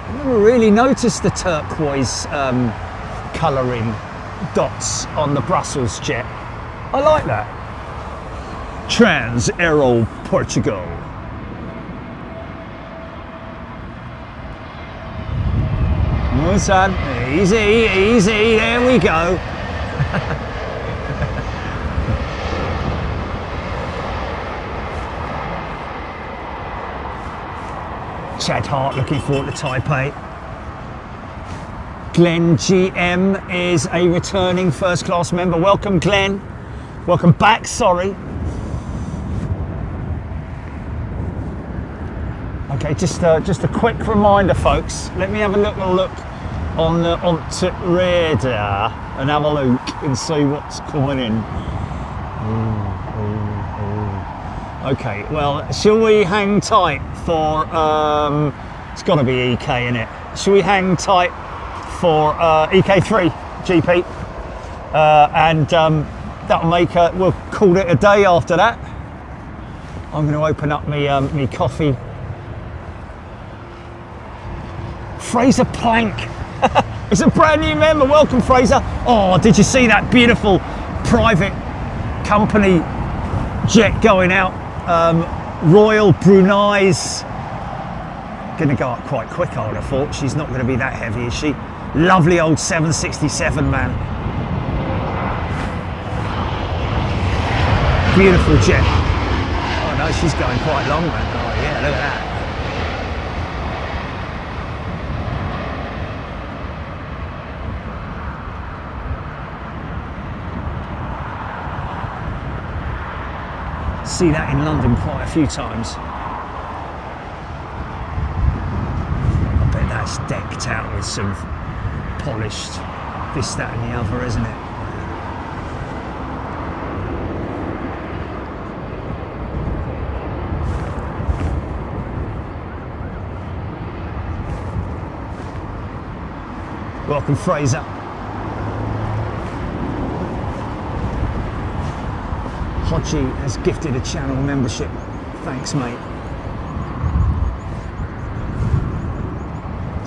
I never really noticed the turquoise colouring dots on the Brussels jet. I like that. Trans Aero Portugal. Oh, son, easy, easy, there we go. Chad Hart looking forward to Taipei. Glenn GM is a returning first class member. Welcome, Glenn. Welcome back, sorry. Okay, just a quick reminder, folks. Let me have a little look on the radar and have a look and see what's coming in. Okay, well, shall we hang tight for, it's got to be EK, innit? Shall we hang tight for EK3 GP? And that'll make we'll call it a day after that. I'm going to open up me coffee. Fraser Plank is a brand new member. Welcome, Fraser. Oh, did you see that beautiful private company jet going out? Royal Brunei's going to go up quite quick, I would have thought. She's not going to be that heavy, is she? Lovely old 767, man. Beautiful jet. Oh no, she's going quite long, man. Oh yeah, look at that. See that in London quite a few times. I bet that's decked out with some polished this, that and the other, isn't it? Welcome, Fraser. Hodgie has gifted a channel membership. Thanks, mate.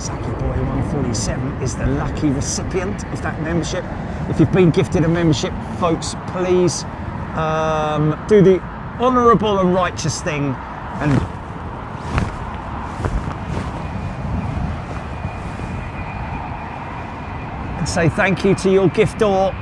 Saki Boy 147 is the lucky recipient of that membership. If you've been gifted a membership, folks, please do the honourable and righteous thing and say thank you to your giftor.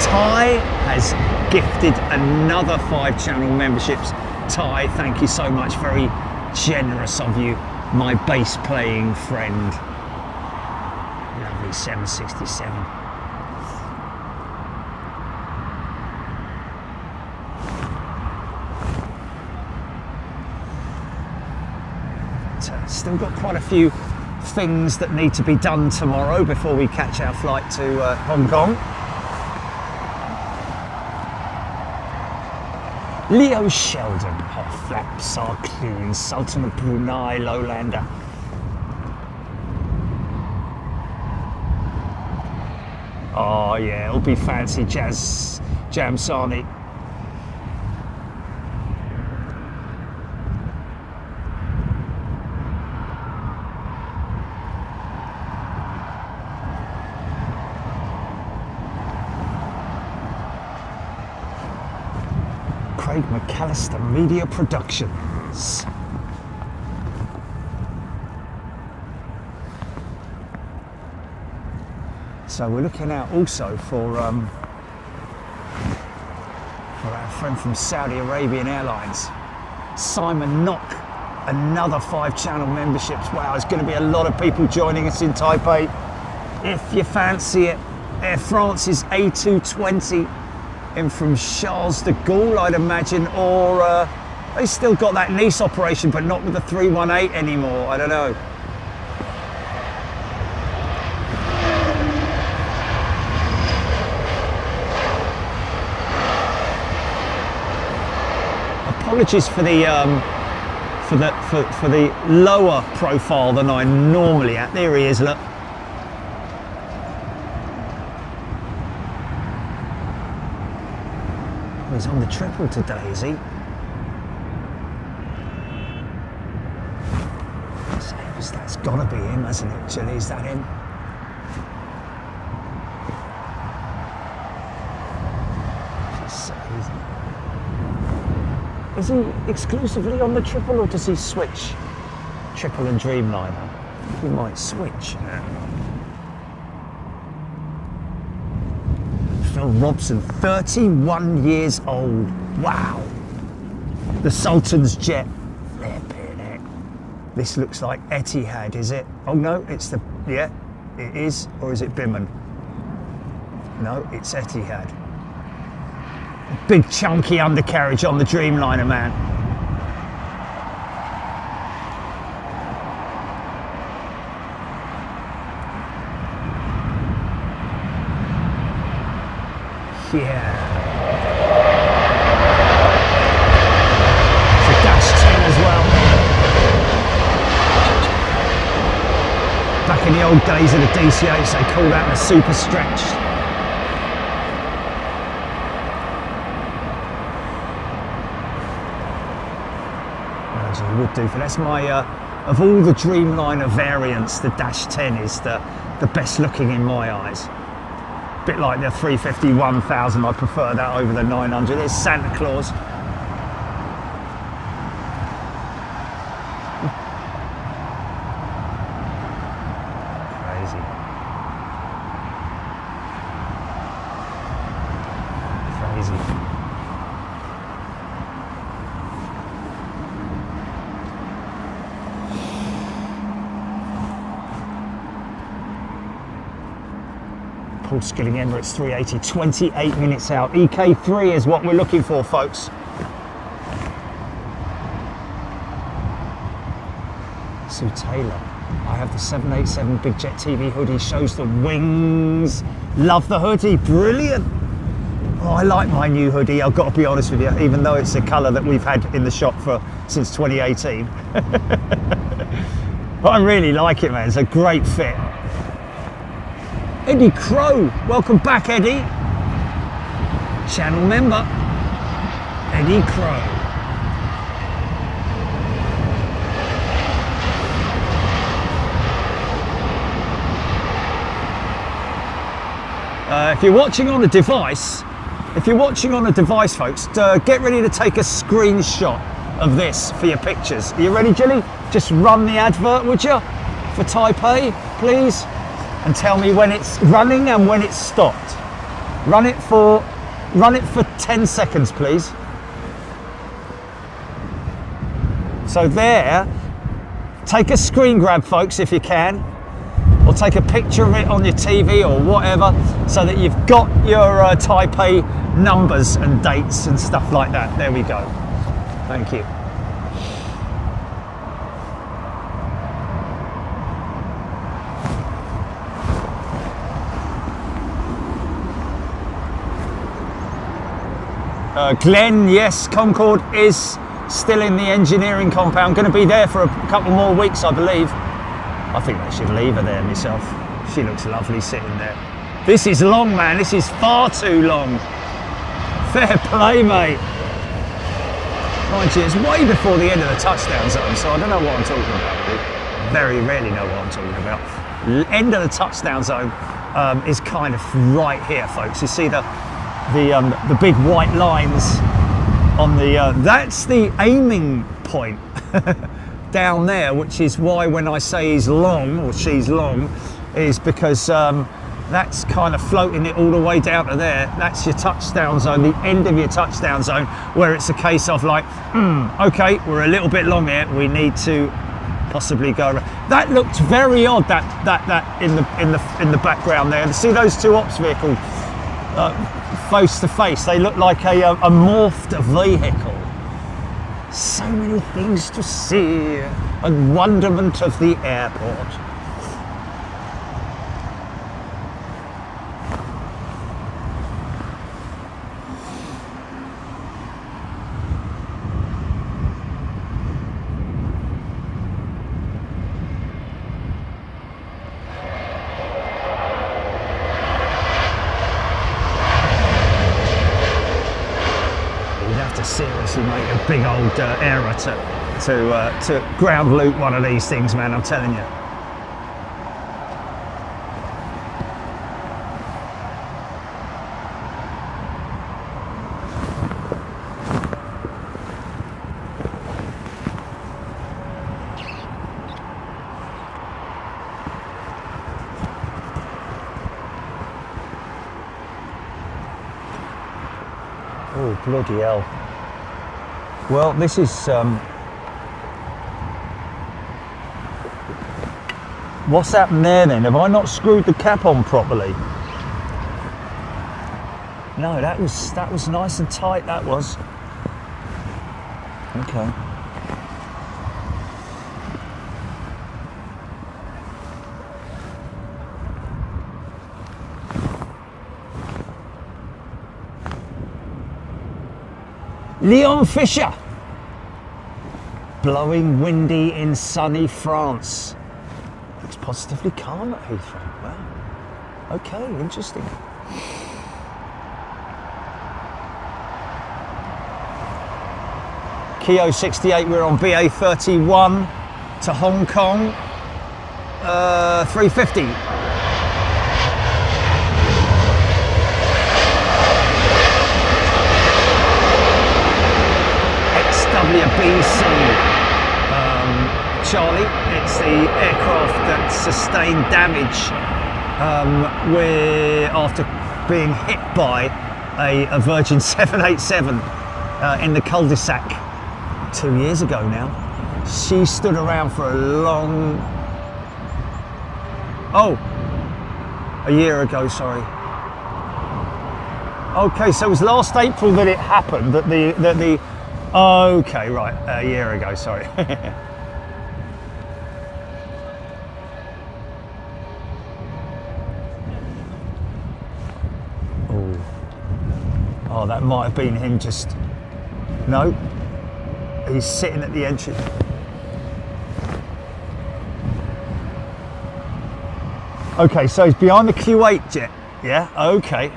Ty has gifted another 5 channel memberships. Ty, thank you so much, very generous of you, my bass playing friend. Lovely 767. Still got quite a few things that need to be done tomorrow before we catch our flight to Hong Kong. Leo Sheldon, her flaps are clean, Sultan of Brunei, Lowlander. Oh yeah, it'll be fancy jazz, Jamsani. Craig McAllister Media Productions. So we're looking out also for our friend from Saudi Arabian Airlines, Simon Nock, another 5-channel memberships. Wow, there's going to be a lot of people joining us in Taipei. If you fancy it, Air France's A220 in from Charles de Gaulle, I'd imagine, or they still got that Nice operation, but not with the 318 anymore. I don't know. Apologies for the for the lower profile than I'm normally at. There he is, look. Oh, he's on the triple today, is he? That's gotta be him, hasn't it, Chile? Is that him? Is he exclusively on the triple, or does he switch triple and Dreamliner? He might switch. Phil Robson, 31 years old. Wow. The Sultan's jet. Flipping it. This looks like Etihad, is it? Oh no, it's the, yeah, it is. Or is it Biman? No, it's Etihad. Big chunky undercarriage on the Dreamliner, man. Yeah. It's a Dash 10 as well. Back in the old days of the DCH, they called that the super stretch. Would do for that's my of all the Dreamliner variants, the Dash 10 is the best looking in my eyes. A bit like the 350-1000, I prefer that over the 900. There's Santa Claus. Crazy. Paul Skilling, Emirates 380, 28 minutes out. EK3 is what we're looking for, folks. Sue Taylor. I have the 787 Big Jet TV hoodie, shows the wings. Love the hoodie, brilliant. Oh, I like my new hoodie, I've got to be honest with you, even though it's a colour that we've had in the shop since 2018. But I really like it, man, it's a great fit. Eddie Crow, welcome back, Eddie. Channel member, Eddie Crow. If you're watching on a device, folks, get ready to take a screenshot of this for your pictures. Are you ready, Jilly? Just run the advert, would you, for Taipei, please? And tell me when it's running and when it's stopped. Run it for 10 seconds, please. So there, take a screen grab, folks, if you can, or take a picture of it on your TV or whatever, so that you've got your Taipei numbers and dates and stuff like that. There we go. Thank you. Glenn, yes, Concorde is still in the engineering compound. Going to be there for a couple more weeks, I believe. I think they should leave her there myself. She looks lovely sitting there. This is long, man. This is far too long. Fair play, mate. Mind you, it's way before the end of the touchdown zone, so I don't know what I'm talking about. Very rarely know what I'm talking about. End of the touchdown zone is kind of right here, folks. You see the big white lines on the. That's the aiming point down there, which is why when I say he's long or she's long, is because that's kind of floating it all the way down to there. That's your touchdown zone, the end of your touchdown zone, where it's a case of like, okay, we're a little bit long here. We need to possibly go around. That looked very odd. That in the background there. See those two ops vehicles face to face. They look like a morphed vehicle. So many things to see. A wonderment of the airport. Seriously make a big old error to ground loop one of these things, man, I'm telling you. Oh, bloody hell. Well, this is what's happened there then? Have I not screwed the cap on properly? No, that was nice and tight, that was. Okay. Leon Fisher. Blowing windy in sunny France. Looks positively calm at Heathrow. Wow. Okay, interesting. Kyo 68, we're on BA31 to Hong Kong. 350. XWBC Charlie, it's the aircraft that sustained damage after being hit by a Virgin 787 in the cul-de-sac 2 years ago now. She stood around for a long... Oh, a year ago, sorry. Okay, so it was last April that it happened, that the okay, right, a year ago, sorry. Oh, that might have been him just... No, he's sitting at the entry. Okay, so he's behind the Q8 jet, yeah, okay.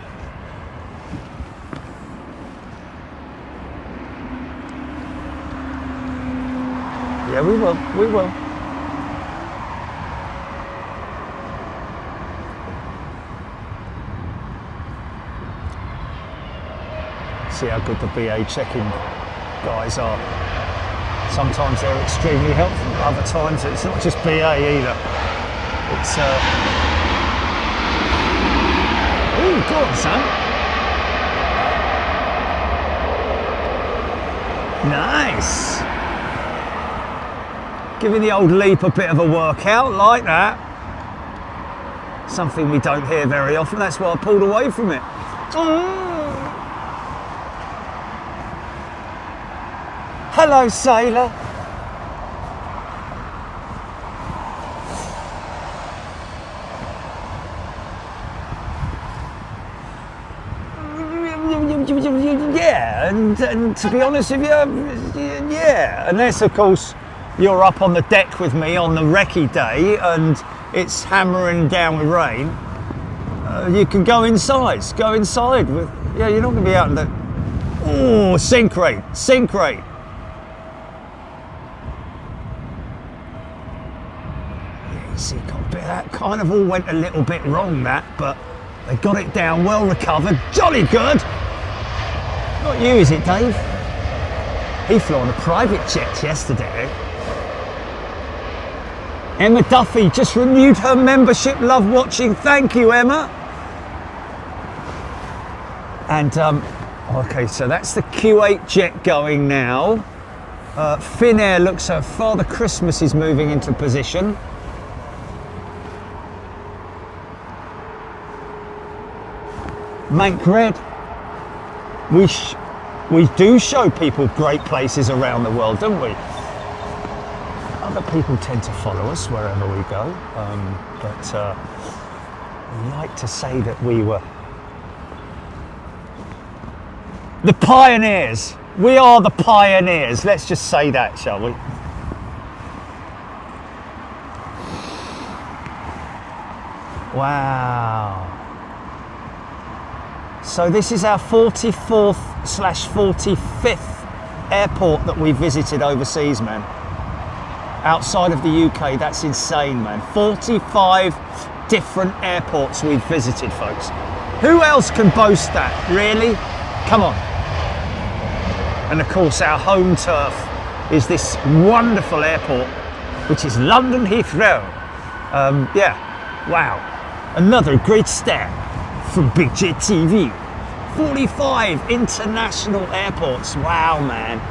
Yeah, we will. See how good the BA check-in guys are. Sometimes they're extremely helpful, other times it's not just BA either. It's ooh, go on, son. Nice. Giving the old leap a bit of a workout like that. Something we don't hear very often, that's why I pulled away from it. Hello, sailor. yeah, and to be honest with you, yeah, unless of course you're up on the deck with me on the recce day and it's hammering down with rain, you can go inside with, yeah, you're not going to be out in the, oh, sink rate. Yeah, you see, that kind of all went a little bit wrong, but they got it down, well recovered, jolly good. Not you, is it, Dave? He flew on a private jet yesterday. Emma Duffy just renewed her membership. Love watching. Thank you, Emma. And, okay, so that's the Q8 jet going now. Finnair looks so Father Christmas is moving into position. Mank Red. We do show people great places around the world, don't we? Other people tend to follow us wherever we go, but we like to say that we were the pioneers. We are the pioneers. Let's just say that, shall we? Wow. So this is our 44th/45th airport that we visited overseas, man. Outside of the UK, that's insane, man. 45 different airports we've visited, folks. Who else can boast that, really? Come on. And of course, our home turf is this wonderful airport, which is London Heathrow. Yeah, wow. Another great step from Big Jet TV. 45 international airports. Wow, man.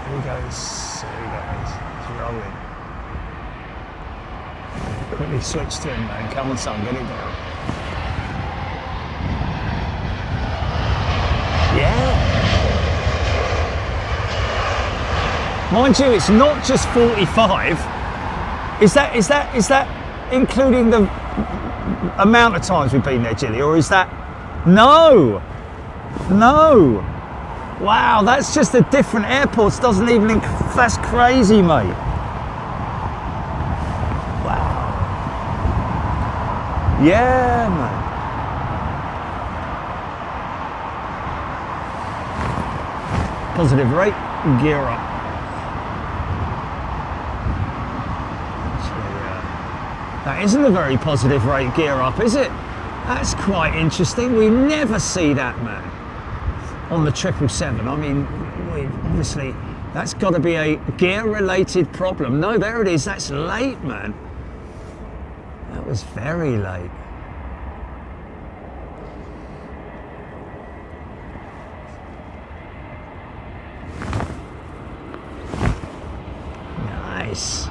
Here he goes, it's rolling. Quickly switch to him, man. Come on, son, get it down. Yeah. Mind you, it's not just 45. Is that including the amount of times we've been there, Gilly, or is that? No. Wow, that's just the different airports, doesn't even, that's crazy, mate. Wow. Yeah, man. Positive rate, gear up. Actually, that isn't a very positive rate gear up, is it? That's quite interesting. We never see that, man. On the 777, I mean, obviously, that's got to be a gear-related problem. No, there it is. That's late, man. That was very late. Nice.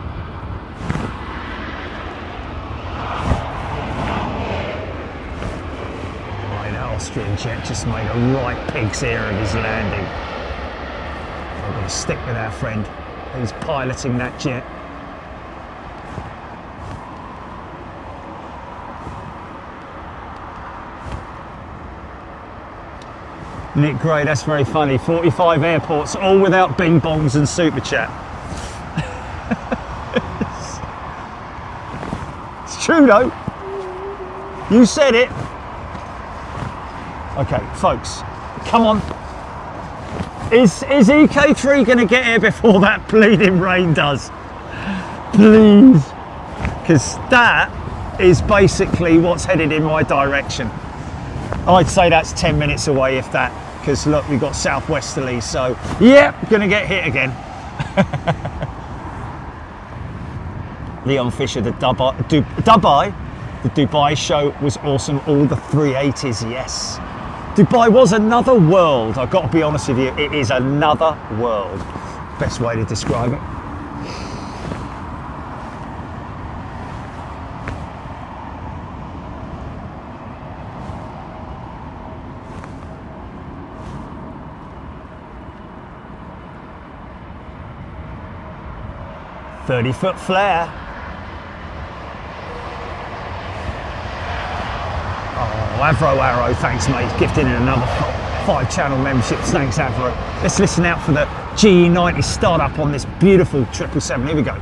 Austrian jet just made a right pig's ear of his landing. We're going to stick with our friend who's piloting that jet. Nick Gray, that's very funny. 45 airports, all without bing bongs and super chat. It's true though. You said it. Okay, folks, come on. Is EK3 going to get here before that bleeding rain does? Please. Because that is basically what's headed in my direction. I'd say that's 10 minutes away, if that. because look, we've got southwesterly, so yeah, gonna get hit again. Leon Fisher, the Dubai show was awesome. All the 380s, yes. Dubai was another world. I've got to be honest with you, it is another world. Best way to describe it. "30-foot flare." Oh, Avro Arrow, thanks mate, gifting in another 5-channel membership. Thanks Avro. Let's listen out for the GE90 startup on this beautiful 777. Here we go.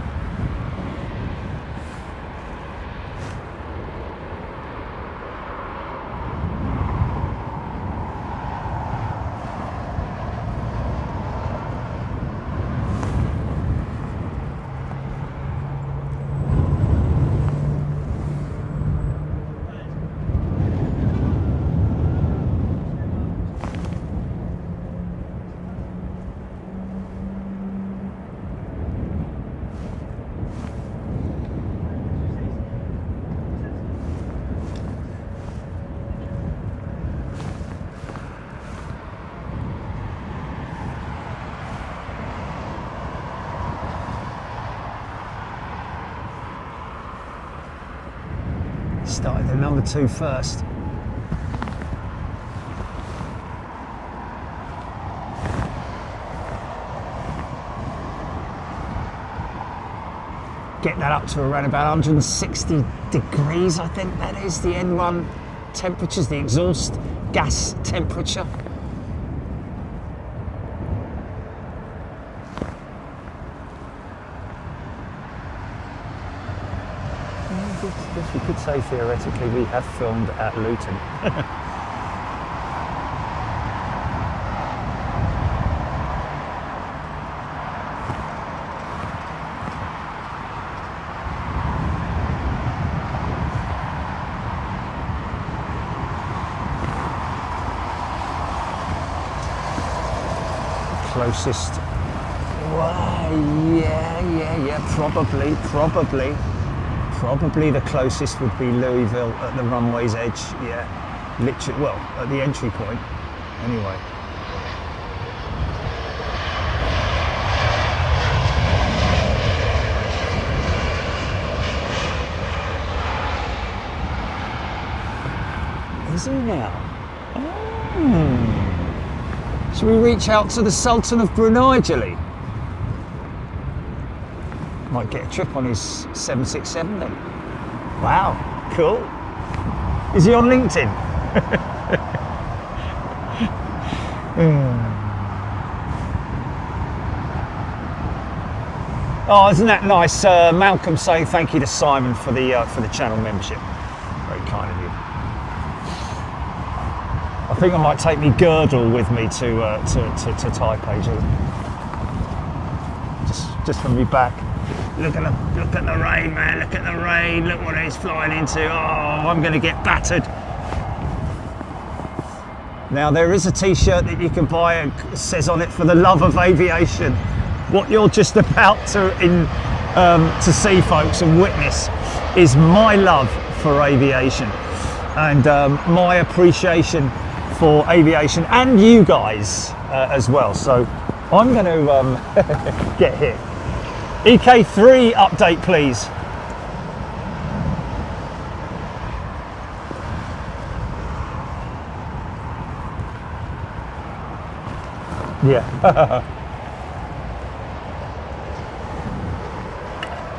Started the number 2 first. Get that up to around about 160 degrees, I think that is the N1 temperatures, the exhaust gas temperature. We could say theoretically we have filmed at Luton. Closest. Well, yeah, probably the closest would be Louisville at the runway's edge, yeah. Literally, well, at the entry point, anyway. Is he now? Oh. Should we reach out to the Sultan of Brunei, Jilly? Might get a trip on his 767 then. Wow, cool. Is he on LinkedIn? Oh, isn't that nice? Malcolm saying thank you to Simon for the channel membership. Very kind of you. I think I might take me girdle with me to Taipei. Just from me back. Look at the rain, man. Look at the rain. Look what it's flying into. Oh, I'm going to get battered. Now, there is a t-shirt that you can buy and it says on it, "For the love of aviation." What you're just about to see, folks, and witness is my love for aviation and my appreciation for aviation and you guys as well. So I'm going to get hit. EK3 update, please. Yeah.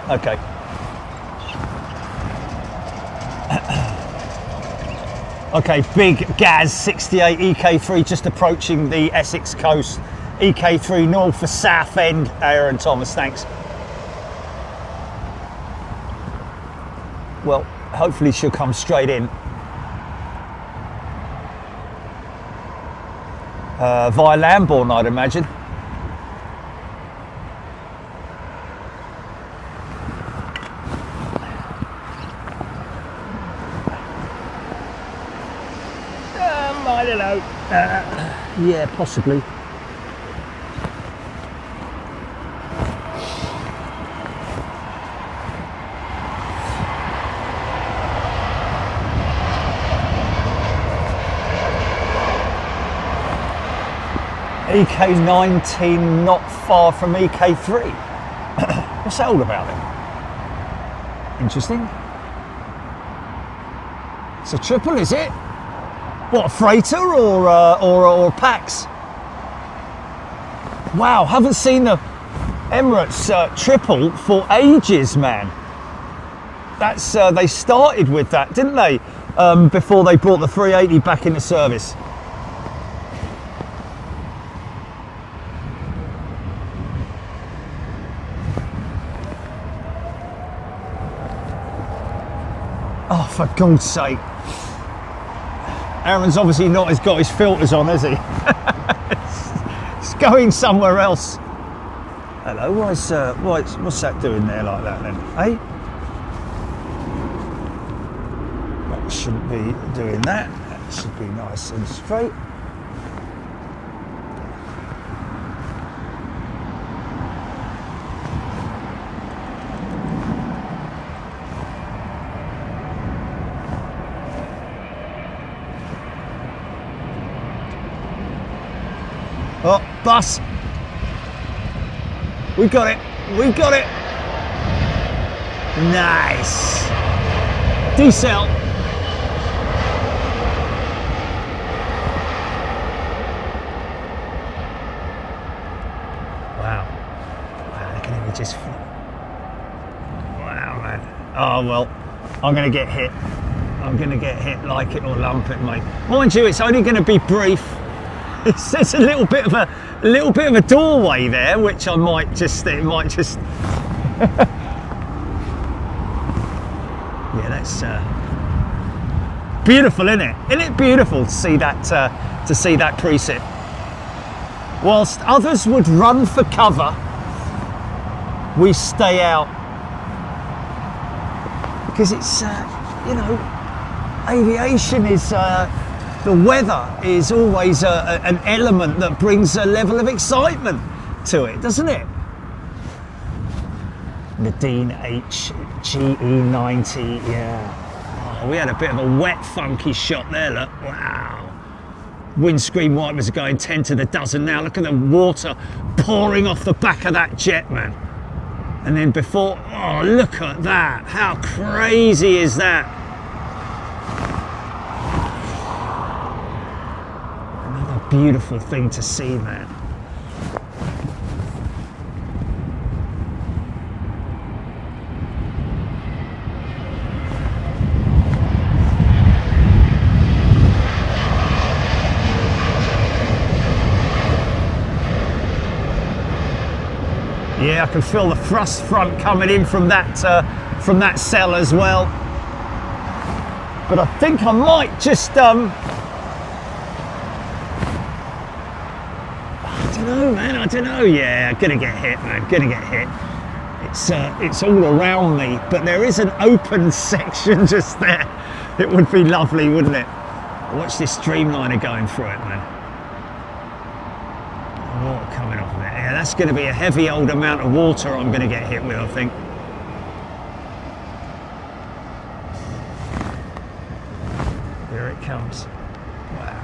Okay. Okay, Big Gaz 68 EK3 just approaching the Essex coast. EK3 north for Southend. Aaron Thomas, thanks. Well, hopefully she'll come straight in. Via Lambourne, I'd imagine. I don't know. Yeah, possibly. EK19 not far from EK3. What's that all about then? Interesting. It's a triple, is it? What, a freighter or Pax? Wow, haven't seen the Emirates triple for ages, man. That's they started with that, didn't they? Before they brought the 380 back into service. Oh, for God's sake. Aaron's obviously not got his filters on, has he? It's going somewhere else. Hello, what's that doing there like that then? Eh? That shouldn't be doing that. That should be nice and straight. Oh, bus. We got it. We got it. Nice. Decel. Wow. Wow, look at him just. Wow, man. Oh, well, I'm going to get hit. I'm going to get hit, like it or lump it, mate. Mind you, it's only going to be brief. There's a little bit of a doorway there, which it might just. Yeah, that's beautiful, isn't it? Isn't it beautiful to see that preset? Whilst others would run for cover, we stay out because it's you know, aviation is. The weather is always an element that brings a level of excitement to it, doesn't it? The Dean HGE90, yeah. Oh, we had a bit of a wet, funky shot there, look. Wow. Windscreen wipers are going 10 to the dozen now. Look at the water pouring off the back of that jet, man. And then before, oh, look at that. How crazy is that? Beautiful thing to see, man. Yeah, I can feel the thrust front coming in from that cell as well. But I think I might just no, man, I don't know. Yeah, gonna get hit, man. Gonna get hit. It's all around me, but there is an open section just there. It would be lovely, wouldn't it? Watch this streamliner going through it, man. Water coming off of it. Yeah, that's going to be a heavy old amount of water I'm going to get hit with, I think. Here it comes. Wow.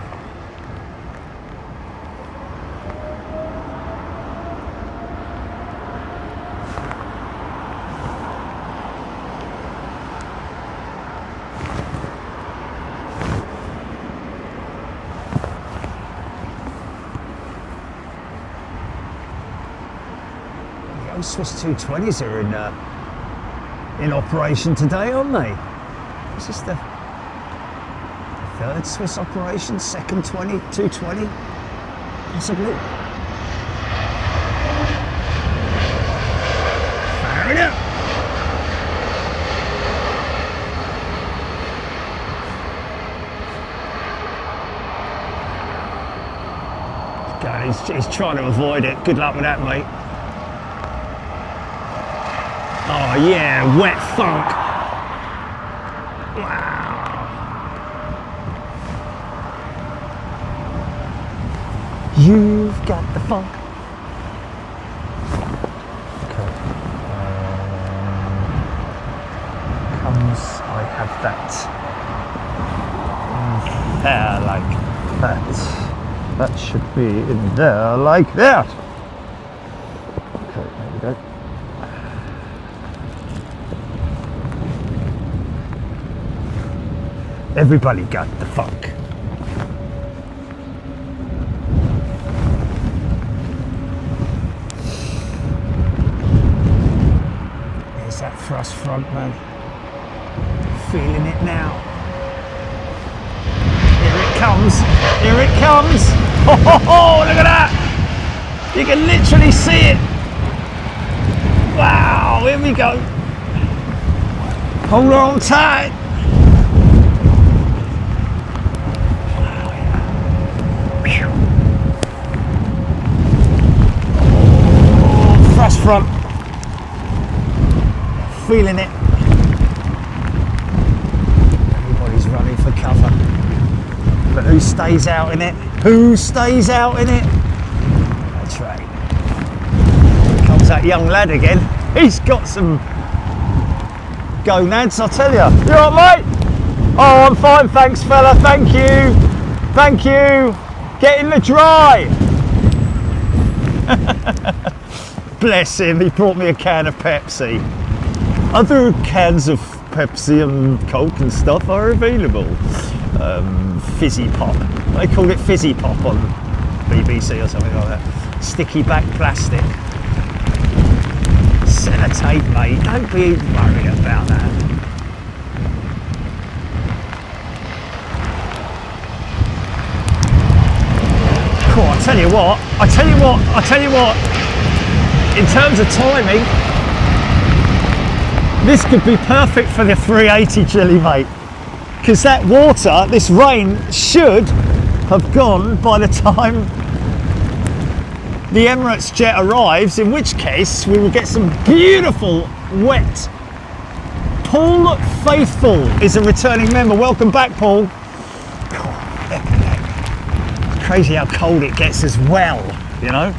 Swiss 220s are in operation today, aren't they? Is this the third Swiss operation? Second 220? Possibly. Fire it up! God, he's trying to avoid it. Good luck with that, mate. Oh yeah, wet funk. Wow. You've got the funk. Okay. Comes, I have that. There, like that. That should be in there, like that. Okay, there we go. Everybody got the funk. There's that thrust front, man. Feeling it now. Here it comes. Here it comes. Oh, look at that. You can literally see it. Wow, here we go. Hold on tight. Thrust front. Feeling it. Everybody's running for cover. But who stays out in it? Who stays out in it? That's right. Here comes that young lad again. He's got some gonads, I tell you. You alright, mate? Oh, I'm fine, thanks, fella. Thank you. Thank you. Get in the dry. Bless him. He brought me a can of Pepsi. Other cans of Pepsi and Coke and stuff are available. Fizzy pop. They call it fizzy pop on BBC or something like that. Sticky back plastic. Sellotape, mate. Don't be worried about that. Cool, I tell you what. In terms of timing, this could be perfect for the 380 chili, mate. Because that water, this rain, should have gone by the time the Emirates jet arrives, in which case we will get some beautiful wet. Paul Faithful is a returning member. Welcome back, Paul. It's crazy how cold it gets as well, you know.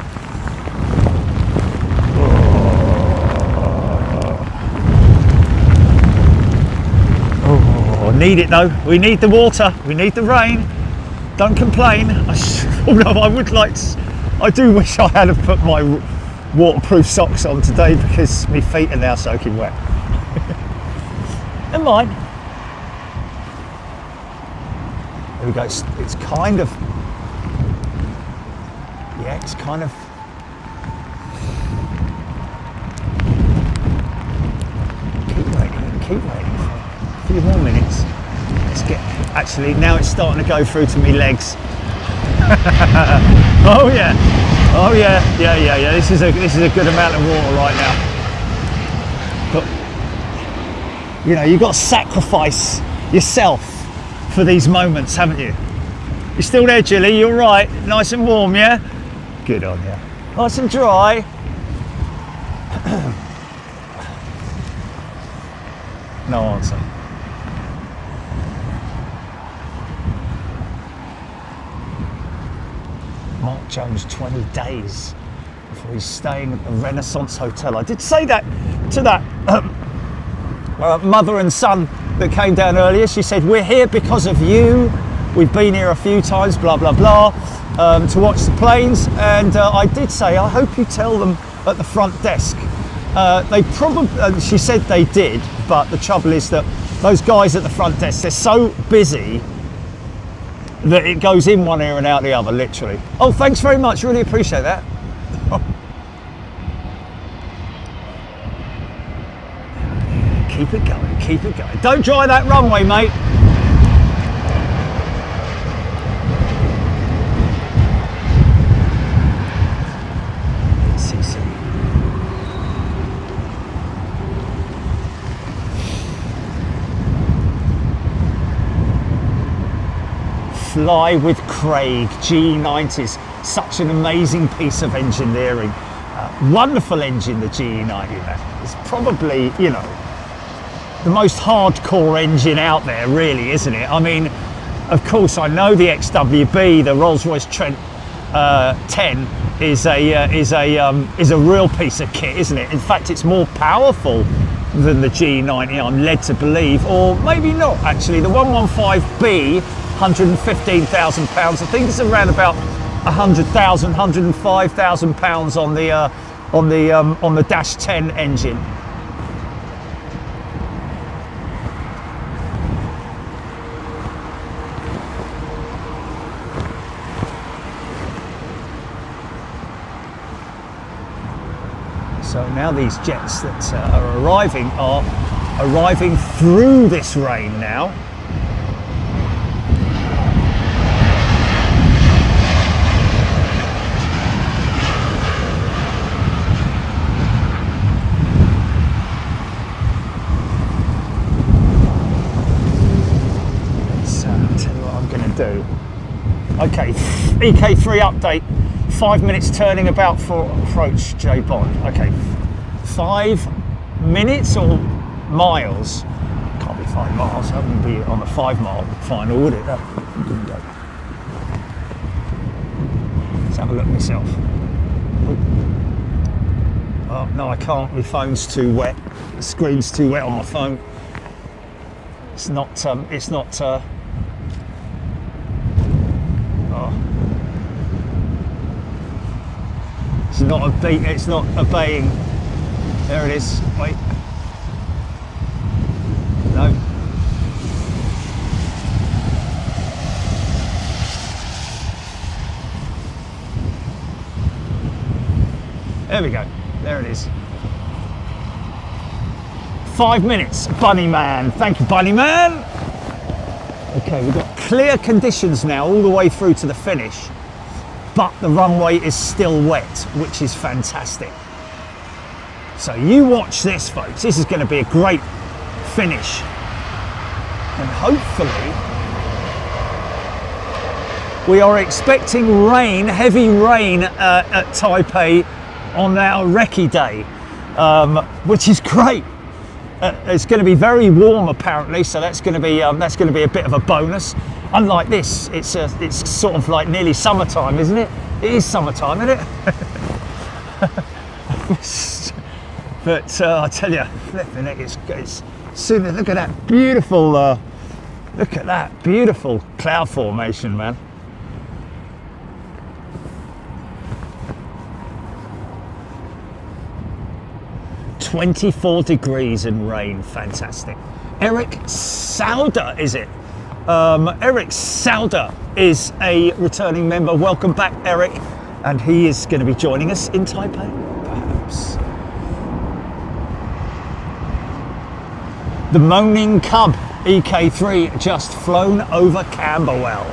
Need it though. We need the water. We need the rain. Don't complain. Although I would like to, I do wish I had put my waterproof socks on today because my feet are now soaking wet. Never mind. There we go. It's kind of, yeah, it's kind of. Keep waiting. A few more minutes. Let's get, actually now it's starting to go through to me legs. Oh yeah, yeah. This is a good amount of water right now. But you know, you've got to sacrifice yourself for these moments, haven't you? You're still there, Jilly? You're right. Nice and warm, yeah. Good on you. Nice and dry. No answer. Mark Jones, 20 days before he's staying at the Renaissance Hotel. I did say that to that mother and son that came down earlier. She said, we're here because of you. We've been here a few times, blah, blah, blah, to watch the planes. And I did say, I hope you tell them at the front desk. They probably, she said they did, but the trouble is that those guys at the front desk, they're so busy that it goes in one ear and out the other, literally. Oh, thanks very much, really appreciate that. Keep it going, keep it going. Don't dry that runway, mate. Fly with Craig, GE90s, such an amazing piece of engineering. Wonderful engine, the GE90. It's probably, you know, the most hardcore engine out there, really, isn't it? I mean, of course, I know the XWB, the Rolls-Royce Trent 10 is a real piece of kit, isn't it? In fact, it's more powerful than the G90, I'm led to believe, or maybe not actually. The 115B, 115,000 pounds. I think it's around about 100,000, 105,000 pounds on the Dash 10 engine. So now these jets that are arriving through this rain now. So I'll tell you what I'm going to do. Okay, EK3 update. 5 minutes turning about for approach J Bond. Okay, 5 minutes or miles? Can't be 5 miles. That wouldn't be on a 5 mile final, would it? That wouldn't go. Let's have a look myself. Oh no, I can't. My phone's too wet. The screen's too wet on my phone. It's not. It's not obeying. There it is. Wait. No. There we go. There it is. 5 minutes, Bunny Man. Thank you, Bunny Man. Okay, we've got clear conditions now all the way through to the finish. But the runway is still wet, which is fantastic. So you watch this, folks. This is going to be a great finish. And hopefully, we are expecting rain, heavy rain at Taipei on our recce day, which is great. It's going to be very warm apparently, so that's going to be a bit of a bonus. Unlike this, it's sort of like nearly summertime, isn't it? It is summertime, isn't it? But I tell you, flipping it, it's soon. Look at that beautiful cloud formation, man. "24 degrees and rain, fantastic." Eric Sauder, is it? Eric Sauder is a returning member. Welcome back, Eric. And he is going to be joining us in Taipei, perhaps. The Moaning Cub EK3 just flown over Camberwell.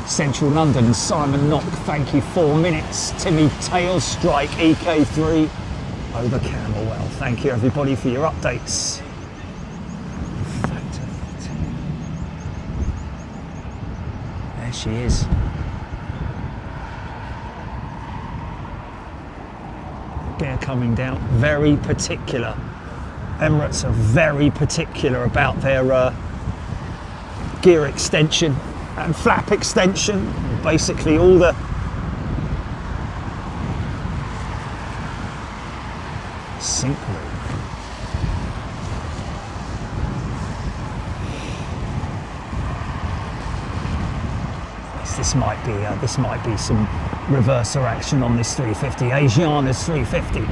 Central London, Simon Knock, thank you, 4 minutes. Timmy Tailstrike EK3 over Camberwell. Thank you everybody for your updates. There she is. Gear coming down, very particular. Emirates are very particular about their gear extension and flap extension, basically all the sync room. This might be some reverser action on this 350. Asiana's 350.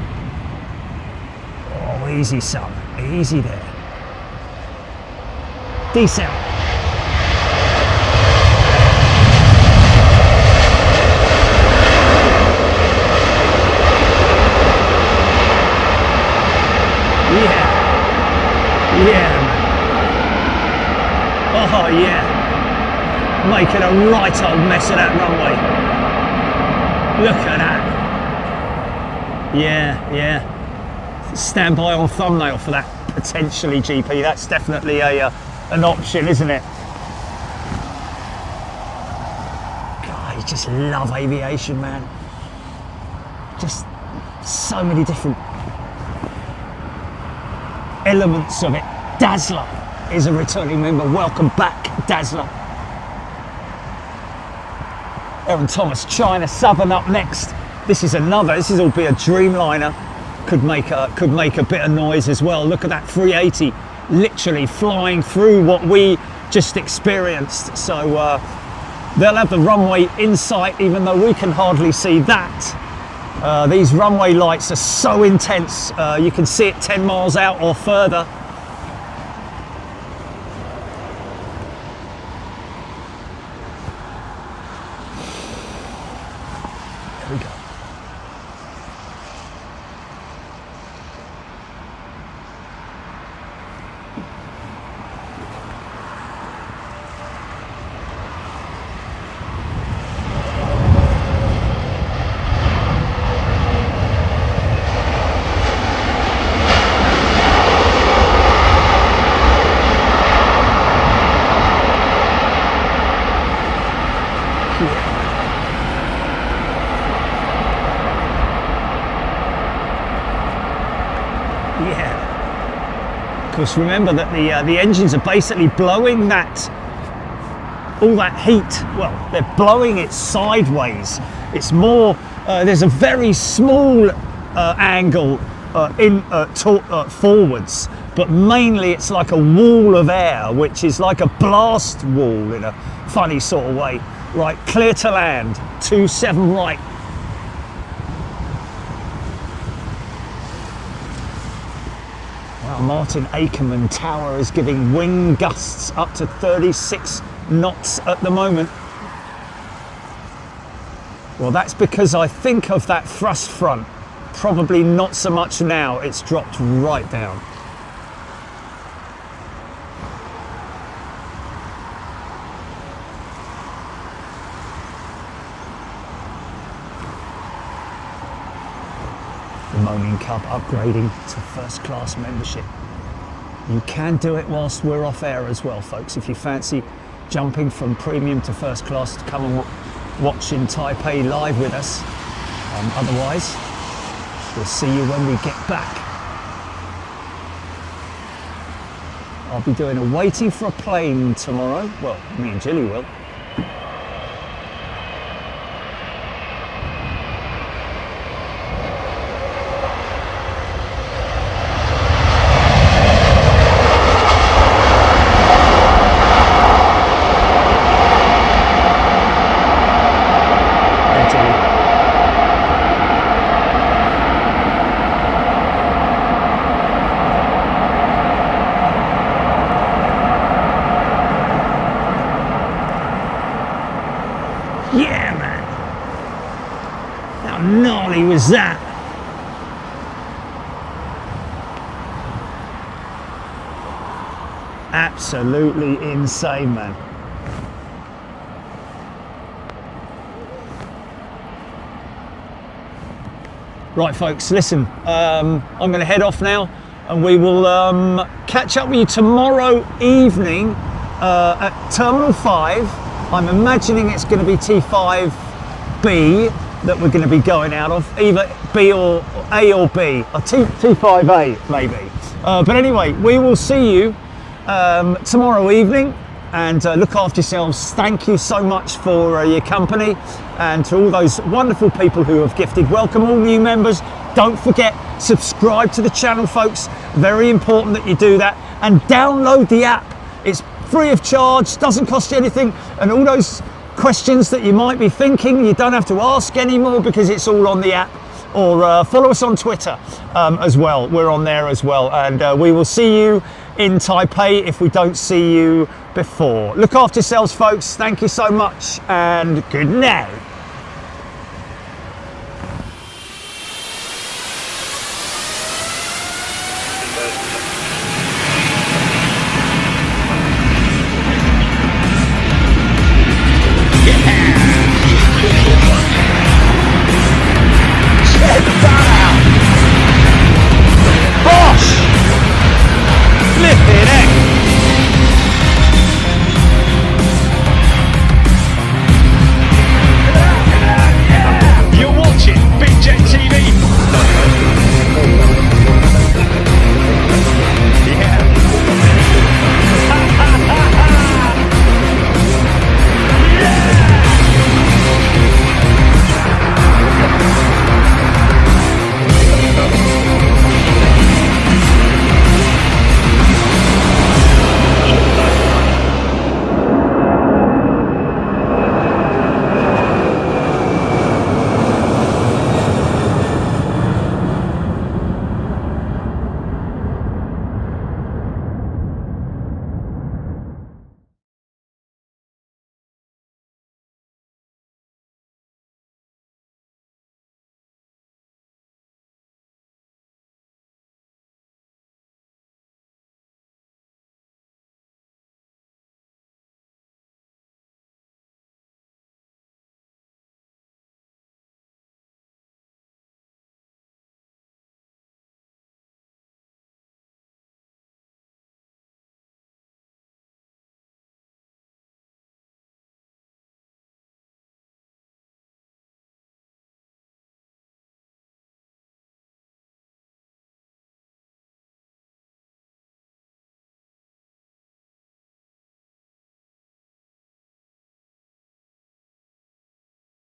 Oh, easy, son. Easy there. Decent. Yeah, man. Oh, yeah. Making a right old mess of that runway. Look at that. Yeah. Stand by on thumbnail for that, potentially, GP. That's definitely an option, isn't it? God, I just love aviation, man. Just so many different elements of it. Dazzler is a returning member. Welcome back, Dazzler. Aaron Thomas, China Southern up next. This is will be a Dreamliner. Could make a bit of noise as well. Look at that 380 literally flying through what we just experienced. So they'll have the runway in sight, even though we can hardly see that. These runway lights are so intense. You can see it 10 miles out or further. Here we go. Of course, remember that the engines are basically blowing all that heat. Well, they're blowing it sideways. It's more. There's a very small angle forwards, but mainly it's like a wall of air, which is like a blast wall in a funny sort of way. Right, clear to land. 27 right. Martin Akerman Tower is giving wing gusts up to 36 knots at the moment. Well, that's because I think of that thrust front. Probably not so much now. It's dropped right down. Moaning Cub upgrading to first class membership. You can do it whilst we're off air as well, folks. If you fancy jumping from premium to first class to come and watch in Taipei live with us. Otherwise, we'll see you when we get back. I'll be doing a waiting for a plane tomorrow. Well, me and Jilly will. Yeah, man. How gnarly was that? Absolutely insane, man. Right, folks, listen, I'm going to head off now, and we will catch up with you tomorrow evening at Terminal 5. I'm imagining it's going to be T5B that we're going to be going out of, either B or A or B, or T5A maybe. But anyway, we will see you tomorrow evening, and look after yourselves. Thank you so much for your company, and to all those wonderful people who have gifted. Welcome all new members. Don't forget, subscribe to the channel, folks. Very important that you do that, and download the app. It's free of charge, doesn't cost you anything, and all those questions that you might be thinking, you don't have to ask anymore because it's all on the app. Or follow us on Twitter as well. We're on there as well, and we will see you in Taipei if we don't see you before. Look after yourselves, folks. Thank you so much, and good night.